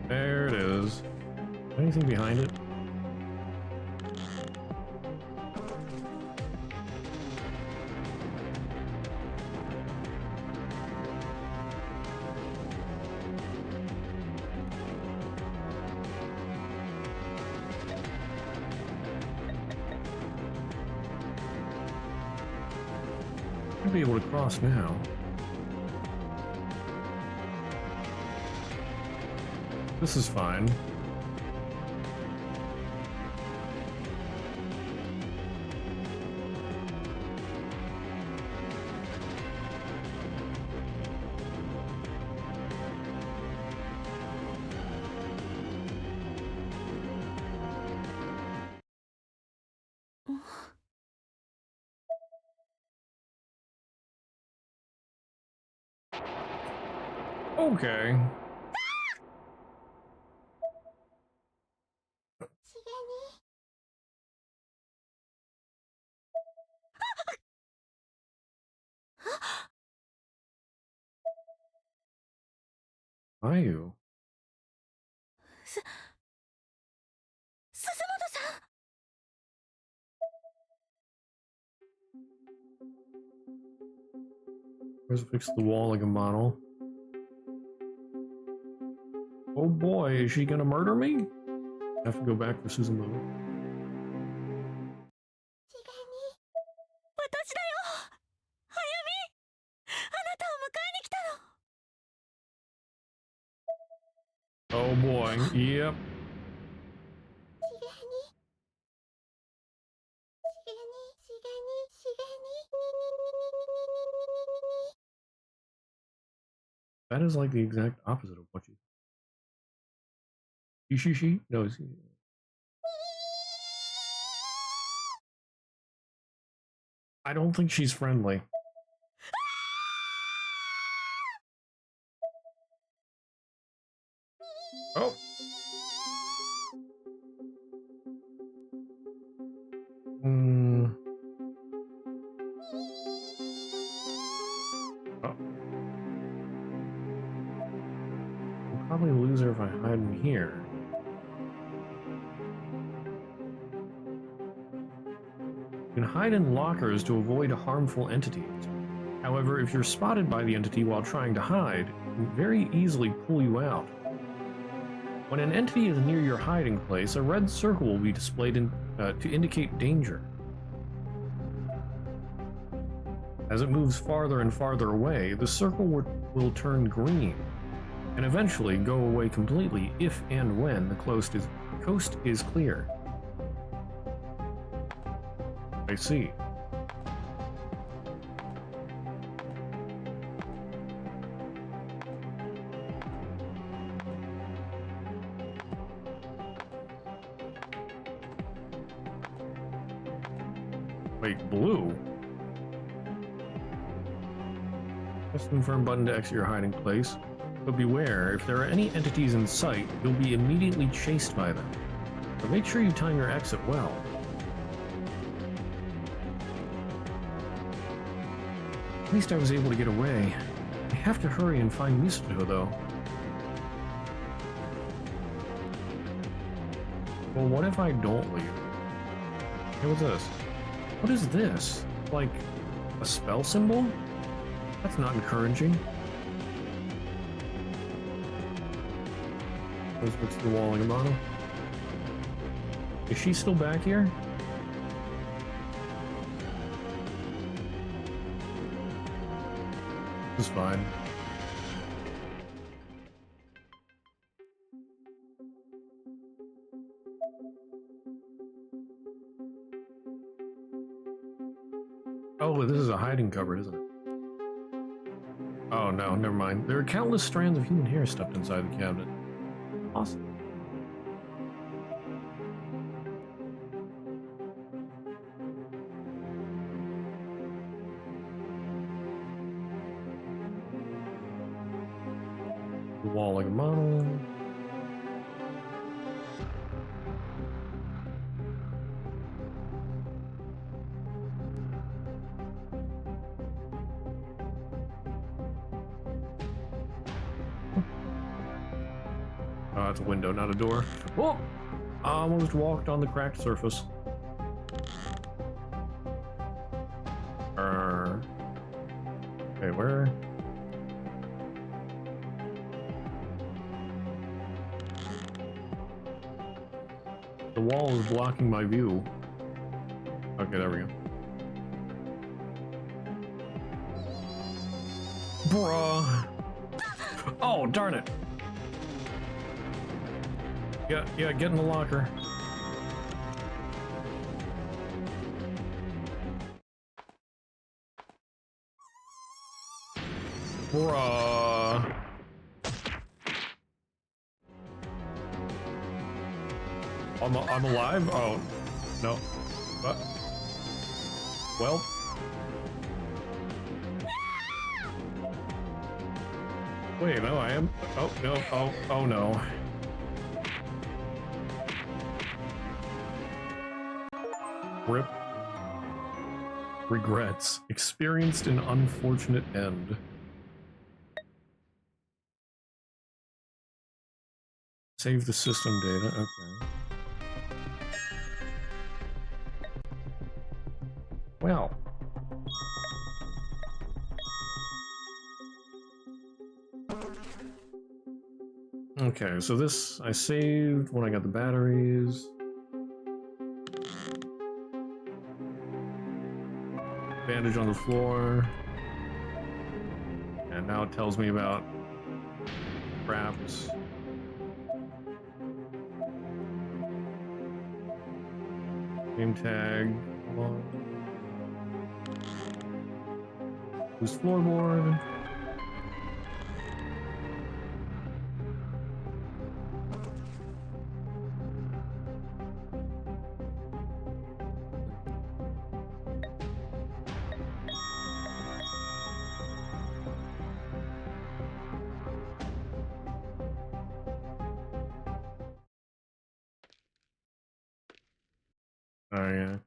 There it is. Anything behind it? I'll be able to cross now. This is fine. Okay. しげに Ayu. 鈴本さん Let's fix the wall like a model. Oh boy, is she gonna murder me? I have to go back for Suzumo. しげに 私だよあゆみあなたを迎えに来たの Oh boy, yep. しげにしげにしげにしげに That is like the exact opposite of what you. Ishishi? No, it's. I don't think she's friendly. Oh. Hmm. Oh. I'll probably lose her if I hide in here. You can hide in lockers to avoid harmful entities. However, if you're spotted by the entity while trying to hide, it can very easily pull you out. When an entity is near your hiding place, a red circle will be displayed to indicate danger. As it moves farther and farther away, the circle will turn green, and eventually go away completely if and when the coast is clear. I see. Wait, blue? Press the confirm button to exit your hiding place. But beware, if there are any entities in sight, you'll be immediately chased by them. But make sure you time your exit well. At least I was able to get away. I have to hurry and find Misato, though. Well, what if I don't leave? Hey, what's this? What is this? Like, a spell symbol? That's not encouraging. Let's fix the wall like a model. Is she still back here? This is fine. Oh, this is a hiding cupboard, isn't it? Oh no, never mind. There are countless strands of human hair stuffed inside the cabinet. Awesome. The wall like a model. Oh, it's a window, not a door. Oh! I almost walked on the cracked surface. Okay, where? The wall is blocking my view. Okay, there we go. Bruh. Oh, darn it. Yeah, get in the locker. Bruh. I'm alive? Oh, no. What? Well. Wait, no, I am. Oh, no. Oh, no. Rip. Regrets. Experienced an unfortunate end. Save the system data. Okay. Well. Okay, so this I saved when I got the batteries. Bandage on the floor. And now it tells me about traps. Game tag. Hold on. Loose floorboard. Oh, yeah.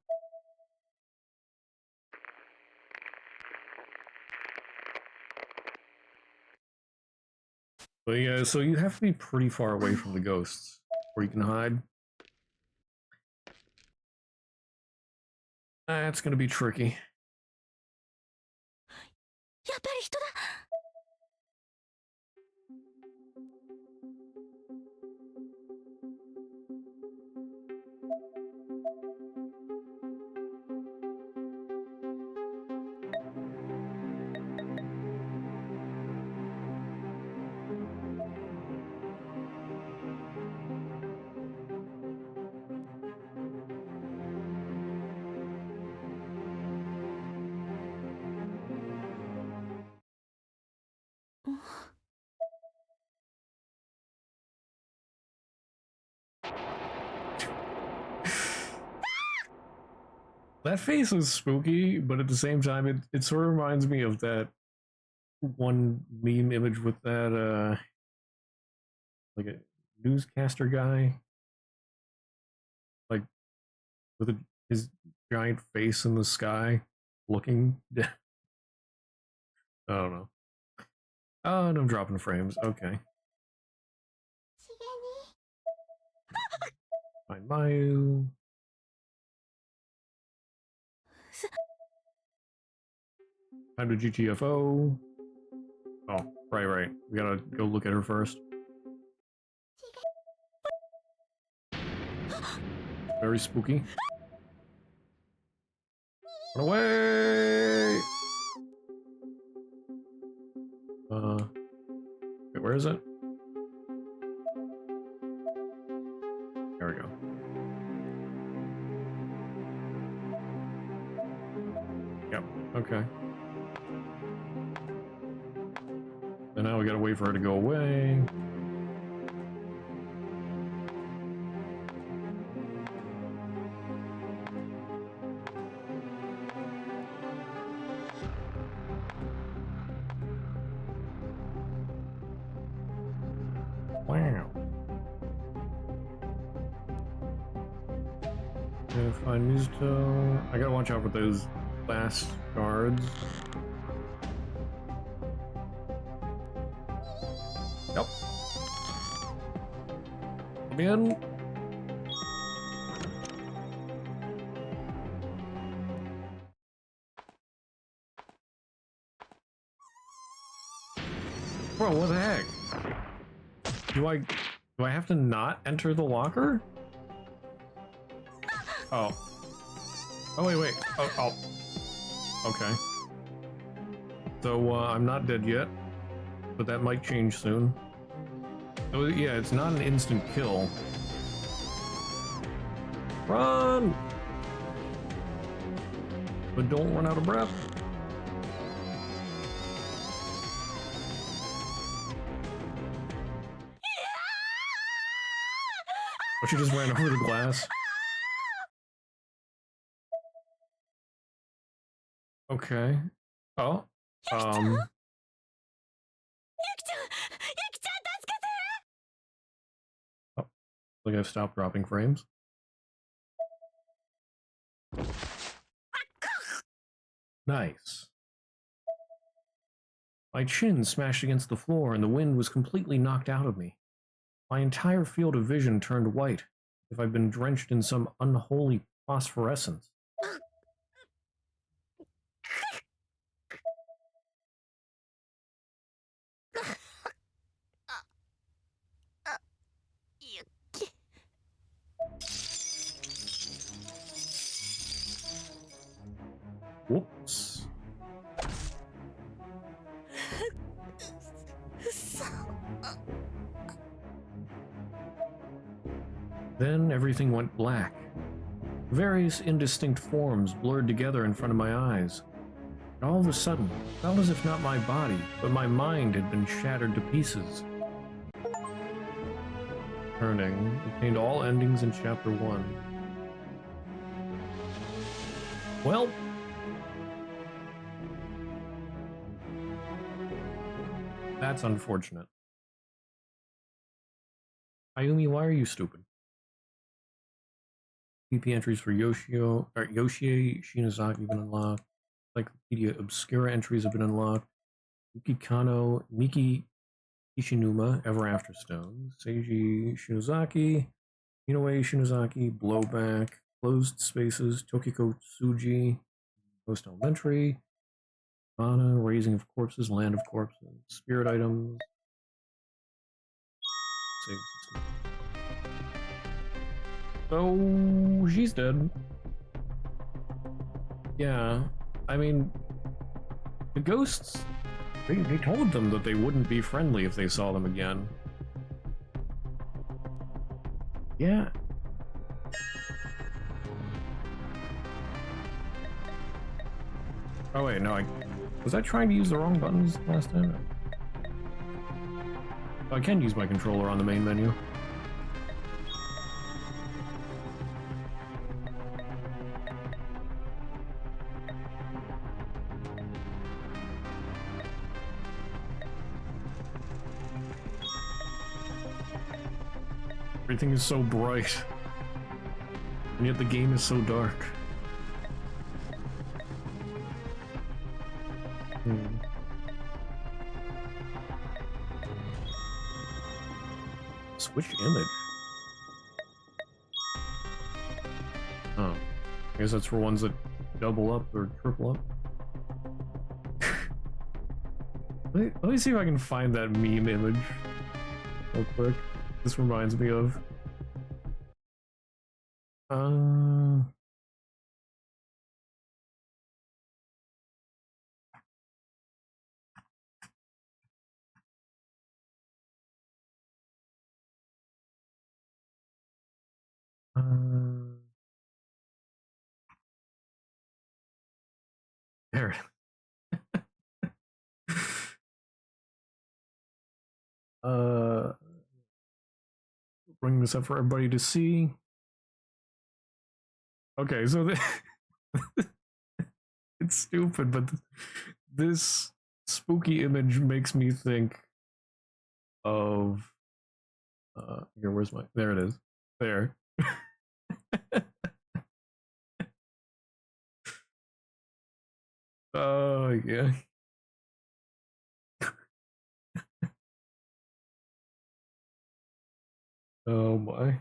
But yeah, so you have to be pretty far away from the ghosts where you can hide. That's gonna be tricky. やっぱり人だ。That face is spooky, but at the same time, it sort of reminds me of that one meme image with that, like a newscaster guy, like with his giant face in the sky, looking. I don't know. Oh, and I'm dropping frames. Okay. Find Mayu. Time to GTFO. Oh, right. We gotta go look at her first. Very spooky. Run away! Wait, where is it? There we go. Yep, okay. And now we gotta wait for her to go away. Wow. Gotta find Mizuto. I gotta watch out for those last guards. Yep. Come in. Bro, what the heck? Do I have to not enter the locker? Oh. Oh, wait. Oh. Okay. So, I'm not dead yet, but that might change soon. Oh, yeah, it's not an instant kill. Run! But don't run out of breath. Oh, she just ran over the glass. Okay. Oh. Like I've stopped dropping frames. Nice. My chin smashed against the floor and the wind was completely knocked out of me. My entire field of vision turned white, as if I'd been drenched in some unholy phosphorescence. Whoops. Then everything went black. Various indistinct forms blurred together in front of my eyes. And all of a sudden, it felt as if not my body, but my mind had been shattered to pieces. Turning obtained all endings in Chapter 1. Well, that's unfortunate. Ayumi, why are you stupid? PP entries for Yoshie Shinozaki have been unlocked. Encyclopedia Obscura entries have been unlocked. Yuki Kano, Miki Ishinuma, Ever After Stone, Seiji Shinozaki, Inoue Shinozaki, Blowback, Closed Spaces, Tokiko Tsuji, Post Elementary, Mana, Raising of Corpses, Land of Corpses, Spirit Items. So she's dead. Yeah, I mean, the ghosts, they told them that they wouldn't be friendly if they saw them again. Yeah. Oh wait, no, was I trying to use the wrong buttons last time? Oh, I can use my controller on the main menu. Everything is so bright, and yet the game is so dark. Switch image. Oh, I guess that's for ones that double up or triple up. Let me see if I can find that meme image real quick. This reminds me of. There. Bring this up for everybody to see. Okay, so it's stupid, but this spooky image makes me think of here, where's my, there it is. There. Oh yeah. Oh my.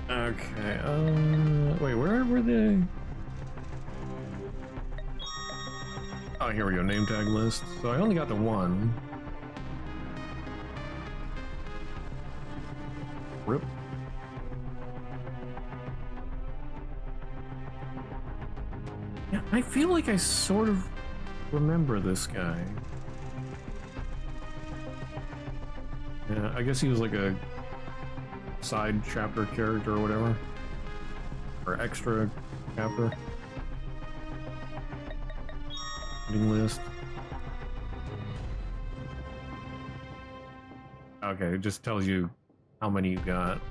Okay, wait, where were they? Oh, here we go, name tag list. So I only got the one. Rip. Yeah, I feel like I sort of remember this guy. Yeah, I guess he was like a side chapter character or whatever. Or extra chapter. Ending list. Okay, it just tells you how many you got.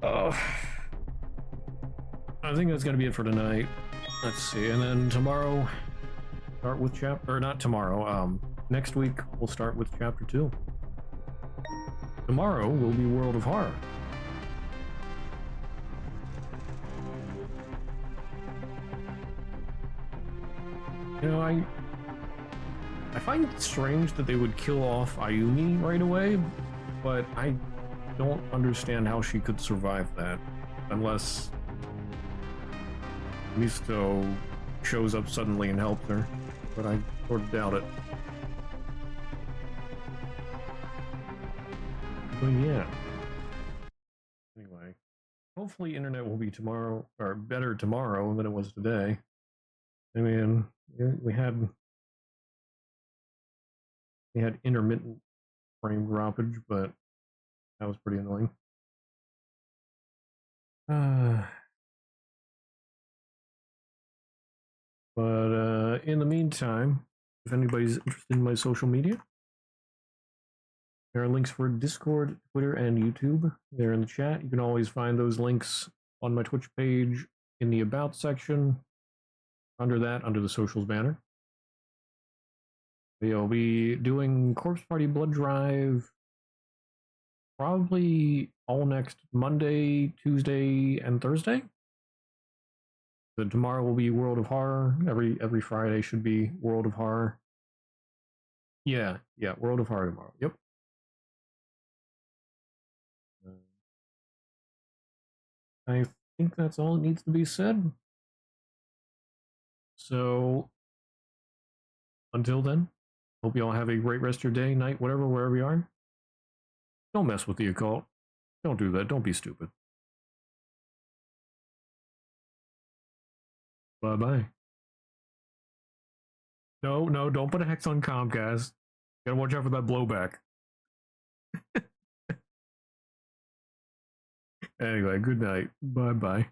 Oh. I think that's gonna be it for tonight. Let's see, and then tomorrow, start with chapter, or not tomorrow, next week we'll start with chapter 2. Tomorrow will be World of Horror. You know, I find it strange that they would kill off Ayumi right away, but I don't understand how she could survive that, unless Misto shows up suddenly and helps her, but I sort of doubt it. But yeah. Anyway, hopefully internet will be tomorrow, or better tomorrow than it was today. I mean, we had intermittent frame droppage, but that was pretty annoying. But in the meantime, if anybody's interested in my social media, there are links for Discord, Twitter, and YouTube. They're in the chat. You can always find those links on my Twitch page in the About section. Under that, under the socials banner. We'll be doing Corpse Party Blood Drive probably all next Monday, Tuesday, and Thursday. So tomorrow will be World of Horror. Every Friday should be World of Horror. Yeah, World of Horror tomorrow. Yep. I think that's all that needs to be said. So until then, hope you all have a great rest of your day, night, whatever, wherever you are. Don't mess with the occult. Don't do that. Don't be stupid. Bye-bye. No, don't put a hex on Comcast. Gotta watch out for that blowback. Anyway, good night. Bye-bye.